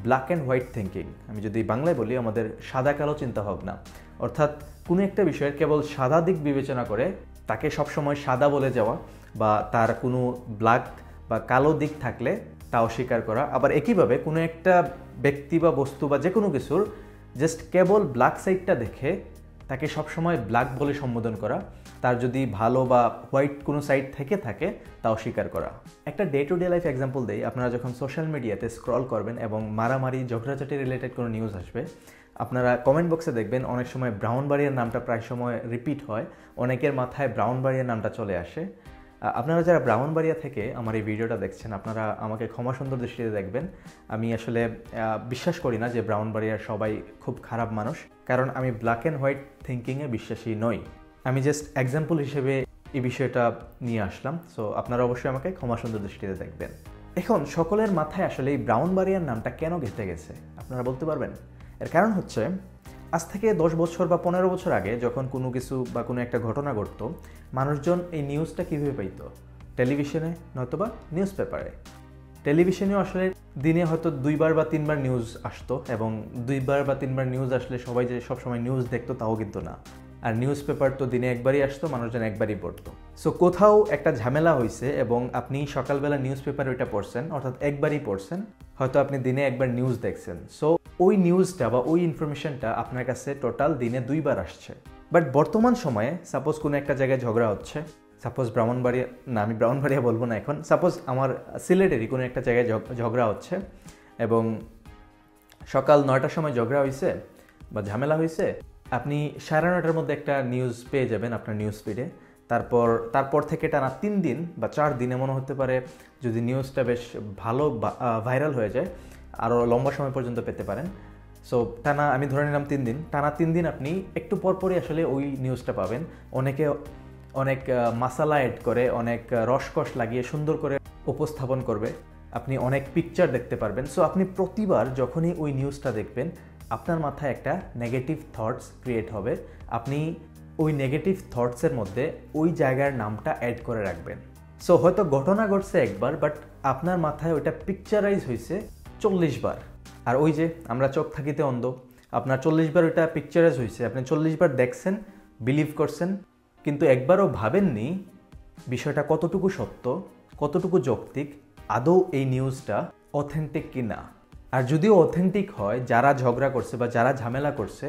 black and white thinking. আমি যদি বাংলায় বলি, আমাদের সাদা কালো চিন্তাভাবনা। অর্থাৎ কোনো একটা বিষয়ের কেবল সাদা দিক বিবেচনা করে তাকে সবসময় সাদা বলে যাওয়া, বা তার কোনো ব্ল্যাক বা কালো দিক থাকলে তা অস্বীকার করা। আবার একইভাবে কোনো একটা ব্যক্তি বা বস্তু বা যে কোনো কিছুর জাস্ট কেবল ব্ল্যাক সাইডটা দেখে তাকে সবসময় ব্ল্যাক বলে সম্বোধন করা, তার যদি ভালো বা হোয়াইট কোনো সাইড থেকে থাকে তা অস্বীকার করা। একটা day to day life example দেই। আপনারা যখন সোশ্যাল মিডিয়াতে স্ক্রল করবেন এবং মারামারি ঝগড়াঝাটি রিলেটেড কোনো নিউজ আসবে, আপনারা কমেন্ট বক্সে দেখবেন অনেক সময় ব্রাউনবাড়িয়ার নামটা প্রায় সময় রিপিট হয়, অনেকের মাথায় ব্রাউনবাড়িয়ার নামটা চলে আসে। আপনারা যারা ব্রাউনবাড়িয়া থেকে আমার এই ভিডিওটা দেখছেন, আপনারা আমাকে ক্ষমা সুন্দর দৃষ্টিতে দেখবেন। আমি আসলে বিশ্বাস করি না যে ব্রাউনবাড়িয়ার সবাই খুব খারাপ মানুষ, কারণ আমি ব্ল্যাক অ্যান্ড হোয়াইট থিঙ্কিংয়ে বিশ্বাসী নই। আমি জাস্ট এক্সাম্পল হিসেবে এই বিষয়টা নিয়ে আসলাম। সো আপনারা অবশ্যই আমাকে ক্ষমা সুন্দর দৃষ্টিতে দেখবেন। এখন সকলের মাথায় আসলে এই ব্রাউনবাড়িয়ার নামটা কেন গেঁথে গেছে আপনারা বলতে পারবেন? এর কারণ হচ্ছে, আজ থেকে 10 বছর বা 15 বছর আগে যখন কোনো কিছু বা কোনো একটা ঘটনা ঘটতো, মানুষজন এই নিউজটা কীভাবে পাইতো? টেলিভিশনে, নয়তোবা নিউজ পেপারে। টেলিভিশনেও আসলে দিনে হয়তো 2বার বা 3বার নিউজ আসতো, এবং 2বার বা 3বার নিউজ আসলে সবাই যে সবসময় নিউজ দেখতো তাও কিন্তু না। আর নিউজ পেপার তো দিনে একবারই আসতো, মানুষজন একবারই পড়তো। সো কোথাও একটা ঝামেলা হয়েছে এবং আপনি সকালবেলা নিউজ পেপারে ওইটা পড়ছেন, অর্থাৎ একবারই পড়ছেন, হয়তো আপনি দিনে একবার নিউজ দেখছেন। সো ওই নিউজটা বা ওই ইনফরমেশনটা আপনার কাছে টোটাল দিনে 2বার আসছে। বাট বর্তমান সময়ে সাপোজ কোনো একটা জায়গায় ঝগড়া হচ্ছে, সাপোজ ব্রাহ্মণবাড়িয়া, না আমি ব্রাহ্মণবাড়িয়া বলবো না এখন, সাপোজ আমার সিলেটেরই কোনো একটা জায়গায় ঝগড়া হচ্ছে এবং সকাল 9টার সময় ঝগড়া হয়েছে বা ঝামেলা হয়েছে, আপনি 9:30টার মধ্যে একটা নিউজ পেয়ে যাবেন আপনার নিউজ ফিডে। তারপর থেকে টানা 3 দিন বা 4 দিন এমন হতে পারে, যদি নিউজটা বেশ ভালো ভাইরাল হয়ে যায়, আরও লম্বা সময় পর্যন্ত পেতে পারেন। সো টানা, আমি ধরে নিলাম 3 দিন, টানা 3 দিন আপনি একটু পরপরই আসলে ওই নিউজটা পাবেন। অনেকে অনেক মশলা অ্যাড করে, অনেক রসকস লাগিয়ে সুন্দর করে উপস্থাপন করবে, আপনি অনেক পিকচার দেখতে পারবেন। সো আপনি প্রতিবার যখনই ওই নিউজটা দেখবেন, আপনার মাথায় একটা নেগেটিভ থটস ক্রিয়েট হবে। আপনি ওই নেগেটিভ থটসের মধ্যে ওই জায়গার নামটা অ্যাড করে রাখবেন। সো হয়তো ঘটনা ঘটছে একবার, বাট আপনার মাথায় ওইটা পিকচারাইজ হয়েছে 40 বার। আর ওই যে আমরা চোখ থাকিতে অন্ধ, আপনার 40 বার ওইটা পিকচারাইজ হয়েছে, আপনি 40 বার দেখছেন, বিলিভ করছেন, কিন্তু একবারও ভাবেননি বিষয়টা কতটুকু সত্য, কতটুকু যৌক্তিক, আদৌ এই নিউজটা অথেন্টিক কি না। আর যদিও অথেন্টিক হয়, যারা ঝগড়া করছে বা যারা ঝামেলা করছে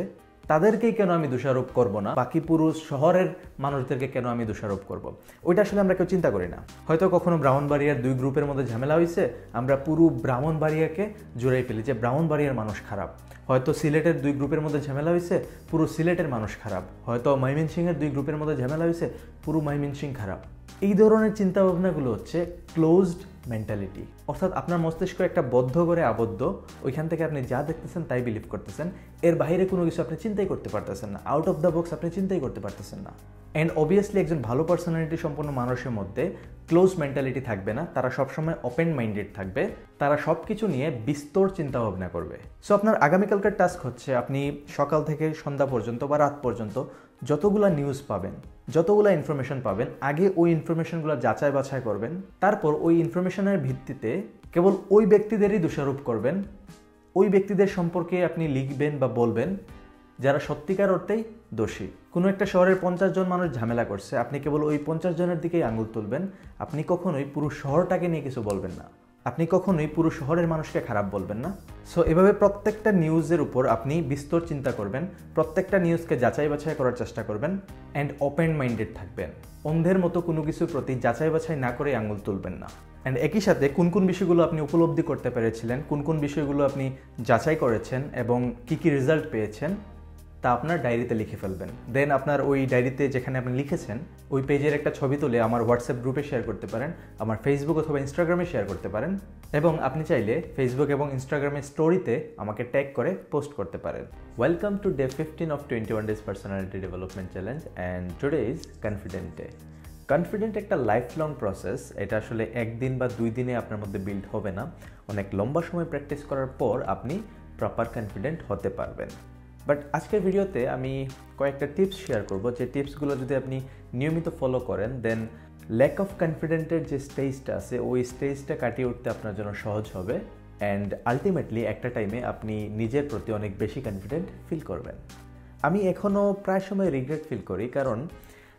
তাদেরকেই কেন আমি দোষারোপ করব না, বাকি পুরো শহরের মানুষদেরকে কেন আমি দোষারোপ করব? ওইটা আসলে আমরা কেউ চিন্তা করি না। হয়তো কখনো ব্রাহ্মণবাড়িয়ার 2 গ্রুপের মধ্যে ঝামেলা হয়েছে, আমরা পুরো ব্রাহ্মণবাড়িয়াকে জুড়ে ফেলি যে ব্রাহ্মণবাড়িয়ার মানুষ খারাপ। হয়তো সিলেটের 2 গ্রুপের মধ্যে ঝামেলা হয়েছে, পুরো সিলেটের মানুষ খারাপ। হয়তো ময়মনসিংহের 2 গ্রুপের মধ্যে ঝামেলা হয়েছে, পুরো ময়মনসিংহ খারাপ। এই ধরনের চিন্তাভাবনাগুলো হচ্ছে ক্লোজড মেন্টালিটি, অর্থাৎ আপনার মস্তিষ্ক একটা বদ্ধ করে আবদ্ধ, ওইখান থেকে আপনি যা দেখতেছেন তাই বিলিভ করতেছেন, এর বাইরে কোনো কিছু আপনি চিন্তাই করতে পারতেছেন না, আউট অফ দ্য বক্স আপনি চিন্তাই করতে পারতেছেন না। অ্যান্ড অবভিয়াসলি একজন ভালো পার্সোনালিটি সম্পন্ন মানুষের মধ্যে ক্লোজ মেন্টালিটি থাকবে না, তারা সবসময় ওপেন মাইন্ডেড থাকবে, তারা সব কিছু নিয়ে বিস্তর চিন্তা ভাবনা করবে। সো আপনার আগামীকালকার টাস্ক হচ্ছে আপনি সকাল থেকে সন্ধ্যা পর্যন্ত বা রাত পর্যন্ত যতগুলা নিউজ পাবেন, যতগুলো ইনফরমেশন পাবেন, আগে ওই ইনফরমেশনগুলো যাচাই বাছাই করবেন, তারপর ওই ইনফরমেশনের ভিত্তিতে কেবল ওই ব্যক্তিদেরই দোষারোপ করবেন, ওই ব্যক্তিদের সম্পর্কে আপনি লিখবেন বা বলবেন যারা সত্যিকার অর্থেই দোষী। কোনো একটা শহরের 50 জন মানুষ ঝামেলা করছে, আপনি কেবল ওই 50 জনের দিকেই আঙুল তুলবেন, আপনি কখনোই পুরো শহরটাকে নিয়ে কিছু বলবেন না, আপনি কখনোই পুরো শহরের মানুষকে খারাপ বলবেন না। সো এভাবে প্রত্যেকটা নিউজের উপর আপনি বিস্তর চিন্তা করবেন, প্রত্যেকটা নিউজকে যাচাই বাছাই করার চেষ্টা করবেন, অ্যান্ড ওপেন মাইন্ডেড থাকবেন। অন্ধের মতো কোনো কিছুর প্রতি যাচাই বাছাই না করে আঙুল তুলবেন না। অ্যান্ড একই সাথে কোন কোন বিষয়গুলো আপনি উপলব্ধি করতে পেরেছিলেন, কোন কোন বিষয়গুলো আপনি যাচাই করেছেন এবং কি কি রেজাল্ট পেয়েছেন তা আপনার ডায়েরিতে লিখে ফেলবেন। দেন আপনার ওই ডায়েরিতে যেখানে আপনি লিখেছেন ওই পেজের একটা ছবি তুলে আমার হোয়াটসঅ্যাপ গ্রুপে শেয়ার করতে পারেন, আমার ফেসবুক অথবা ইনস্টাগ্রামে শেয়ার করতে পারেন, এবং আপনি চাইলে ফেসবুক এবং ইনস্টাগ্রামের স্টোরিতে আমাকে ট্যাগ করে পোস্ট করতে পারেন। Welcome to day 15 of 21 days personality development challenge, and today is confident day. Confident একটা লাইফ লং প্রসেস, এটা আসলে একদিন বা 2 দিনে আপনার মধ্যে বিল্ড হবে না, অনেক লম্বা সময় প্র্যাকটিস করার পর আপনি প্রপার কনফিডেন্ট হতে পারবেন। বাট আজকের ভিডিওতে আমি কয়েকটা টিপস শেয়ার করব, যে টিপসগুলো যদি আপনি নিয়মিত ফলো করেন দেন ল্যাক অফ কনফিডেন্টের যে স্টেজটা আছে ওই স্টেজটা কাটিয়ে উঠতে আপনার জন্য সহজ হবে, অ্যান্ড আলটিমেটলি একটা টাইমে আপনি নিজের প্রতি অনেক বেশি কনফিডেন্ট ফিল করবেন। আমি এখনও প্রায় সময় রিগ্রেট ফিল করি, কারণ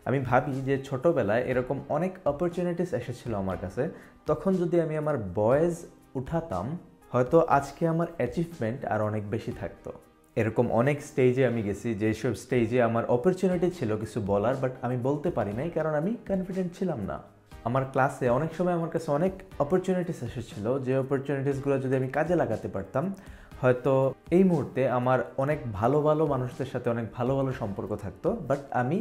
আমি ভাবি যে ছোটোবেলায় এরকম অনেক অপরচুনিটিস এসেছিলো আমার কাছে, তখন যদি আমি আমার ভয়েস উঠাতাম হয়তো আজকে আমার অ্যাচিভমেন্ট আর অনেক বেশি থাকতো। এরকম অনেক স্টেজে আমি গেছি, যেসব স্টেজে আমার অপরচুনিটি ছিল কিছু বলার, বাট আমি বলতে পারি নাই কারণ আমি কনফিডেন্ট ছিলাম না। আমার ক্লাসে অনেক সময় আমার কাছে অনেক অপরচুনিটিস এসেছিল, যে অপরচুনিটিসগুলো যদি আমি কাজে লাগাতে পারতাম হয়তো এই মুহূর্তে আমার অনেক ভালো ভালো মানুষদের সাথে অনেক ভালো ভালো সম্পর্ক থাকতো, বাট আমি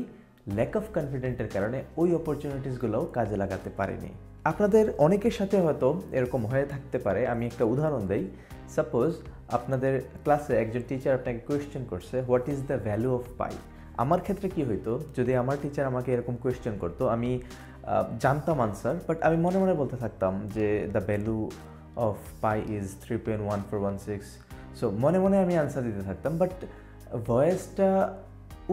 ল্যাক অফ কনফিডেন্টের কারণে ওই অপরচুনিটিসগুলোও কাজে লাগাতে পারিনি। আপনাদের অনেকের সাথে হয়তো এরকম হয়ে থাকতে পারে। আমি একটা উদাহরণ দেই। সাপোজ আপনাদের ক্লাসে একজন টিচার আপনাকে কোয়েশ্চেন করছে, what is the value of পাই। আমার ক্ষেত্রে কি হইতো, যদি আমার টিচার আমাকে এরকম কোয়েশ্চেন করতো, আমি জানতাম আনসার, বাট আমি মনে মনে বলতে থাকতাম যে the value of pi is 3.1416। So মনে মনে আমি আনসার দিতে থাকতাম, বাট ভয়েসটা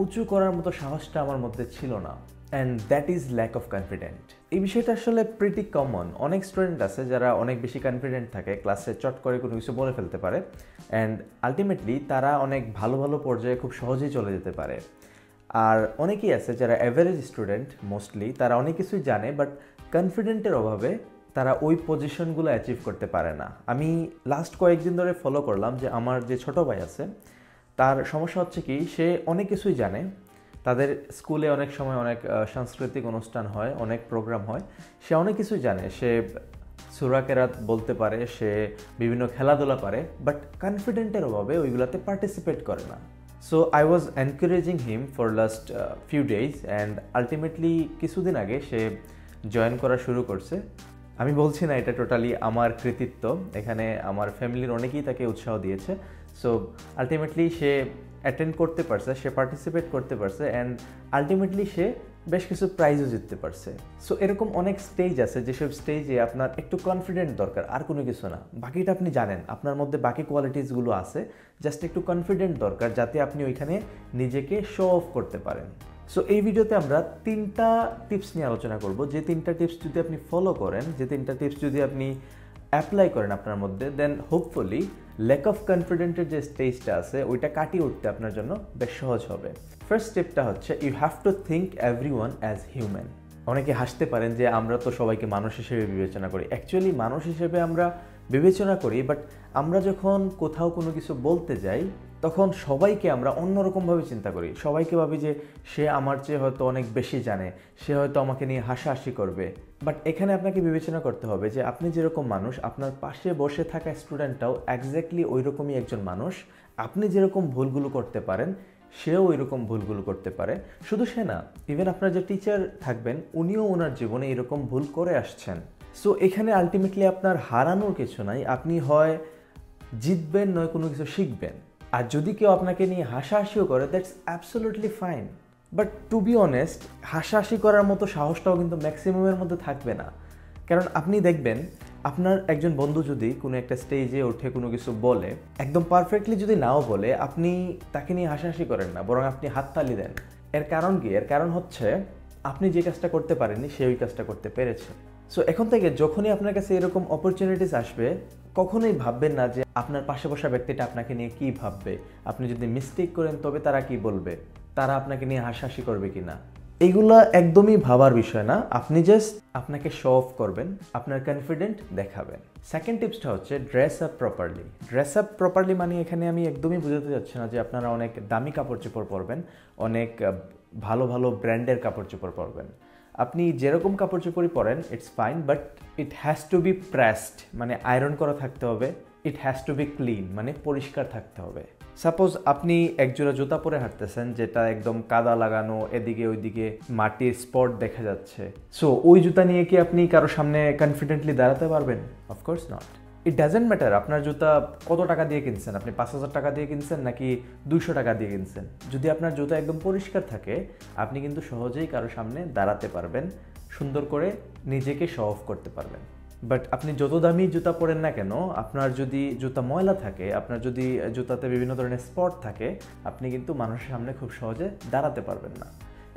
উঁচু করার মতো সাহসটা আমার মধ্যে ছিল না, and that is lack of confident. এই বিষয়টা আসলে প্রিটি কমন। অনেক স্টুডেন্ট আছে যারা অনেক বেশি কনফিডেন্ট থাকে, ক্লাসে চট করে কোনো কিছু বলে ফেলতে পারে, অ্যান্ড আলটিমেটলি তারা অনেক ভালো ভালো পর্যায়ে খুব সহজেই চলে যেতে পারে। আর অনেকেই আছে যারা অ্যাভারেজ স্টুডেন্ট, মোস্টলি তারা অনেক কিছুই জানে, বাট কনফিডেন্টের অভাবে তারা ওই পজিশনগুলো অ্যাচিভ করতে পারে না। আমি লাস্ট কয়েকদিন ধরে ফলো করলাম যে আমার যে ছোটো ভাই আছে তার সমস্যা হচ্ছে কি, সে অনেক কিছুই জানে, তাদের স্কুলে অনেক সময় অনেক সাংস্কৃতিক অনুষ্ঠান হয়, অনেক প্রোগ্রাম হয়, সে অনেক কিছুই জানে, সে সূরা কেরাত বলতে পারে, সে বিভিন্ন খেলাধুলা পারে, বাট কনফিডেন্টের অভাবে ওইগুলোতে পার্টিসিপেট করে না। So I was encouraging him for last few days, and ultimately কিছুদিন আগে সে জয়েন করা শুরু করছে। আমি বলছি না এটা টোটালি আমার কৃতিত্ব, এখানে আমার ফ্যামিলির অনেকেই তাকে উৎসাহ দিয়েছে। সো আলটিমেটলি সে অ্যাটেন্ড করতে পারছে, সে পার্টিসিপেট করতে পারছে, অ্যান্ড আলটিমেটলি সে বেশ কিছু প্রাইজও জিততে পারছে। সো এরকম অনেক স্টেজ আছে যেসব স্টেজে আপনার একটু কনফিডেন্ট দরকার, আর কোনো কিছু না, বাকিটা আপনি জানেন, আপনার মধ্যে বাকি কোয়ালিটিসগুলো আছে, জাস্ট একটু কনফিডেন্ট দরকার যাতে আপনি ওইখানে নিজেকে শো অফ করতে পারেন। সো এই ভিডিওতে আমরা 3টা টিপস নিয়ে আলোচনা করব, যে 3টা টিপস যদি আপনি ফলো করেন, যে 3টা টিপস যদি আপনি অ্যাপ্লাই করেন আপনার মধ্যে, দেন হোপফুলি ল্যাক অফ কনফিডেন্টের যে স্টেজটা আছে ওইটা কাটিয়ে উঠতে আপনার জন্য বেশ সহজ হবে। ফার্স্ট স্টেপটা হচ্ছে you have to think everyone as human. অনেকে হাসতে পারেন যে আমরা তো সবাইকে মানুষ হিসেবে বিবেচনা করি। অ্যাকচুয়ালি মানুষ হিসেবে আমরা বিবেচনা করি, বাট আমরা যখন কোথাও কোনো কিছু বলতে যাই তখন সবাইকে আমরা অন্যরকমভাবে চিন্তা করি। সবাইকে ভাবি যে সে আমার চেয়ে হয়তো অনেক বেশি জানে, সে হয়তো আমাকে নিয়ে হাসাহাসি করবে। বাট এখানে আপনাকে বিবেচনা করতে হবে যে আপনি যেরকম মানুষ, আপনার পাশে বসে থাকা স্টুডেন্টটাও এক্স্যাক্টলি ওই রকমই একজন মানুষ। আপনি যেরকম ভুলগুলো করতে পারেন সেও ওই রকম ভুলগুলো করতে পারে। শুধু সে না, ইভেন আপনার যে টিচার থাকবেন উনিও ওনার জীবনে এরকম ভুল করে আসছেন। সো এখানে আলটিমেটলি আপনার হারানোর কিছু নাই। আপনি হয় জিতবেন নয় কোনো কিছু শিখবেন। আর যদি কেউ আপনাকে নিয়ে হাসাহাসিও করে, that's absolutely fine. But to be honest, হাসাহাসি করার মতো সাহসটাও কিন্তু ম্যাক্সিমামের মধ্যে থাকবে না। কারণ আপনি দেখবেন আপনার একজন বন্ধু যদি কোনো একটা স্টেজে উঠে কোনো কিছু বলে, একদম পারফেক্টলি যদি নাও বলে, আপনি তাকে নিয়ে হাসাহাসি করেন না, বরং আপনি হাততালি দেন। এর কারণ কি? এর কারণ হচ্ছে আপনি যে কাজটা করতে পারেননি সে ওই কাজটা করতে পেরেছে। সো এখন থেকে যখনই আপনার কাছে এরকম অপরচুনিটিস আসবে, কখনোই ভাববেন না যে আপনার পাশে বসা ব্যক্তিটা আপনাকে নিয়ে কি ভাববে, আপনি যদি মিস্টেক করেন তবে তারা কি বলবে, তারা আপনাকে নিয়ে হাসাহাসি করবে কিনা। এইগুলা একদমই ভাবার বিষয় না। আপনি জাস্ট আপনাকে শো অফ করবেন, আপনার কনফিডেন্ট দেখাবেন। সেকেন্ড টিপসটা হচ্ছে dress up properly. Dress up properly মানে এখানে আমি একদমই বোঝাতে যাচ্ছি না যে আপনারা অনেক দামি কাপড় চোপড় পরবেন, অনেক ভালো ভালো ব্র্যান্ডের কাপড় চোপড় পরবেন। আপনি যেরকম কাপড় চোপড়ই পরেন it's fine, but it has to be pressed, মানে আয়রন করা থাকতে হবে। It has to be clean, মানে পরিষ্কার থাকতে হবে। সাপোজ আপনি একজোড়া জুতা পরে হাঁটতেছেন যেটা একদম কাদা লাগানো, এদিকে ওইদিকে মাটির স্পট দেখা যাচ্ছে। সো ওই জুতা নিয়ে কি আপনি কারো সামনে কনফিডেন্টলি দাঁড়াতে পারবেন? Of course not. It doesn't matter আপনার জুতা কত টাকা দিয়ে কিনছেন, আপনি 5,000 টাকা দিয়ে কিনছেন নাকি 200 টাকা দিয়ে কিনছেন। যদি আপনার জুতা একদম পরিষ্কার থাকে, আপনি কিন্তু সহজেই কারো সামনে দাঁড়াতে পারবেন, সুন্দর করে নিজেকে শো অফ করতে পারবেন। বাট আপনি যত দামি জুতা পরেন না কেন, আপনার যদি জুতা ময়লা থাকে, আপনার যদি জুতাতে বিভিন্ন ধরনের স্পট থাকে, আপনি কিন্তু মানুষের সামনে খুব সহজে দাঁড়াতে পারবেন না।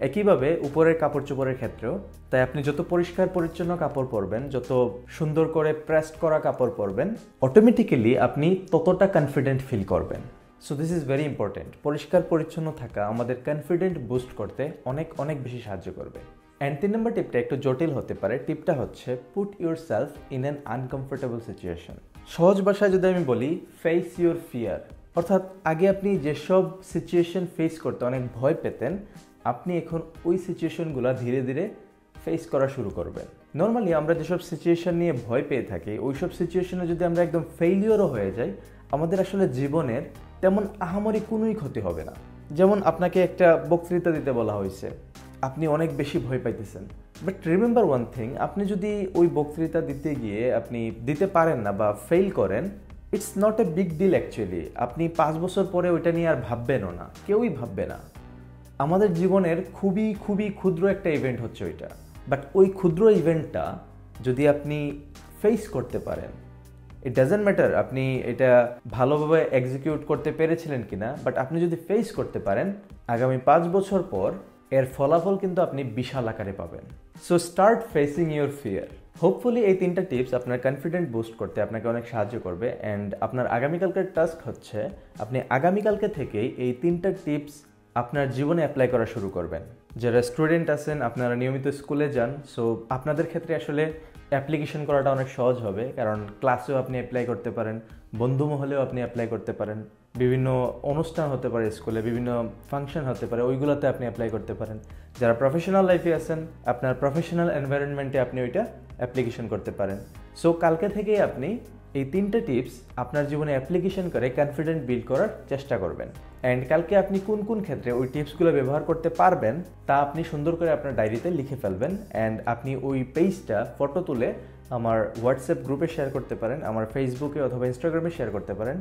একইভাবে উপরের কাপড় চোপড়ের ক্ষেত্রেও তাই আপনি যত পরিষ্কার পরিচ্ছন্ন কাপড় পরবেন, যত সুন্দর করে প্রেসড করা কাপড় পরবেন, অটোমেটিক্যালি আপনি ততটা কনফিডেন্ট ফিল করবেন। So this is very important. পরিষ্কার পরিচ্ছন্ন থাকা আমাদের কনফিডেন্ট বুস্ট করতে অনেক অনেক বেশি সাহায্য করবে। অ্যান্ড 3 নম্বর টিপটা একটু জটিল হতে পারে। টিপটা হচ্ছে put your self in an uncomfortable situation. সহজ ভাষায় যদি আমি বলি, ফেস ইউর ফিয়ার। অর্থাৎ আগে আপনি যেসব সিচুয়েশন ফেস করতে অনেক ভয় পেতেন, আপনি এখন ওই সিচুয়েশনগুলো ধীরে ধীরে ফেস করা শুরু করবেন। নর্মালি আমরা যেসব সিচুয়েশন নিয়ে ভয় পেয়ে থাকি, ওইসব সিচুয়েশনে যদি আমরা একদম ফেইলিওরও হয়ে যাই, আমাদের আসলে জীবনের তেমন আহামরি কোনোই ক্ষতি হবে না। যেমন আপনাকে একটা বক্তৃতা দিতে বলা হয়েছে, আপনি অনেক বেশি ভয় পাইতেছেন, বাট রিমেম্বার ওয়ান থিং, আপনি যদি ওই বক্তৃতা দিতে গিয়ে আপনি দিতে পারেন না বা ফেল করেন, it's not a big deal actually. আপনি 5 বছর পরে ওইটা নিয়ে আর ভাববেনও না, কেউই ভাববে না। আমাদের জীবনের খুবই খুবই ক্ষুদ্র একটা ইভেন্ট হচ্ছে ওইটা। বাট ওই ক্ষুদ্র ইভেন্টটা যদি আপনি ফেস করতে পারেন, ইট ডাজেন্ট ম্যাটার আপনি এটা ভালোভাবে এক্সিকিউট করতে পেরেছিলেন কিনা, বাট আপনি যদি ফেস করতে পারেন, আগামী 5 বছর পর এর ফলাফল কিন্তু আপনি বিশাল আকারে পাবেন। So start facing your fear. Hopefully এই 3টা টিপস আপনার কনফিডেন্ট বুস্ট করতে আপনাকে অনেক সাহায্য করবে। অ্যান্ড আপনার আগামীকালকের টাস্ক হচ্ছে আপনি আগামীকালকে থেকেই এই 3টা টিপস আপনার জীবনে অ্যাপ্লাই করা শুরু করবেন। যারা স্টুডেন্ট আছেন, আপনারা নিয়মিত স্কুলে যান, সো আপনাদের ক্ষেত্রে আসলে অ্যাপ্লিকেশন করাটা অনেক সহজ হবে, কারণ ক্লাসেও আপনি অ্যাপ্লাই করতে পারেন, বন্ধু মহলেও আপনি অ্যাপ্লাই করতে পারেন, বিভিন্ন অনুষ্ঠান হতে পারে স্কুলে, বিভিন্ন ফাংশন হতে পারে, ওইগুলোতে আপনি অ্যাপ্লাই করতে পারেন। যারা প্রফেশনাল লাইফে আছেন, আপনার প্রফেশনাল এনভায়রনমেন্টে আপনি ওইটা অ্যাপ্লিকেশন করতে পারেন। সো কালকে থেকেই আপনি এই 3টা টিপস আপনার জীবনে অ্যাপ্লিকেশন করে কনফিডেন্ট বিল্ড করার চেষ্টা করবেন। অ্যান্ড কালকে আপনি কোন কোন ক্ষেত্রে ওই টিপসগুলো ব্যবহার করতে পারবেন তা আপনি সুন্দর করে আপনার ডায়েরিতে লিখে ফেলবেন। অ্যান্ড আপনি ওই পেজটা ফটো তুলে আমার হোয়াটসঅ্যাপ গ্রুপে শেয়ার করতে পারেন, আমার ফেসবুকে অথবা ইনস্টাগ্রামে শেয়ার করতে পারেন,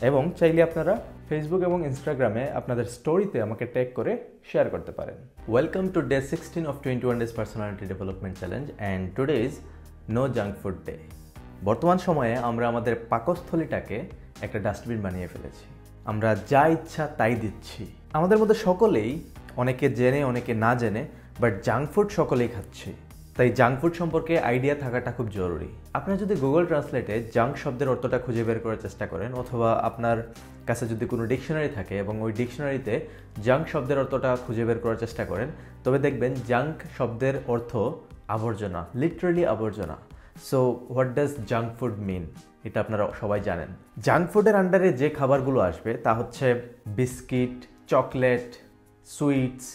এবং চাইলে আপনারা ফেসবুক এবং ইনস্টাগ্রামে আপনাদের স্টোরিতে আমাকে ট্যাগ করে শেয়ার করতে পারেন। Welcome to day 16 of 21 days personality development challenge and today is no junk food day. বর্তমান সময়ে আমরা আমাদের পাকস্থলীটাকে একটা ডাস্টবিন বানিয়ে ফেলেছি। আমরা যা ইচ্ছা তাই দিচ্ছি। আমাদের মধ্যে সকলেই অনেকে জেনে অনেকে না জেনে, বাট জাঙ্ক ফুড সকলেই খাচ্ছে। তাই জাঙ্ক ফুড সম্পর্কে আইডিয়া থাকাটা খুব জরুরি। আপনারা যদি গুগল ট্রান্সলেটে জাঙ্ক শব্দের অর্থটা খুঁজে বের করার চেষ্টা করেন, অথবা আপনার কাছে যদি কোনো ডিকশনারি থাকে এবং ওই ডিকশনারিতে জাঙ্ক শব্দের অর্থটা খুঁজে বের করার চেষ্টা করেন, তবে দেখবেন জাঙ্ক শব্দের অর্থ আবর্জনা, লিটারালি আবর্জনা। So what does junk food mean, এটা আপনারা সবাই জানেন। জাঙ্ক ফুডের আন্ডারে যে খাবারগুলো আসবে তা হচ্ছে বিস্কিট, চকলেট, সুইটস,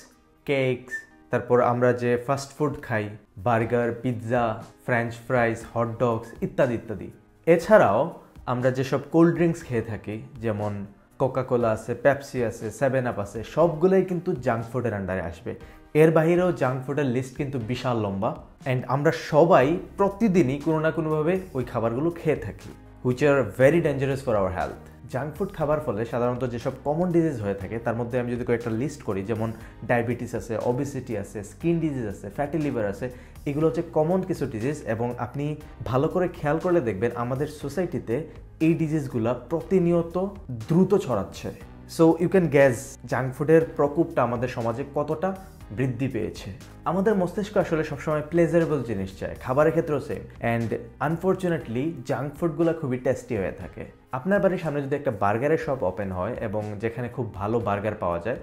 কেকস, তারপর আমরা যে ফাস্ট ফুড খাই, বার্গার, পিৎজা, ফ্রেঞ্চ ফ্রাইজ, হটডগস ইত্যাদি ইত্যাদি। এছাড়াও আমরা যেসব কোল্ড ড্রিঙ্কস খেয়ে থাকি, যেমন কোকাকোলা আছে, পেপসি আছে, 7 আপ আছে, সবগুলোই কিন্তু জাঙ্ক ফুডের আন্ডারে আসবে। এর বাইরেও জাঙ্ক ফুডের লিস্ট কিন্তু বিশাল লম্বা, অ্যান্ড আমরা সবাই প্রতিদিনই কোনো না কোনোভাবে ওই খাবারগুলো খেয়ে থাকি, which are very dangerous for our health. Junk food খাবার ফলে সাধারণত যেসব কমন ডিজিজ হয়ে থাকে তার মধ্যে আমি যদি কয়েকটা লিস্ট করি, যেমন ডায়াবেটিস আছে, ওবেসিটি আছে, স্কিন ডিজিজ আছে, ফ্যাটি লিভার আছে, এগুলো হচ্ছে কমন কিছু ডিজিজ। এবং আপনি ভালো করে খেয়াল করলে দেখবেন আমাদের সোসাইটিতে এই ডিজিজগুলো প্রতিনিয়ত দ্রুত ছড়াচ্ছে। So you can guess junk ফুডের প্রকোপটা আমাদের সমাজে কতটা বৃদ্ধি পেয়েছে। আমাদের মস্তিষ্ক আসলে সবসময় প্লেজারেবল জিনিস চায়, খাবারের ক্ষেত্রেও সেম। অ্যান্ড আনফর্চুনেটলি জাঙ্ক ফুডগুলো খুবই টেস্টি হয়ে থাকে। আপনার বাড়ির সামনে যদি একটা বার্গারের শপ ওপেন হয় এবং যেখানে খুব ভালো বার্গার পাওয়া যায়,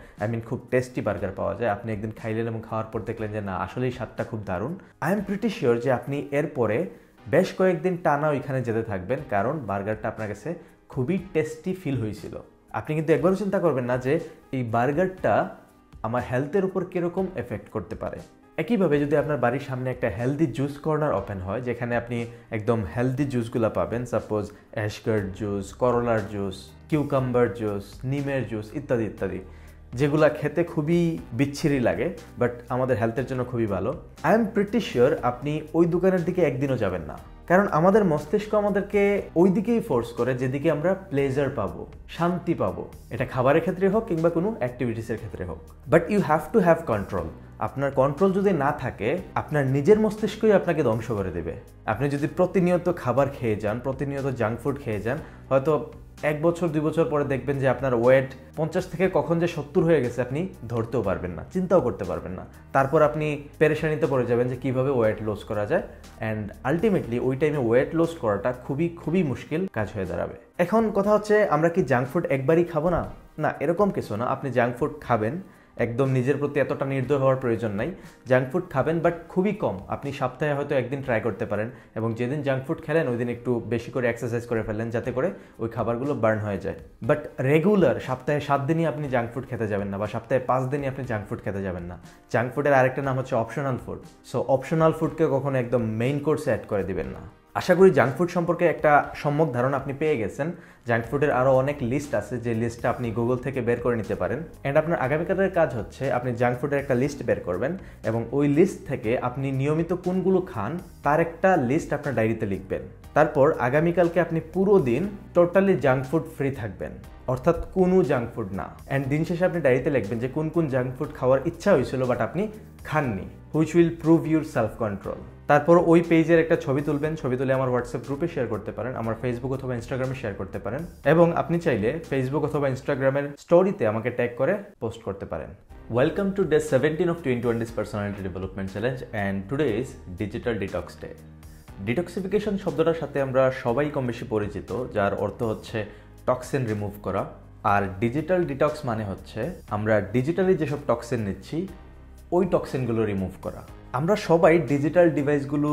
খুব টেস্টি বার্গার পাওয়া যায়, আপনি একদিন খাইলেন এবং খাওয়ার পর দেখলেন যে না, আসলেই স্বাদটা খুব দারুণ, আই এম প্রিটি শিওর যে আপনি এরপরে বেশ কয়েকদিন টানা ওইখানে যেতে থাকবেন, কারণ বার্গারটা আপনার কাছে খুবই টেস্টি ফিল হয়েছিল। আপনি কিন্তু একবারও চিন্তা করবেন না যে এই বার্গারটা আমার হেলথের উপর কীরকম এফেক্ট করতে পারে। একইভাবে যদি আপনার বাড়ির সামনে একটা হেলদি জুস কর্নার ওপেন হয়, যেখানে আপনি একদম হেলদি জুসগুলো পাবেন, সাপোজ অ্যাশগার্ড জুস, করলার জুস, কিউকাম্বার জুস, নিমের জুস ইত্যাদি ইত্যাদি, যেগুলো খেতে খুবই বিচ্ছিরি লাগে বাট আমাদের হেলথের জন্য খুবই ভালো, আই এম প্রিটি শিওর আপনি ওই দোকানের দিকে একদিনও যাবেন না। কারণ আমাদের মস্তিষ্ক আমাদেরকে ওই দিকেই ফোর্স করে যেদিকে আমরা প্লেজার পাবো, শান্তি পাবো, এটা খাবারের ক্ষেত্রে হোক কিংবা কোনো অ্যাক্টিভিটিসের ক্ষেত্রে হোক। But you have to have control. আপনার কন্ট্রোল যদি না থাকে, আপনার নিজের মস্তিষ্কই আপনাকে ধ্বংস করে দেবে। আপনি যদি প্রতিনিয়ত খাবার খেয়ে যান, প্রতিনিয়ত জাঙ্ক ফুড খেয়ে যান, হয়তো 1 বছর 2 বছর পরে দেখবেন যে আপনার ওয়েট 50 থেকে কখন যে 70 হয়ে গেছে আপনি ধরতেও পারবেন না, চিন্তাও করতে পারবেন না। তারপর আপনি পেরেশানিতে পড়ে যাবেন যে কিভাবে ওয়েট লস করা যায়, অ্যান্ড আলটিমেটলি ওই টাইমে ওয়েট লস করাটা খুবই খুবই মুশকিল কাজ হয়ে দাঁড়াবে। এখন কথা হচ্ছে, আমরা কি জাঙ্ক ফুড একবারই খাবো না? না, এরকম কিছু না। আপনি জাঙ্ক ফুড খাবেন, একদম নিজের প্রতি এতটা নির্দয় হওয়ার প্রয়োজন নাই। জাঙ্ক ফুড খাবেন বাট খুবই কম। আপনি সপ্তাহে হয়তো একদিন ট্রাই করতে পারেন এবং যেদিন জাঙ্ক ফুড খেলেন ওই দিন একটু বেশি করে এক্সারসাইজ করে ফেলেন, যাতে করে ওই খাবারগুলো বার্ন হয়ে যায়। বাট রেগুলার সপ্তাহে 7 দিনই আপনি জাঙ্ক ফুড খেতে যাবেন না, বা সপ্তাহে 5 দিনই আপনি জাঙ্ক ফুড খেতে যাবেন না। জাঙ্ক ফুডের আরেকটা নাম হচ্ছে অপশনাল ফুড। সো অপশনাল ফুডকে কখনো একদম মেইন কোর্সে অ্যাড করে দিবেন না। আশা করি জাঙ্ক ফুড সম্পর্কে একটা সম্যক ধারণা আপনি পেয়ে গেছেন। জাঙ্ক ফুডের আরও অনেক লিস্ট আছে, যে লিস্টটা আপনি গুগল থেকে বের করে নিতে পারেন। অ্যান্ড আপনার আগামীকালের কাজ হচ্ছে আপনি জাঙ্ক ফুডের একটা লিস্ট বের করবেন এবং ওই লিস্ট থেকে আপনি নিয়মিত কোনগুলো খান তার একটা লিস্ট আপনার ডায়েরিতে লিখবেন। তারপর আগামীকালকে আপনি পুরো দিন টোটালি জাঙ্ক ফুড ফ্রি থাকবেন, অর্থাৎ কোনো জাঙ্ক ফুড না। অ্যান্ড দিন শেষে আপনি ডায়েরিতে লিখবেন যে কোন কোন জাঙ্ক ফুড খাওয়ার ইচ্ছা হয়েছিল বাট আপনি খাননি, which will prove your self control. তারপর ওই পেজের একটা ছবি তুলবেন, ছবি তুলে আমার হোয়াটসঅ্যাপ গ্রুপে শেয়ার করতে পারেন, আমার ফেসবুক অথবা ইনস্টাগ্রামে শেয়ার করতে পারেন, এবং আপনি চাইলে ফেসবুক অথবা ইনস্টাগ্রামের স্টোরিতে আমাকে ট্যাগ করে পোস্ট করতে পারেন। Welcome to day 17 of 21 Days Personality Development Challenge, and today is Digital Detox Day. Detoxification শব্দটার সাথে আমরা সবাই কম বেশি পরিচিত, যার অর্থ হচ্ছে টক্সিন রিমুভ করা। আর ডিজিটাল ডিটক্স মানে হচ্ছে আমরা ডিজিটালি যেসব টক্সিন নিচ্ছি ওই টক্সিনগুলো রিমুভ করা। আমরা সবাই ডিজিটাল ডিভাইসগুলো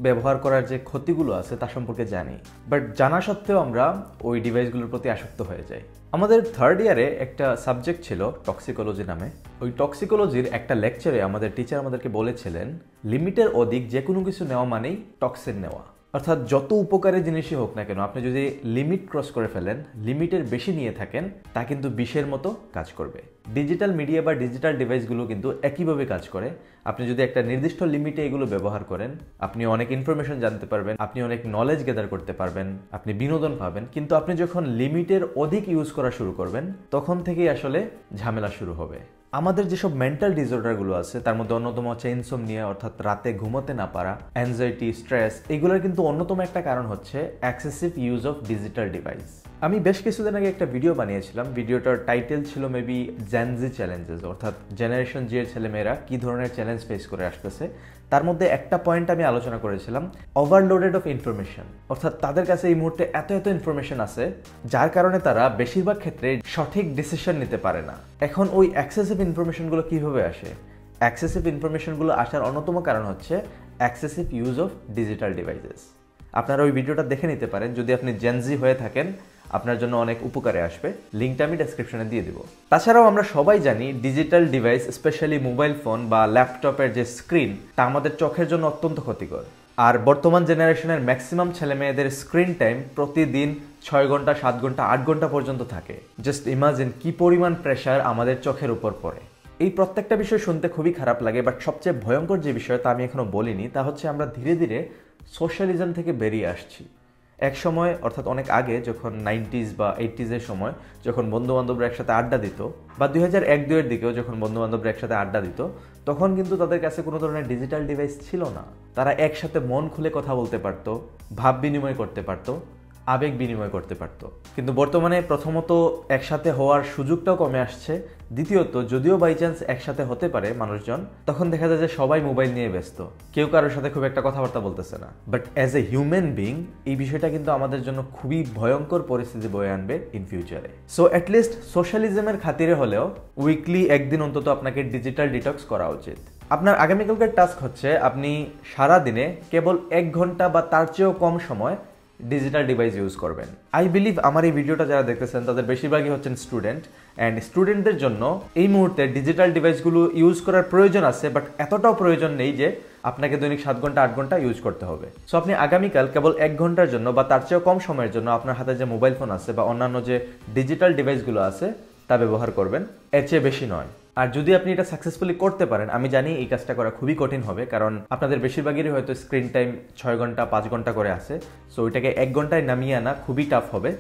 ব্যবহার করার যে ক্ষতিগুলো আছে তা সম্পর্কে জানি, বাট জানা সত্ত্বেও আমরা ওই ডিভাইসগুলোর প্রতি আসক্ত হয়ে যাই। আমাদের 3rd ইয়ারে একটা সাবজেক্ট ছিল টক্সিকোলজি নামে। ওই টক্সিকোলজির একটা লেকচারে আমাদের টিচার আমাদেরকে বলেছিলেন, লিমিটের অধিক যে কোনো কিছু নেওয়া মানেই টক্সিন নেওয়া। অর্থাৎ যত উপকারী জিনিসই হোক না কেন, আপনি যদি লিমিট ক্রস করে ফেলেন, লিমিটের বেশি নিয়ে থাকেন, তা কিন্তু বিষের মতো কাজ করবে। ডিজিটাল মিডিয়া বা ডিজিটাল ডিভাইসগুলো কিন্তু একইভাবে কাজ করে। আপনি যদি একটা নির্দিষ্ট লিমিটে এগুলো ব্যবহার করেন, আপনি অনেক ইনফরমেশন জানতে পারবেন, আপনি অনেক নলেজ গেদার করতে পারবেন, আপনি বিনোদন পাবেন। কিন্তু আপনি যখন লিমিটের অধিক ইউজ করা শুরু করবেন, তখন থেকেই আসলে ঝামেলা শুরু হবে। আমাদের যেসব মেন্টাল ডিসঅর্ডারগুলো আছে তার মধ্যে অন্যতম হচ্ছে ইনসোমনিয়া, অর্থাৎ রাতে ঘুমোতে না পারা, অ্যাংজাইটি, স্ট্রেস। এগুলোর কিন্তু অন্যতম একটা কারণ হচ্ছে excessive use of digital device. আমি বেশ কিছুদিন আগে একটা ভিডিও বানিয়েছিলাম, ভিডিওটার টাইটেল ছিল মেবি জেনজি চ্যালেঞ্জেস, অর্থাৎ জেনারেশন জি এর ছেলেমেয়েরা কী ধরনের চ্যালেঞ্জ ফেস করে আসতেছে। তার মধ্যে একটা পয়েন্ট আমি আলোচনা করেছিলাম, ওভারলোডেড অফ ইনফরমেশন, অর্থাৎ তাদের কাছে এই মুহূর্তে এত এত ইনফরমেশন আছে যার কারণে তারা বেশিরভাগ ক্ষেত্রে সঠিক ডিসিশন নিতে পারে না। এখন ওই এক্সেসিভ ইনফরমেশনগুলো কীভাবে আসে? এক্সেসিভ ইনফরমেশনগুলো আসার অন্যতম কারণ হচ্ছে excessive use of digital devices. আপনারা ওই ভিডিওটা দেখে নিতে পারেন যদি আপনি জেনজি হয়ে থাকেন, আপনার জন্য অনেক উপকারে আসবে। লিঙ্কটা আমি ডেসক্রিপশনে দিয়ে দিব। তাছাড়াও আমরা সবাই জানি digital device, specially mobile phone বা ল্যাপটপের যে স্ক্রিন, তা আমাদের চোখের জন্য অত্যন্ত ক্ষতিকর। আর বর্তমান জেনারেশনের ম্যাক্সিমাম ছেলেমেয়েদের স্ক্রিন টাইম প্রতিদিন 6 ঘন্টা, 7 ঘন্টা, 8 ঘন্টা পর্যন্ত থাকে। জাস্ট ইমাজিন কি পরিমাণ প্রেশার আমাদের চোখের উপর পড়ে। এই প্রত্যেকটা বিষয় শুনতে খুবই খারাপ লাগে, বাট সবচেয়ে ভয়ঙ্কর যে বিষয় তা আমি এখনো বলিনি, তা হচ্ছে আমরা ধীরে ধীরে সোশ্যালিজম থেকে বেরিয়ে আসছি। এক সময়, অর্থাৎ অনেক আগে, যখন 90s বা 80s সময় যখন বন্ধুবান্ধবরা একসাথে আড্ডা দিত, বা 2001-2 দিকেও যখন বন্ধুবান্ধবরা একসাথে আড্ডা দিত, তখন কিন্তু তাদের কাছে কোনো ধরনের ডিজিটাল ডিভাইস ছিল না। তারা একসাথে মন খুলে কথা বলতে পারত, ভাব বিনিময় করতে পারত, আবেগ বিনিময় করতে পারত। কিন্তু বর্তমানে প্রথমত একসাথে হওয়ার সুযোগটাও কমে আসছে, দ্বিতীয়ত যদিও বাই চান্স একসাথে হতে পারে মানুষজন, তখন দেখা যায় যে সবাই মোবাইল নিয়ে ব্যস্ত, কেউ কারোর সাথে খুব একটা কথাবার্তা বলতেছে না। But as a human being এই বিষয়টা কিন্তু আমাদের জন্য খুবই ভয়ঙ্কর পরিস্থিতি বয়ে আনবে ইন ফিউচারে। সো অ্যাটলিস্ট সোশ্যালিজমের খাতিরে হলেও উইকলি একদিন অন্তত আপনাকে ডিজিটাল ডিটক্স করা উচিত। আপনার আগামীকালকের টাস্ক হচ্ছে আপনি সারা দিনে কেবল 1 ঘন্টা বা তার চেয়েও কম সময় ডিজিটাল ডিভাইস ইউজ করবেন। আই বিলিভ আমার এই ভিডিওটা যারা দেখতেছেন তাদের বেশিরভাগই হচ্ছেন স্টুডেন্ট, অ্যান্ড স্টুডেন্টদের জন্য এই মুহূর্তে ডিজিটাল ডিভাইসগুলো ইউজ করার প্রয়োজন আছে, বাট এতটাও প্রয়োজন নেই যে আপনাকে দৈনিক 7 ঘন্টা 8 ঘন্টা ইউজ করতে হবে। সো আপনি আগামীকাল কেবল 1 ঘন্টার জন্য বা তার চেয়েও কম সময়ের জন্য আপনার হাতে যে মোবাইল ফোন আছে বা অন্যান্য যে ডিজিটাল ডিভাইসগুলো আছে তা ব্যবহার করবেন, এর চেয়ে বেশি নয়। আর যদি আপনি এটা সাকসেসফুলি করতে পারেন, আমি জানি এই কাজটা করা খুবই কঠিন হবে, কারণ আপনাদের বেশিরভাগেরই হয়তো স্ক্রিন টাইম 6 ঘন্টা 5 ঘন্টা করে আছে। সো ওইটাকে 1 ঘন্টায় নামিয়ে আনা খুবই টাফ হবে।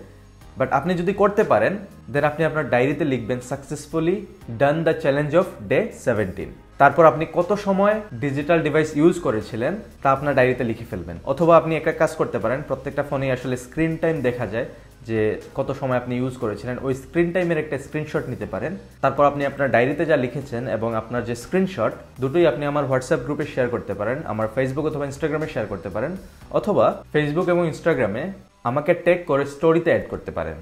বাট আপনি যদি করতে পারেন, দেন আপনি আপনার ডায়েরিতে লিখবেন successfully done the challenge off day 17। তারপর আপনি কত সময় ডিজিটাল ডিভাইস ইউজ করেছিলেন তা আপনার ডায়েরিতে লিখে ফেলবেন। অথবা আপনি একটা কাজ করতে পারেন, প্রত্যেকটা ফোনে আসলে স্ক্রিন টাইম দেখা যায় যে কত সময় আপনি ইউজ করেছিলেন, ওই স্ক্রিন টাইমের একটা স্ক্রিনশট নিতে পারেন। তারপর আপনি আপনার ডায়েরিতে যা লিখেছেন এবং আপনার যে স্ক্রিনশট, দুটোই আপনি আমার হোয়াটসঅ্যাপ গ্রুপে শেয়ার করতে পারেন, আমার ফেসবুক অথবা ইনস্টাগ্রামে শেয়ার করতে পারেন, অথবা ফেসবুক এবং ইনস্টাগ্রামে আমাকে ট্যাগ করে স্টোরিতে অ্যাড করতে পারেন।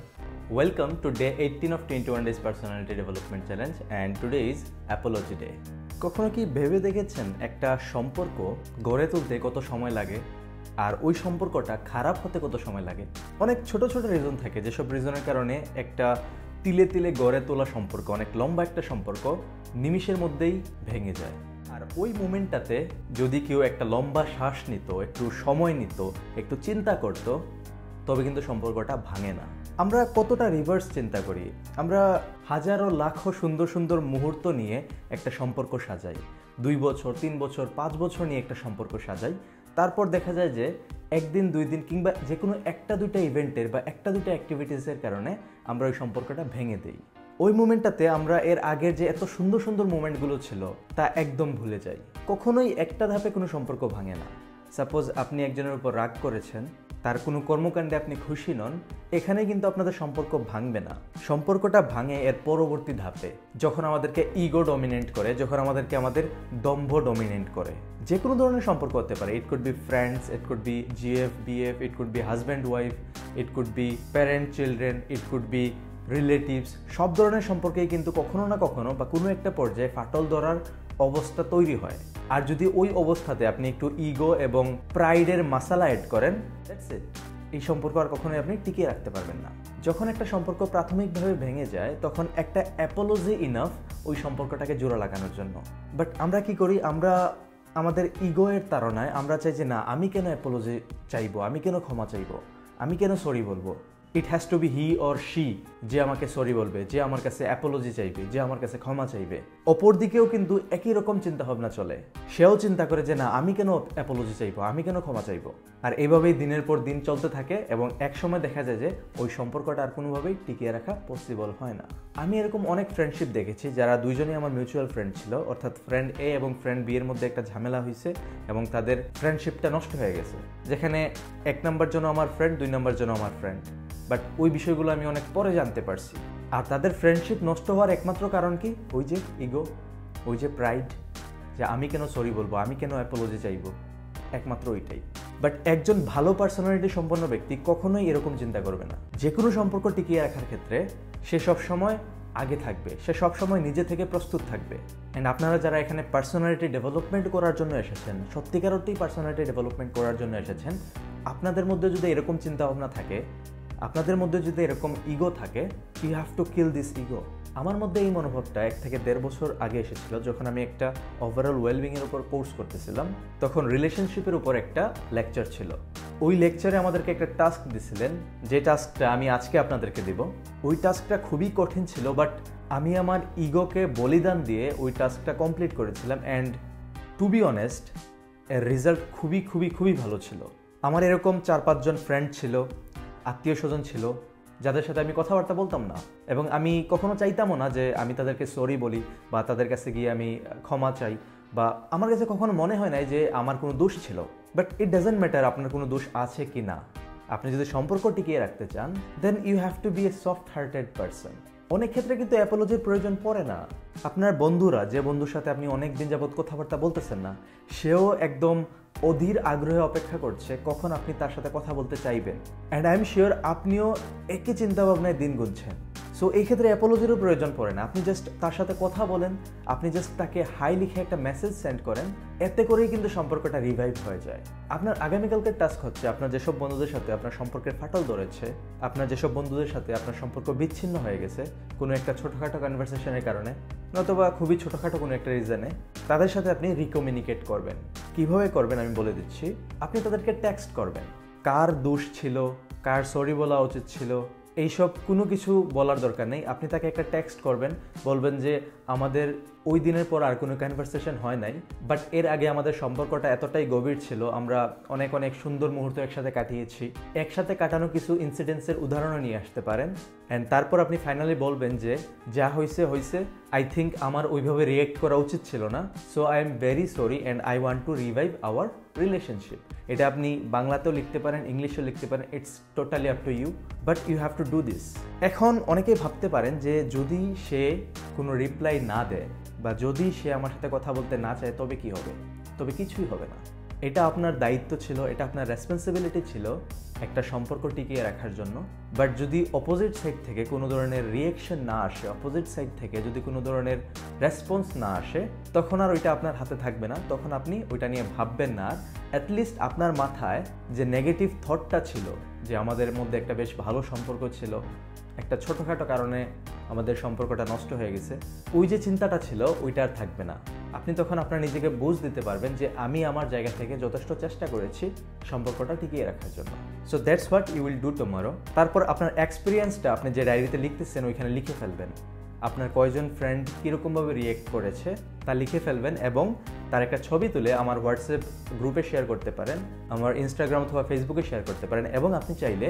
Welcome to day 18 of 21 days personality development challenge, and today is Apology day. কখনো কি ভেবে দেখেছেন একটা সম্পর্ক গড়ে তুলতে কত সময় লাগে, আর ওই সম্পর্কটা খারাপ হতে কত সময় লাগে? অনেক ছোট ছোট রিজন থাকে, যেসব রিজনের কারণে একটা তিলে তিলে গড়ে তোলা সম্পর্ক, অনেক লম্বা একটা সম্পর্ক নিমিষের মধ্যেই ভেঙে যায়। আর ওই মোমেন্টটাতে যদি কেউ একটা লম্বা শ্বাস নিত, একটু সময় নিত, একটু চিন্তা করত, তবে কিন্তু সম্পর্কটা ভাঙে না। আমরা কতটা রিভার্স চিন্তা করি, আমরা হাজারো লাখো সুন্দর সুন্দর মুহূর্ত নিয়ে একটা সম্পর্ক সাজাই, 2 বছর 3 বছর 5 বছর নিয়ে একটা সম্পর্ক সাজাই। তারপর দেখা যায় যে একদিন 2 দিন কিংবা যে কোনো একটা দুইটা ইভেন্টের বা একটা দুইটা অ্যাক্টিভিটিসের কারণে আমরা ওই সম্পর্কটা ভেঙে দিই। ওই মোমেন্টটাতে আমরা এর আগের যে এত সুন্দর সুন্দর মোমেন্টগুলো ছিল তা একদম ভুলে যাই। কখনোই একটা ধাপে কোনো সম্পর্ক ভাঙে না। সাপোজ আপনি একজনের উপর রাগ করেছেন, তার কোনো কর্মকাণ্ডে আপনি খুশি নন, এখানে কিন্তু আপনাদের সম্পর্ক ভাঙবে না। সম্পর্কটা ভাঙে এর পরবর্তী ধাপে, যখন আমাদেরকে ইগো ডমিনেন্ট করে, যখন আমাদের দম্ভ ডমিনেন্ট করে। যে কোনো ধরনের সম্পর্ক হতে পারে, it could be friends, it could be GF BF, it could be husband wife, it could be parent children, it could be relatives. সব ধরনের সম্পর্কেই কিন্তু কখনো না কখনো বা কোনো একটা পর্যায়ে ফাটল ধরার অবস্থা তৈরি হয়। আর যদি ওই অবস্থাতে আপনি একটু ইগো এবং প্রাইডের মাসালা অ্যাড করেন, দ্যাটস ইট, এই সম্পর্ক আর কখনোই আপনি টিকিয়ে রাখতে পারবেন না। যখন একটা সম্পর্ক প্রাথমিকভাবে ভেঙে যায়, তখন একটা অ্যাপোলজি ইনাফ ওই সম্পর্কটাকে জোড়া লাগানোর জন্য। বাট আমরা কি করি, আমরা আমাদের ইগোয়ের তাড়নায় আমরা চাই যে না, আমি কেন অ্যাপোলজি চাইবো, আমি কেন ক্ষমা চাইবো, আমি কেন সরি বলবো। It has to be he or she যে আমাকে সরি বলবে, যে আমার কাছে অ্যাপোলজি চাইবে, যে আমার কাছে ক্ষমা চাইবে। অপর দিকেও কিন্তু একই রকম চিন্তাভাবনা চলে, সেও চিন্তা করে যে না, আমি কেন অ্যাপোলজি চাইবো, আমি কেন ক্ষমা চাইবো। আর এভাবেই দিনের পর দিন চলতে থাকে এবং এক সময় দেখা যায় যে ওই সম্পর্কটা আর কোনোভাবেই টিকিয়ে রাখা পসিবল হয় না। আমি এরকম অনেক ফ্রেন্ডশিপ দেখেছি যারা দুইজনই আমার মিউচুয়াল ফ্রেন্ড ছিল, অর্থাৎ ফ্রেন্ড এ এবং ফ্রেন্ড বি এর মধ্যে একটা ঝামেলা হয়েছে এবং তাদের ফ্রেন্ডশিপটা নষ্ট হয়ে গেছে। যেখানে 1 নাম্বার জন্য আমার ফ্রেন্ড, 2 নাম্বার জন্য আমার ফ্রেন্ড, বাট ওই বিষয়গুলো আমি অনেক পরে জানতে পারছি। আর তাদের ফ্রেন্ডশিপ নষ্ট হওয়ার একমাত্র কারণ কি? ওই যে ইগো, ওই যে প্রাইড, যে আমি কেন সরি বলবো, আমি কেন অ্যাপোলজি চাইবো, একমাত্র ওইটাই। বাট একজন ভালো পার্সোনালিটি সম্পন্ন ব্যক্তি কখনোই এরকম চিন্তা করবে না। যে কোনো সম্পর্ক টিকিয়ে রাখার ক্ষেত্রে সে সবসময় আগে থাকবে, সে সবসময় নিজে থেকে প্রস্তুত থাকবে। অ্যান্ড আপনারা যারা এখানে পার্সোনালিটি ডেভেলপমেন্ট করার জন্য এসেছেন, সত্যিকার অর্থেই পার্সোনালিটি ডেভেলপমেন্ট করার জন্য এসেছেন, আপনাদের মধ্যে যদি এরকম চিন্তাভাবনা থাকে, আপনাদের মধ্যে যদি এরকম ইগো থাকে, you have to kill this ego. আমার মধ্যে এই মনোভাবটা 1 থেকে 1.5 বছর আগে এসেছিল, যখন আমি একটা ওভারঅল ওয়েলবিংয়ের উপর কোর্স করতেছিলাম। তখন রিলেশনশিপের উপর একটা লেকচার ছিল। ওই লেকচারে আমাদেরকে একটা টাস্ক দিছিলেন, যে টাস্কটা আমি আজকে আপনাদেরকে দিব। ওই টাস্কটা খুবই কঠিন ছিল, বাট আমি আমার ইগোকে বলিদান দিয়ে ওই টাস্কটা কমপ্লিট করেছিলাম। অ্যান্ড টু বি অনেস্ট, এর রেজাল্ট খুবই খুবই খুবই ভালো ছিল। আমার এরকম 4-5 জন ফ্রেন্ড ছিল, আত্মীয় স্বজন ছিল, যাদের সাথে আমি কথাবার্তা বলতাম না, এবং আমি কখনো চাইতামও না যে আমি তাদেরকে সরি বলি বা তাদের কাছে গিয়ে আমি ক্ষমা চাই, বা আমার কাছে কখনো মনে হয় নাই যে আমার কোনো দোষ ছিল। বাট ইট ডাজন্ট ম্যাটার আপনার কোনো দোষ আছে কি না। আপনি যদি সম্পর্ক টিকিয়ে রাখতে চান, then you have to be a soft hearted person. অনেক ক্ষেত্রে কিন্তু অ্যাপোলজির প্রয়োজন পড়ে না। আপনার বন্ধুরা, যে বন্ধুর সাথে আপনি অনেক দিন যাবত কথাবার্তা বলতেছেন না, সেও একদম অধীর আগ্রহে অপেক্ষা করছে কখন আপনি তার সাথে কথা বলতে চাইবেন। অ্যান্ড আই এম শিওর আপনিও একই চিন্তাভাবনায় দিন গুনছেন। সো এই ক্ষেত্রে অ্যাপোলজিরও প্রয়োজন পড়ে না। আপনি জাস্ট তার সাথে কথা বলেন, আপনি জাস্ট তাকে হাই লিখে একটা মেসেজ সেন্ড করেন, এতে করেই কিন্তু সম্পর্কটা রিভাইভ হয়ে যায়। আপনার আগামীকালকের টাস্ক হচ্ছে, আপনার যেসব বন্ধুদের সাথে আপনার সম্পর্কের ফাটল ধরেছে, আপনার যেসব বন্ধুদের সাথে আপনার সম্পর্ক বিচ্ছিন্ন হয়ে গেছে কোনো একটা ছোটোখাটো কনভারসেশনের কারণে, নতুবা খুবই ছোটোখাটো কোনো একটা রিজনে, তাদের সাথে আপনি রিকমিউনিকেট করবেন। কিভাবে করবেন আমি বলে দিচ্ছি। আপনি তাদেরকে টেক্সট করবেন, কার দোষ ছিল, কার সরি বলা উচিত ছিল, এইসব কোনো কিছু বলার দরকার নেই। আপনি তাকে একটা টেক্সট করবেন, বলবেন যে আমাদের ওই দিনের পর আর কোনো কনভারসেশন হয় নাই, বাট এর আগে আমাদের সম্পর্কটা এতটাই গভীর ছিল, আমরা অনেক অনেক সুন্দর মুহূর্ত একসাথে কাটিয়েছি। একসাথে কাটানো কিছু ইনসিডেন্টসের উদাহরণও নিয়ে আসতে পারেন। অ্যান্ড তারপর আপনি ফাইনালি বলবেন যে যা হয়েছে হয়েছে, আই থিঙ্ক আমার ওইভাবে রিয়েক্ট করা উচিত ছিল না, so I am very sorry and I want to revive our relationship. এটা আপনি বাংলাতেও লিখতে পারেন, ইংলিশেও লিখতে পারেন, it's totally up to you, but you have to do this. এখন অনেকেই ভাবতে পারেন যে যদি সে কোনো রিপ্লাই না দেয় বা যদি সে আমার সাথে কথা বলতে না চায়, তবে কি হবে? তবে কিছুই হবে না। এটা আপনার দায়িত্ব ছিল, এটা আপনার রেসপন্সিবিলিটি ছিল একটা সম্পর্ক টিকিয়ে রাখার জন্য। বাট যদি অপোজিট সাইড থেকে কোনো ধরনের রিয়েকশন না আসে, অপোজিট সাইড থেকে যদি কোনো ধরনের রেসপন্স না আসে, তখন আর ওইটা আপনার হাতে থাকবে না। তখন আপনি ওইটা নিয়ে ভাববেন না। অ্যাটলিস্ট আপনার মাথায় যে নেগেটিভ থটটা ছিল, যে আমাদের মধ্যে একটা বেশ ভালো সম্পর্ক ছিল, একটা ছোটোখাটো কারণে আমাদের সম্পর্কটা নষ্ট হয়ে গেছে, ওই যে চিন্তাটা ছিল ওইটা আর থাকবে না। আপনি তখন আপনার নিজেকে বুঝ দিতে পারবেন যে আমি আমার জায়গা থেকে যথেষ্ট চেষ্টা করেছি সম্পর্কটা টিকিয়ে রাখার জন্য। So that's what you will do tomorrow. তারপর আপনার এক্সপিরিয়েন্সটা আপনি যে ডায়েরিতে লিখতেছেন ওইখানে লিখে ফেলবেন। আপনার কয়জন ফ্রেন্ড কীরকমভাবে রিয়েক্ট করেছে তা লিখে ফেলবেন, এবং তার একটা ছবি তুলে আমার হোয়াটসঅ্যাপ গ্রুপে শেয়ার করতে পারেন, আমার ইনস্টাগ্রাম অথবা ফেসবুকে শেয়ার করতে পারেন, এবং আপনি চাইলে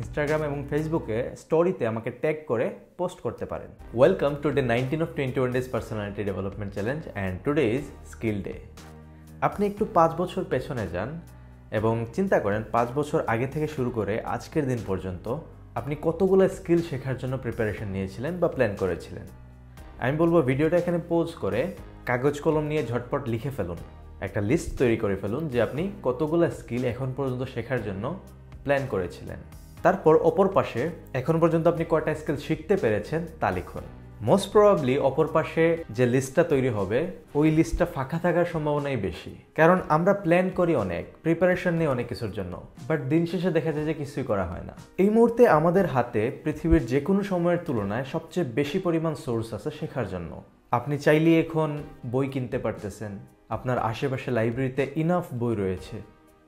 ইনস্টাগ্রাম এবং ফেসবুকে স্টোরিতে আমাকে ট্যাগ করে পোস্ট করতে পারেন। Welcome to day 19 of 21 days personality development challenge and today is skill day. আপনি একটু 5 বছর পেছনে যান এবং চিন্তা করেন 5 বছর আগে থেকে শুরু করে আজকের দিন পর্যন্ত আপনি কতগুলো স্কিল শেখার জন্য প্রিপারেশন নিয়েছিলেন বা প্ল্যান করেছিলেন। আমি বলবো ভিডিওটা এখানে পজ করে কাগজ কলম নিয়ে ঝটপট লিখে ফেলুন, একটা লিস্ট তৈরি করে ফেলুন যে আপনি কতগুলো স্কিল এখন পর্যন্ত শেখার জন্য প্ল্যান করেছিলেন। তারপর অপর পাশে এখন পর্যন্ত আপনি কয়টা স্কিল শিখতে পেরেছেন তা লিখুন। মোস্ট প্রবাবলি অপর পাশে যে লিস্টটা তৈরি হবে ওই লিস্টটা ফাঁকা থাকার সম্ভাবনাই বেশি, কারণ আমরা প্ল্যান করি অনেক, প্রিপারেশন নিই অনেক কিছুর জন্য, বাট দিন শেষে দেখা যায় যে কিছুই করা হয় না। এই মুহূর্তে আমাদের হাতে পৃথিবীর যে কোনো সময়ের তুলনায় সবচেয়ে বেশি পরিমাণ সোর্স আছে শেখার জন্য। আপনি চাইলে এখন বই কিনতে পারতেছেন, আপনার আশেপাশে লাইব্রেরিতে ইনাফ বই রয়েছে,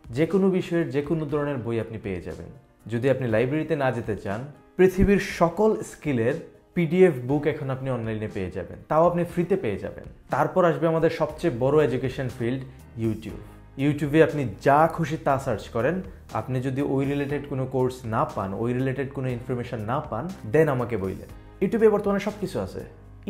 যে কোনো বিষয়ের যে কোনো ধরনের বই আপনি পেয়ে যাবেন। যদি আপনি লাইব্রেরিতে না যেতে চান, পৃথিবীর সকল স্কিলের PDF বুক এখন আপনি অনলাইনে পেয়ে যাবেন, তাও আপনি ফ্রিতে পেয়ে যাবেন। তারপর আসবে আমাদের সবচেয়ে বড় এডুকেশন ফিল্ড, ইউটিউবে আপনি যা খুশি তা সার্চ করেন। আপনি যদি ওই রিলেটেড কোনো কোর্স না পান, ওই রিলেটেড কোনো ইনফরমেশন না পান, দেন আমাকে বললেন। ইউটিউবে বর্তমানে সব কিছু আছে,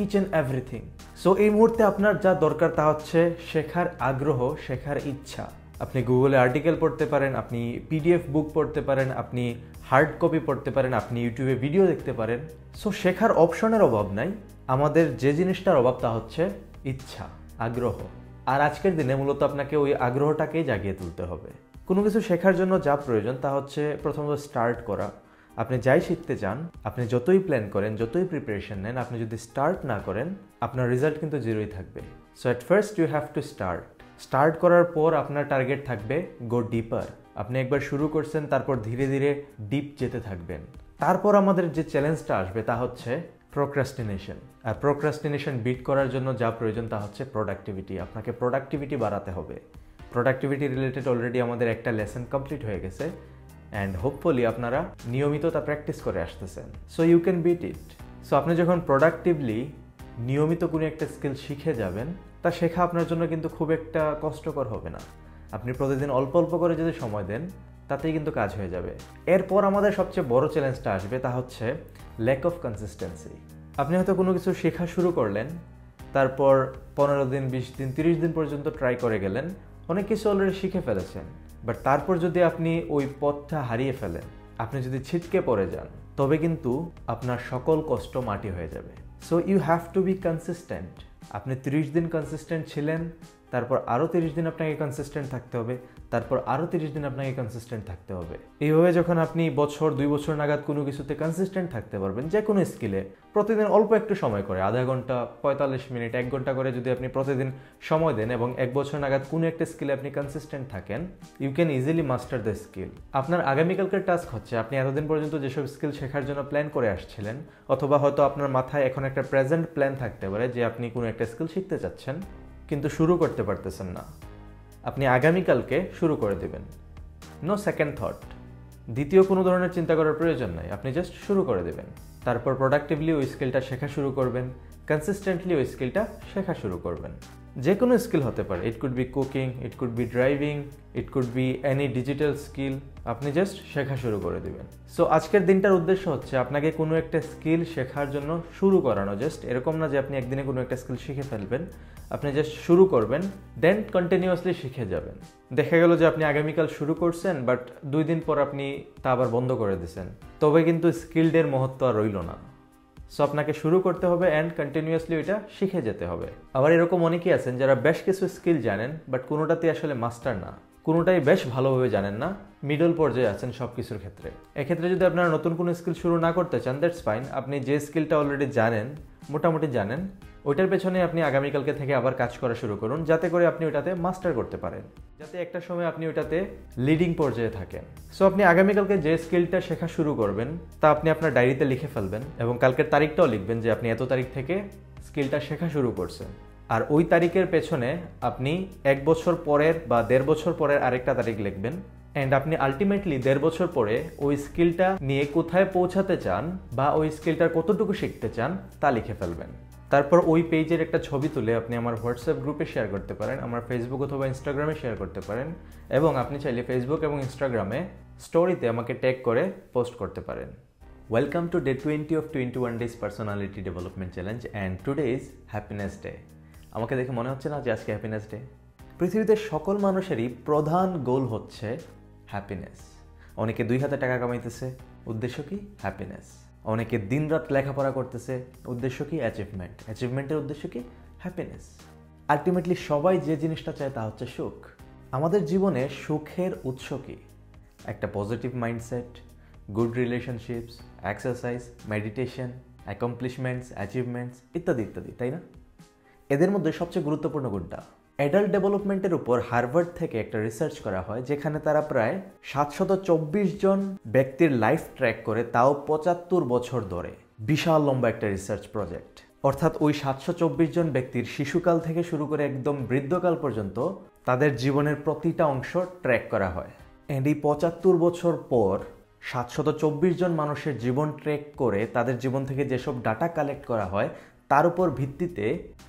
ইচ অ্যান্ড এভরিথিং। সো এই মুহূর্তে আপনার যা দরকার তা হচ্ছে শেখার আগ্রহ, শেখার ইচ্ছা। আপনি গুগলে আর্টিকেল পড়তে পারেন, আপনি পিডিএফ বুক পড়তে পারেন, আপনি হার্ড কপি পড়তে পারেন, আপনি ইউটিউবে ভিডিও দেখতে পারেন। সো শেখার অপশনের অভাব নাই। আমাদের যে জিনিসটার অভাব তা হচ্ছে ইচ্ছা, আগ্রহ। আর আজকের দিনে মূলত আপনাকে ওই আগ্রহটাকেই জাগিয়ে তুলতে হবে। কোনো কিছু শেখার জন্য যা প্রয়োজন তা হচ্ছে প্রথমত স্টার্ট করা। আপনি যাই শিখতে চান, আপনি যতই প্ল্যান করেন, যতই প্রিপারেশন নেন, আপনি যদি স্টার্ট না করেন আপনার রেজাল্ট কিন্তু জিরোই থাকবে। So at first you have to start করার পর আপনার টার্গেট থাকবে গো ডিপার। আপনি একবার শুরু করছেন, তারপর ধীরে ধীরে ডিপ যেতে থাকবেন। তারপর আমাদের যে চ্যালেঞ্জটা আসবে তা হচ্ছে প্রোক্রাস্টিনেশন। আর প্রোক্রাস্টিনেশন বিট করার জন্য যা প্রয়োজন তা হচ্ছে প্রোডাক্টিভিটি। আপনাকে প্রোডাক্টিভিটি বাড়াতে হবে। প্রোডাক্টিভিটি রিলেটেড অলরেডি আমাদের একটা লেসন কমপ্লিট হয়ে গেছে অ্যান্ড হোপফুলি আপনারা নিয়মিত তা প্র্যাকটিস করে আসতেছেন। So you can beat it. So আপনি যখন প্রোডাক্টিভলি নিয়মিত কোনো একটা স্কিল শিখে যাবেন, তা শেখা আপনার জন্য কিন্তু খুব একটা কষ্টকর হবে না। আপনি প্রতিদিন অল্প অল্প করে যদি সময় দেন, তাতেই কিন্তু কাজ হয়ে যাবে। এরপর আমাদের সবচেয়ে বড় চ্যালেঞ্জটা আসবে, তা হচ্ছে ল্যাক অফ কনসিস্টেন্সি। আপনি হয়তো কোনো কিছু শেখা শুরু করলেন, তারপর 15 দিন, 20 দিন, 30 দিন পর্যন্ত ট্রাই করে গেলেন, অনেক কিছু অলরেডি শিখে ফেলেছেন। বাট তারপর যদি আপনি ওই পথটা হারিয়ে ফেলেন, আপনি যদি ছিটকে পড়ে যান, তবে কিন্তু আপনার সকল কষ্ট মাটি হয়ে যাবে। So you have to be consistent. আপনি 30 দিন কনসিস্টেন্ট ছিলেন, তারপর আরও 30 দিন আপনাকে কনসিস্টেন্ট থাকতে হবে, তারপর আরও 30 দিন আপনাকে কনসিস্টেন্ট থাকতে হবে। এইভাবে যখন আপনি বছর 2 বছর নাগাদ কোনো কিছুতে কনসিস্টেন্ট থাকতে পারবেন, যে কোনো স্কিলে প্রতিদিন অল্প একটু সময় করে, আধা ঘন্টা, 45 মিনিট, 1 ঘন্টা করে যদি আপনি প্রতিদিন সময় দেন এবং 1 বছর নাগাদ কোনো একটা স্কিলে আপনি কনসিস্টেন্ট থাকেন, you can easily master the skill. আপনার আগামীকালকের টাস্ক হচ্ছে, আপনি এতদিন পর্যন্ত যেসব স্কিল শেখার জন্য প্ল্যান করে আসছিলেন, অথবা হয়তো আপনার মাথায় এখন একটা প্রেজেন্ট প্ল্যান থাকতে পারে যে আপনি কোনো একটা স্কিল শিখতে চাচ্ছেন কিন্তু শুরু করতে পারতেছেন না, আপনি আগামীকালকে শুরু করে দেবেন। নো সেকেন্ড থট, দ্বিতীয় কোনো ধরনের চিন্তা করার প্রয়োজন নাই, আপনি জাস্ট শুরু করে দেবেন। তারপর প্রোডাক্টিভলি ওই স্কিলটা শেখা শুরু করবেন, কনসিস্টেন্টলি ওই স্কিলটা শেখা শুরু করবেন। যে কোনো স্কিল হতে পারে, it could be cooking, it could be driving, it could be any digital skill, আপনি জাস্ট শেখা শুরু করে দিবেন। সো আজকের দিনটার উদ্দেশ্য হচ্ছে আপনাকে কোনো একটা স্কিল শেখার জন্য শুরু করানো। জাস্ট এরকম না যে আপনি একদিনে কোনো একটা স্কিল শিখে ফেলবেন, আপনি জাস্ট শুরু করবেন, দেন কন্টিনিউয়াসলি শিখে যাবেন। দেখা গেল যে আপনি আগামীকাল শুরু করছেন, বাট 2 দিন পর আপনি তা আবার বন্ধ করে দিয়েছেন, তবে কিন্তু স্কিলডের মহত্ব আর রইল না। সো আপনাকে শুরু করতে হবে অ্যান্ড কন্টিনিউয়াসলি ওইটা শিখে যেতে হবে। আবার এরকম অনেকেই আছেন যারা বেশ কিছু স্কিল জানেন, বাট কোনোটাতে আসলে মাস্টার না, কোনোটাই বেশ ভালোভাবে জানেন না, মিডল পর্যায়ে আছেন সব কিছুর ক্ষেত্রে। এক্ষেত্রে যদি আপনারা নতুন কোনো স্কিল শুরু না করতে চান, দ্যাটস ফাইন। আপনি যে স্কিলটা অলরেডি জানেন, মোটামুটি জানেন, ওইটার পেছনে আপনি আগামীকালকে থেকে আবার কাজ করা শুরু করুন, যাতে করে আপনি ওইটাতে মাস্টার করতে পারেন, যাতে একটা সময় আপনি ওইটাতে লিডিং পর্যায়ে থাকেন। সো আপনি আগামীকালকে যে স্কিলটা শেখা শুরু করবেন তা আপনি আপনার ডায়েরিতে লিখে ফেলবেন এবং কালকের তারিখটাও লিখবেন যে আপনি এত তারিখ থেকে স্কিলটা শেখা শুরু করছেন। আর ওই তারিখের পেছনে আপনি 1 বছর পরের বা 1.5 বছর পরের আরেকটা তারিখ লিখবেন অ্যান্ড আপনি আলটিমেটলি 1.5 বছর পরে ওই স্কিলটা নিয়ে কোথায় পৌঁছাতে চান বা ওই স্কিলটার কতটুকু শিখতে চান তা লিখে ফেলবেন। তারপর ওই পেজের একটা ছবি তুলে আপনি আমার হোয়াটসঅ্যাপ গ্রুপে শেয়ার করতে পারেন, আমার ফেসবুক অথবা ইনস্টাগ্রামে শেয়ার করতে পারেন এবং আপনি চাইলে ফেসবুক এবং ইনস্টাগ্রামে স্টোরিতে আমাকে ট্যাগ করে পোস্ট করতে পারেন। Welcome to day 20 of 21 days personality development challenge and today is happiness day. আমাকে দেখে মনে হচ্ছে না যে আজকে হ্যাপিনেস ডে? পৃথিবীতে সকল মানুষেরই প্রধান গোল হচ্ছে হ্যাপিনেস। অনেকে 2 হাতে টাকা কামাইতেছে, উদ্দেশ্য কি? হ্যাপিনেস। অনেকে দিনরাত লেখাপড়া করতেছে, উদ্দেশ্য কি? অ্যাচিভমেন্ট। অ্যাচিভমেন্টের উদ্দেশ্য কি? হ্যাপিনেস। আলটিমেটলি সবাই যে জিনিসটা চায় তা হচ্ছে সুখ। আমাদের জীবনে সুখের উৎস কি? একটা positive mindset, good relationships, exercise, meditation, accomplishments, achievements ইত্যাদি ইত্যাদি, তাই না? এদের মধ্যে সবচেয়ে গুরুত্বপূর্ণ কোনটা? অ্যাডাল্ট ডেভেলপমেন্টের উপর হার্ভার্ড থেকে একটা রিসার্চ করা হয়, যেখানে তারা প্রায় 724 জন ব্যক্তির লাইফ ট্র্যাক করে, তাও 75 বছর ধরে। বিশাল লম্বা একটা রিসার্চ প্রজেক্ট। অর্থাৎ ওই 724 জন ব্যক্তির শিশুকাল থেকে শুরু করে একদম বৃদ্ধকাল পর্যন্ত তাদের জীবনের প্রতিটা অংশ ট্র্যাক করা হয়। অ্যান্ড এই 75 বছর পর 724 জন মানুষের জীবন ট্র্যাক করে তাদের জীবন থেকে যেসব ডাটা কালেক্ট করা হয়, তার উপর ভিত্তিতে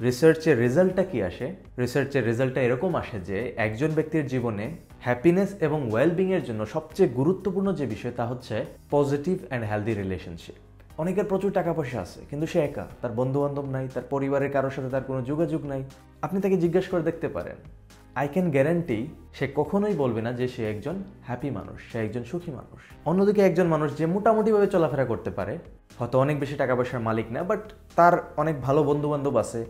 রিসার্চের রেজাল্টটা কি আসে? রিসার্চের রেজাল্টটা এরকম আসে যে একজন ব্যক্তির জীবনে হ্যাপিনেস এবং ওয়েলবিংয়ের জন্য সবচেয়ে গুরুত্বপূর্ণ যে বিষয় তা হচ্ছে পজিটিভ অ্যান্ড হেলদি রিলেশনশিপ। অনেকের প্রচুর টাকা পয়সা আছে, কিন্তু সে একা, তার বন্ধুবান্ধব নাই, তার পরিবারের কারোর সাথে তার কোনো যোগাযোগ নাই। আপনি তাকে জিজ্ঞেস করে দেখতে পারেন। আই ক্যান গ্যারান্টি সে কখনোই বলবে না যে সে একজন হ্যাপি মানুষ, সে একজন সুখী মানুষ। অন্যদিকে একজন মানুষ যে মোটামুটিভাবে চলাফেরা করতে পারে, হয়তো অনেক বেশি টাকা পয়সার মালিক না, বাট তার অনেক ভালো বন্ধুবান্ধব আছে,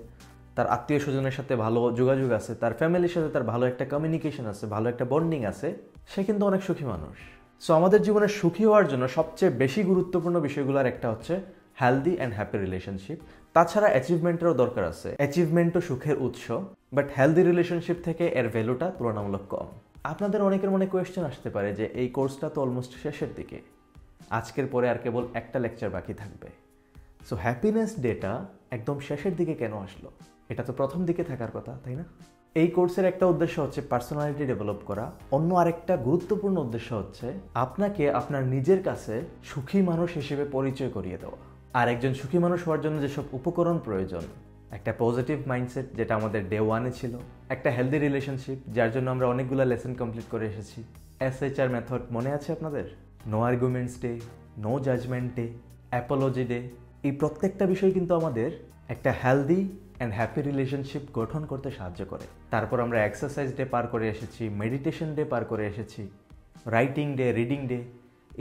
তার আত্মীয় স্বজনের সাথে ভালো যোগাযোগ আছে, তার ফ্যামিলির সাথে তার ভালো একটা কমিউনিকেশন আছে, ভালো একটা বন্ডিং আছে, সে কিন্তু অনেক সুখী মানুষ। সো আমাদের জীবনে সুখী হওয়ার জন্য সবচেয়ে বেশি গুরুত্বপূর্ণ বিষয়গুলোর একটা হচ্ছে হেলদি অ্যান্ড হ্যাপি রিলেশনশিপ। তাছাড়া অ্যাচিভমেন্টেরও দরকার আছে, অ্যাচিভমেন্টও সুখের উৎস, বাট হেলদি রিলেশনশিপ থেকে এর ভ্যালুটা তুলনামূলক কম। আপনাদের অনেকের মনে কোয়েশ্চেন আসতে পারে যে এই কোর্সটা তো অলমোস্ট শেষের দিকে, আজকের পরে আর কেবল একটা লেকচার বাকি থাকবে, সো হ্যাপিনেস ডেটা একদম শেষের দিকে কেন আসলো? এটা তো প্রথম দিকে থাকার কথা, তাই না? এই কোর্সের একটা উদ্দেশ্য হচ্ছে পার্সোনালিটি ডেভেলপ করা, অন্য আরেকটা গুরুত্বপূর্ণ উদ্দেশ্য হচ্ছে আপনাকে আপনার নিজের কাছে সুখী মানুষ হিসেবে পরিচয় করিয়ে দেওয়া। আর একজন সুখী মানুষ হওয়ার জন্য যেসব উপকরণ প্রয়োজন, একটা পজিটিভ মাইন্ডসেট যেটা আমাদের ডে 1-এ ছিল, একটা হেলদি রিলেশনশিপ যার জন্য আমরা অনেকগুলো লেসন কমপ্লিট করে এসেছি, SHR মেথড মনে আছে আপনাদের, no arguments day, no judgment day, apology day, এই প্রত্যেকটা বিষয় কিন্তু আমাদের একটা হেলদি অ্যান্ড হ্যাপি রিলেশনশিপ গঠন করতে সাহায্য করে। তারপর আমরা এক্সারসাইজ ডে পার করে এসেছি, মেডিটেশন ডে পার করে এসেছি, রাইটিং ডে, রিডিং ডে,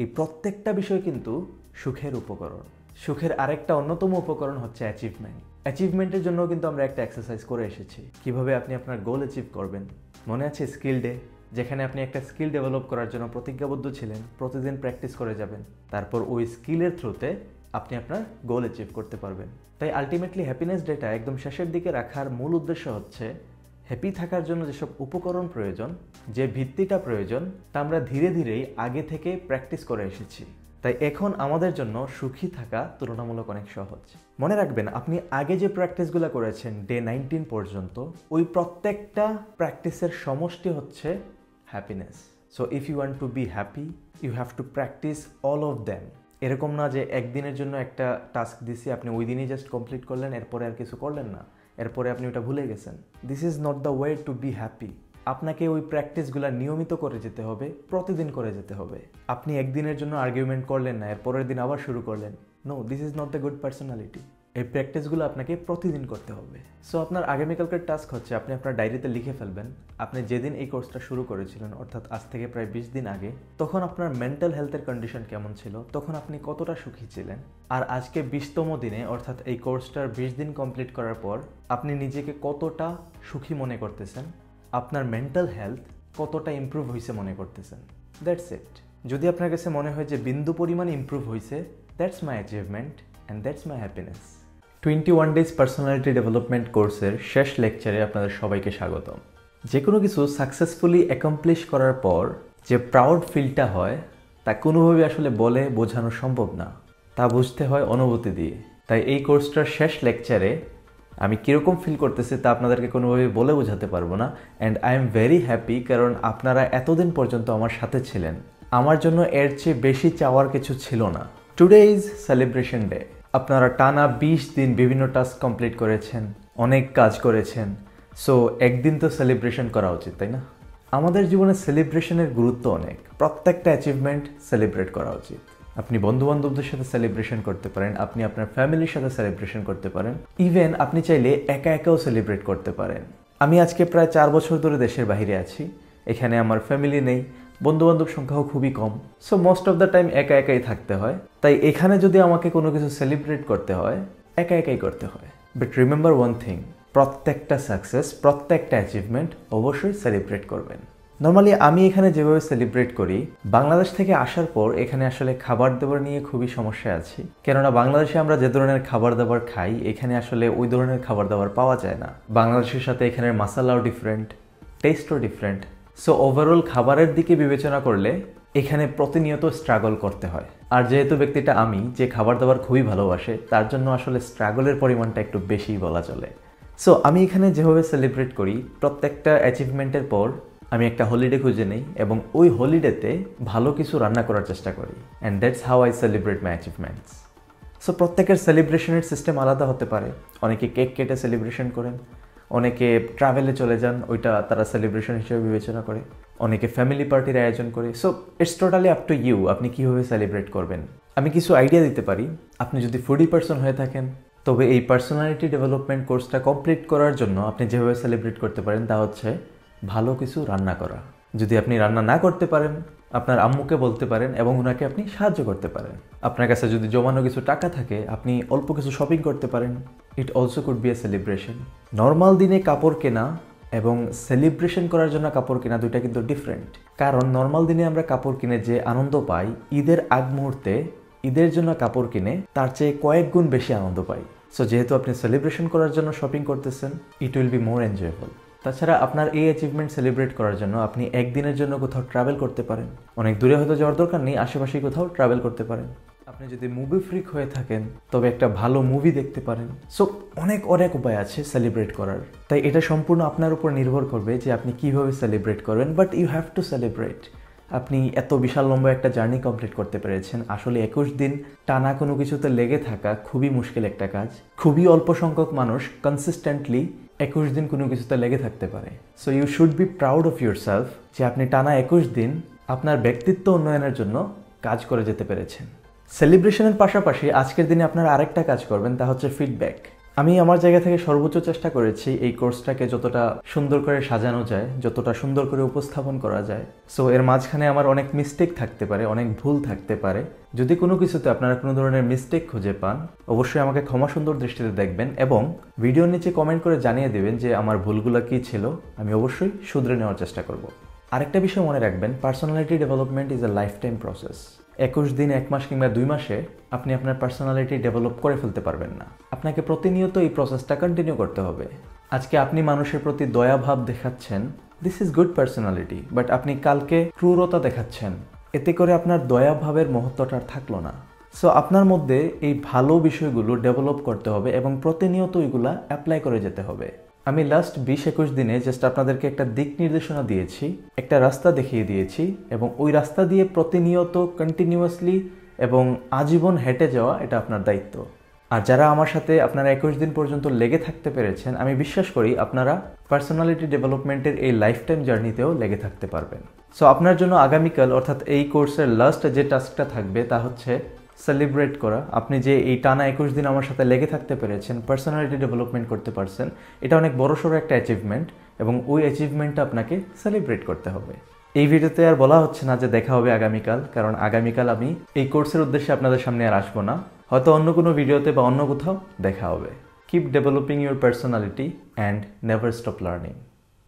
এই প্রত্যেকটা বিষয় কিন্তু সুখের উপকরণ। সুখের আরেকটা অন্যতম উপকরণ হচ্ছে অ্যাচিভমেন্ট। অ্যাচিভমেন্টের জন্য কিন্তু আমরা একটা এক্সারসাইজ করে এসেছি, কিভাবে আপনি আপনার গোল অ্যাচিভ করবেন। মনে আছে স্কিল ডে, যেখানে আপনি একটা স্কিল ডেভেলপ করার জন্য প্রতিজ্ঞাবদ্ধ ছিলেন, প্রতিদিন প্র্যাকটিস করে যাবেন, তারপর ওই স্কিলের থ্রুতে আপনি আপনার গোল অ্যাচিভ করতে পারবেন। তাই আলটিমেটলি হ্যাপিনেস ডেটা একদম শেষের দিকে রাখার মূল উদ্দেশ্য হচ্ছে হ্যাপি থাকার জন্য যেসব উপকরণ প্রয়োজন, যে ভিত্তিটা প্রয়োজন, তা আমরা ধীরে ধীরেই আগে থেকে প্র্যাকটিস করে এসেছি। তাই এখন আমাদের জন্য সুখী থাকা তুলনামূলক অনেক সহজ। মনে রাখবেন, আপনি আগে যে প্র্যাকটিসগুলো করেছেন ডে 19 পর্যন্ত, ওই প্রত্যেকটা প্র্যাকটিসের সমষ্টি হচ্ছে happiness. So if you want to be happy, you have to practice all of them. এরকম না যে একদিনের জন্য একটা টাস্ক দিছি, আপনি ওই দিনই জাস্ট কমপ্লিট করলেন, এরপরে আর কিছু করলেন না, এরপরে আপনি ওটা ভুলে গেছেন। This is not the way to be happy. আপনাকে ওই প্র্যাকটিসগুলো নিয়মিত করে যেতে হবে, প্রতিদিন করে যেতে হবে। আপনি একদিনের জন্য আর্গুমেন্ট করলেন না, এর পরের দিন আবার শুরু করলেন, no, this is not the good personality. এই প্র্যাকটিসগুলো আপনাকে প্রতিদিন করতে হবে। সো আপনার আগামীকালকের টাস্ক হচ্ছে আপনি আপনার ডায়েরিতে লিখে ফেলবেন আপনি যেদিন এই কোর্সটা শুরু করেছিলেন, অর্থাৎ আজ থেকে প্রায় 20 দিন আগে, তখন আপনার মেন্টাল হেলথের কন্ডিশন কেমন ছিল, তখন আপনি কতটা সুখী ছিলেন। আর আজকে 20তম দিনে, অর্থাৎ এই কোর্সটার 20 দিন কমপ্লিট করার পর আপনি নিজেকে কতটা সুখী মনে করতেছেন, আপনার মেন্টাল হেলথ কতটা ইমপ্রুভ হয়েছে মনে করতেছেন। That's it. যদি আপনার কাছে মনে হয় যে বিন্দু পরিমাণ ইমপ্রুভ হয়েছে, that's my achievement and that's my happiness. 21 days personality development কোর্সের শেষ লেকচারে আপনাদের সবাইকে স্বাগতম। যে কোনো কিছু সাকসেসফুলি অ্যাকমপ্লিশ করার পর যে প্রাউড ফিলটা হয়, তা কোনোভাবে আসলে বলে বোঝানো সম্ভব না, তা বুঝতে হয় অনুভূতি দিয়ে। তাই এই কোর্সটার শেষ লেকচারে আমি কীরকম ফিল করতেছি তা আপনাদেরকে কোনোভাবে বলে বোঝাতে পারবো না। And I am very happy, কারণ আপনারা এতদিন পর্যন্ত আমার সাথে ছিলেন। আমার জন্য এর চেয়ে বেশি চাওয়ার কিছু ছিল না। Today is celebration day. আপনারা টানা 20 দিন বিভিন্ন টাস্ক কমপ্লিট করেছেন, অনেক কাজ করেছেন, সো একদিন তো সেলিব্রেশন করা উচিত, তাই না? আমাদের জীবনে সেলিব্রেশনের গুরুত্ব অনেক। প্রত্যেকটা অ্যাচিভমেন্ট সেলিব্রেট করা উচিত। আপনি বন্ধুবান্ধবদের সাথে সেলিব্রেশন করতে পারেন, আপনি আপনার ফ্যামিলির সাথে সেলিব্রেশন করতে পারেন, ইভেন আপনি চাইলে একা একাও সেলিব্রেট করতে পারেন। আমি আজকে প্রায় 4 বছর ধরে দেশের বাইরে আছি, এখানে আমার ফ্যামিলি নেই, বন্ধুবান্ধব সংখ্যাও খুবই কম, so most of the time একা একাই থাকতে হয়। তাই এখানে যদি আমাকে কোনো কিছু সেলিব্রেট করতে হয়, একা একাই করতে হয়। বাট রিমেম্বার ওয়ান থিং, প্রত্যেকটা সাকসেস, প্রত্যেকটা অ্যাচিভমেন্ট অবশ্যই সেলিব্রেট করবেন। নর্মালি আমি এখানে যেভাবে সেলিব্রেট করি, বাংলাদেশ থেকে আসার পর এখানে আসলে খাবার দাবার নিয়ে খুবই সমস্যায় আছি। কেননা বাংলাদেশে আমরা যে ধরনের খাবার দাবার খাই, এখানে আসলে ওই ধরনের খাবার দাবার পাওয়া যায় না। বাংলাদেশের সাথে এখানের মশলাও ডিফারেন্ট, টেস্টও ডিফারেন্ট। সো ওভারঅল খাবারের দিকে বিবেচনা করলে এখানে প্রতিনিয়ত স্ট্রাগল করতে হয়। আর যেহেতু ব্যক্তিটা আমি, যে খাবার দাবার খুবই ভালোবাসে, তার জন্য আসলে স্ট্রাগলের পরিমাণটা একটু বেশিই বলা চলে। সো আমি এখানে যেভাবে সেলিব্রেট করি, প্রত্যেকটা অ্যাচিভমেন্টের পর আমি একটা হলিডে খুঁজে নিই এবং ওই হলিডেতে ভালো কিছু রান্না করার চেষ্টা করি। And that's how I celebrate my achievements. So প্রত্যেকের সেলিব্রেশনের সিস্টেম আলাদা হতে পারে। অনেকে কেক কেটে সেলিব্রেশন করেন, অনেকে ট্রাভেলে চলে যান, ওইটা তারা সেলিব্রেশন হিসেবে বিবেচনা করে, অনেকে ফ্যামিলি পার্টির আয়োজন করে। So it's totally up to you, আপনি কীভাবে সেলিব্রেট করবেন। আমি কিছু আইডিয়া দিতে পারি। আপনি যদি ফুডি পার্সন হয়ে থাকেন, তবে এই পার্সোনালিটি ডেভেলপমেন্ট কোর্সটা কমপ্লিট করার জন্য আপনি যেভাবে সেলিব্রেট করতে পারেন তা হচ্ছে ভালো কিছু রান্না করা। যদি আপনি রান্না না করতে পারেন, আপনার আম্মুকে বলতে পারেন এবং ওনাকে আপনি সাহায্য করতে পারেন। আপনার কাছে যদি জমানো কিছু টাকা থাকে, আপনি অল্প কিছু শপিং করতে পারেন। It also could B A celebration. Normal দিনে কাপড় কেনা এবং সেলিব্রেশন করার জন্য কাপড় কেনা দুইটা কিন্তু ডিফারেন্ট। কারণ নর্মাল দিনে আমরা কাপড় কিনে যে আনন্দ পাই, ঈদের আগ মুহূর্তে ঈদের জন্য কাপড় কিনে তার চেয়ে কয়েক গুণ বেশি আনন্দ পাই। সো যেহেতু আপনি সেলিব্রেশন করার জন্য শপিং করতেছেন, it will be more enjoyable. তাছাড়া আপনার এই অ্যাচিভমেন্ট সেলিব্রেট করার জন্য আপনি একদিনের জন্য কোথাও ট্রাভেল করতে পারেন। অনেক দূরে হয়তো যাওয়ার দরকার নেই, আশেপাশেই কোথাও ট্রাভেল করতে পারেন। আপনি যদি মুভি ফ্রিক হয়ে থাকেন, তবে একটা ভালো মুভি দেখতে পারেন। সো অনেক উপায় আছে সেলিব্রেট করার। তাই এটা সম্পূর্ণ আপনার উপর নির্ভর করবে যে আপনি কিভাবে সেলিব্রেট করবেন, but you have to celebrate. আপনি এত বিশাল লম্বা একটা জার্নি কমপ্লিট করতে পেরেছেন। আসলে 21 দিন টানা কোনো কিছুতে লেগে থাকা খুবই মুশকিল একটা কাজ। খুবই অল্প সংখ্যক মানুষ কনসিস্টেন্টলি 21 দিন কোনো কিছুতে লেগে থাকতে পারে। So you should be proud of yourself যে আপনি টানা 21 দিন আপনার ব্যক্তিত্ব উন্নয়নের জন্য কাজ করে যেতে পেরেছেন। সেলিব্রেশনের পাশাপাশি আজকের দিনে আপনারা আরেকটা কাজ করবেন, তা হচ্ছে ফিডব্যাক। আমি আমার জায়গা থেকে সর্বোচ্চ চেষ্টা করেছি এই কোর্সটাকে যতটা সুন্দর করে সাজানো যায়, যতটা সুন্দর করে উপস্থাপন করা যায়। সো এর মাঝখানে আমার অনেক মিস্টেক থাকতে পারে, অনেক ভুল থাকতে পারে। যদি কোনো কিছুতে আপনারা কোনো ধরনের মিস্টেক খুঁজে পান, অবশ্যই আমাকে ক্ষমা সুন্দর দৃষ্টিতে দেখবেন এবং ভিডিওর নিচে কমেন্ট করে জানিয়ে দেবেন যে আমার ভুলগুলো কী ছিল। আমি অবশ্যই শুধরে নেওয়ার চেষ্টা করব। আরেকটা বিষয় মনে রাখবেন, personality development is a life time process. 21 দিন, 1 মাস কিংবা 2 মাসে আপনি আপনার পার্সোনালিটি ডেভেলপ করে ফেলতে পারবেন না। আপনাকে প্রতিনিয়ত এই প্রসেসটা কন্টিনিউ করতে হবে। আজকে আপনি মানুষের প্রতি দয়াভাব দেখাচ্ছেন, this is good personality, but আপনি কালকে ক্রূরতা দেখাচ্ছেন, এতে করে আপনার দয়াভাবের মহত্বটা আর থাকলো না। সো আপনার মধ্যে এই ভালো বিষয়গুলো ডেভেলপ করতে হবে এবং প্রতিনিয়ত ওইগুলা অ্যাপ্লাই করে যেতে হবে। আমি লাস্ট 20-21 দিনে জাস্ট আপনাদেরকে একটা দিক নির্দেশনা দিয়েছি, একটা রাস্তা দেখিয়ে দিয়েছি এবং ওই রাস্তা দিয়ে প্রতিনিয়ত কন্টিনিউয়াসলি এবং আজীবন হেঁটে যাওয়া এটা আপনার দায়িত্ব। আর যারা আমার সাথে আপনারা 21 দিন পর্যন্ত লেগে থাকতে পেরেছেন, আমি বিশ্বাস করি আপনারা পার্সোনালিটি ডেভেলপমেন্টের এই লাইফ টাইম জার্নিতেও লেগে থাকতে পারবেন। সো আপনার জন্য আগামীকাল অর্থাৎ এই কোর্সের লাস্ট যে টাস্কটা থাকবে তা হচ্ছে সেলিব্রেট করা। আপনি যে এই টানা 21 দিন আমার সাথে লেগে থাকতে পেরেছেন, পার্সোনালিটি ডেভেলপমেন্ট করতে পারছেন, এটা অনেক বড়সড় একটা অ্যাচিভমেন্ট এবং ওই অ্যাচিভমেন্টটা আপনাকে সেলিব্রেট করতে হবে। এই ভিডিওতে আর বলা হচ্ছে না যে দেখা হবে আগামীকাল, কারণ আগামীকাল আমি এই কোর্সের উদ্দেশ্যে আপনাদের সামনে আর আসবো না। হয়তো অন্য কোনো ভিডিওতে বা অন্য কোথাও দেখা হবে। Keep developing your personality and never stop learning.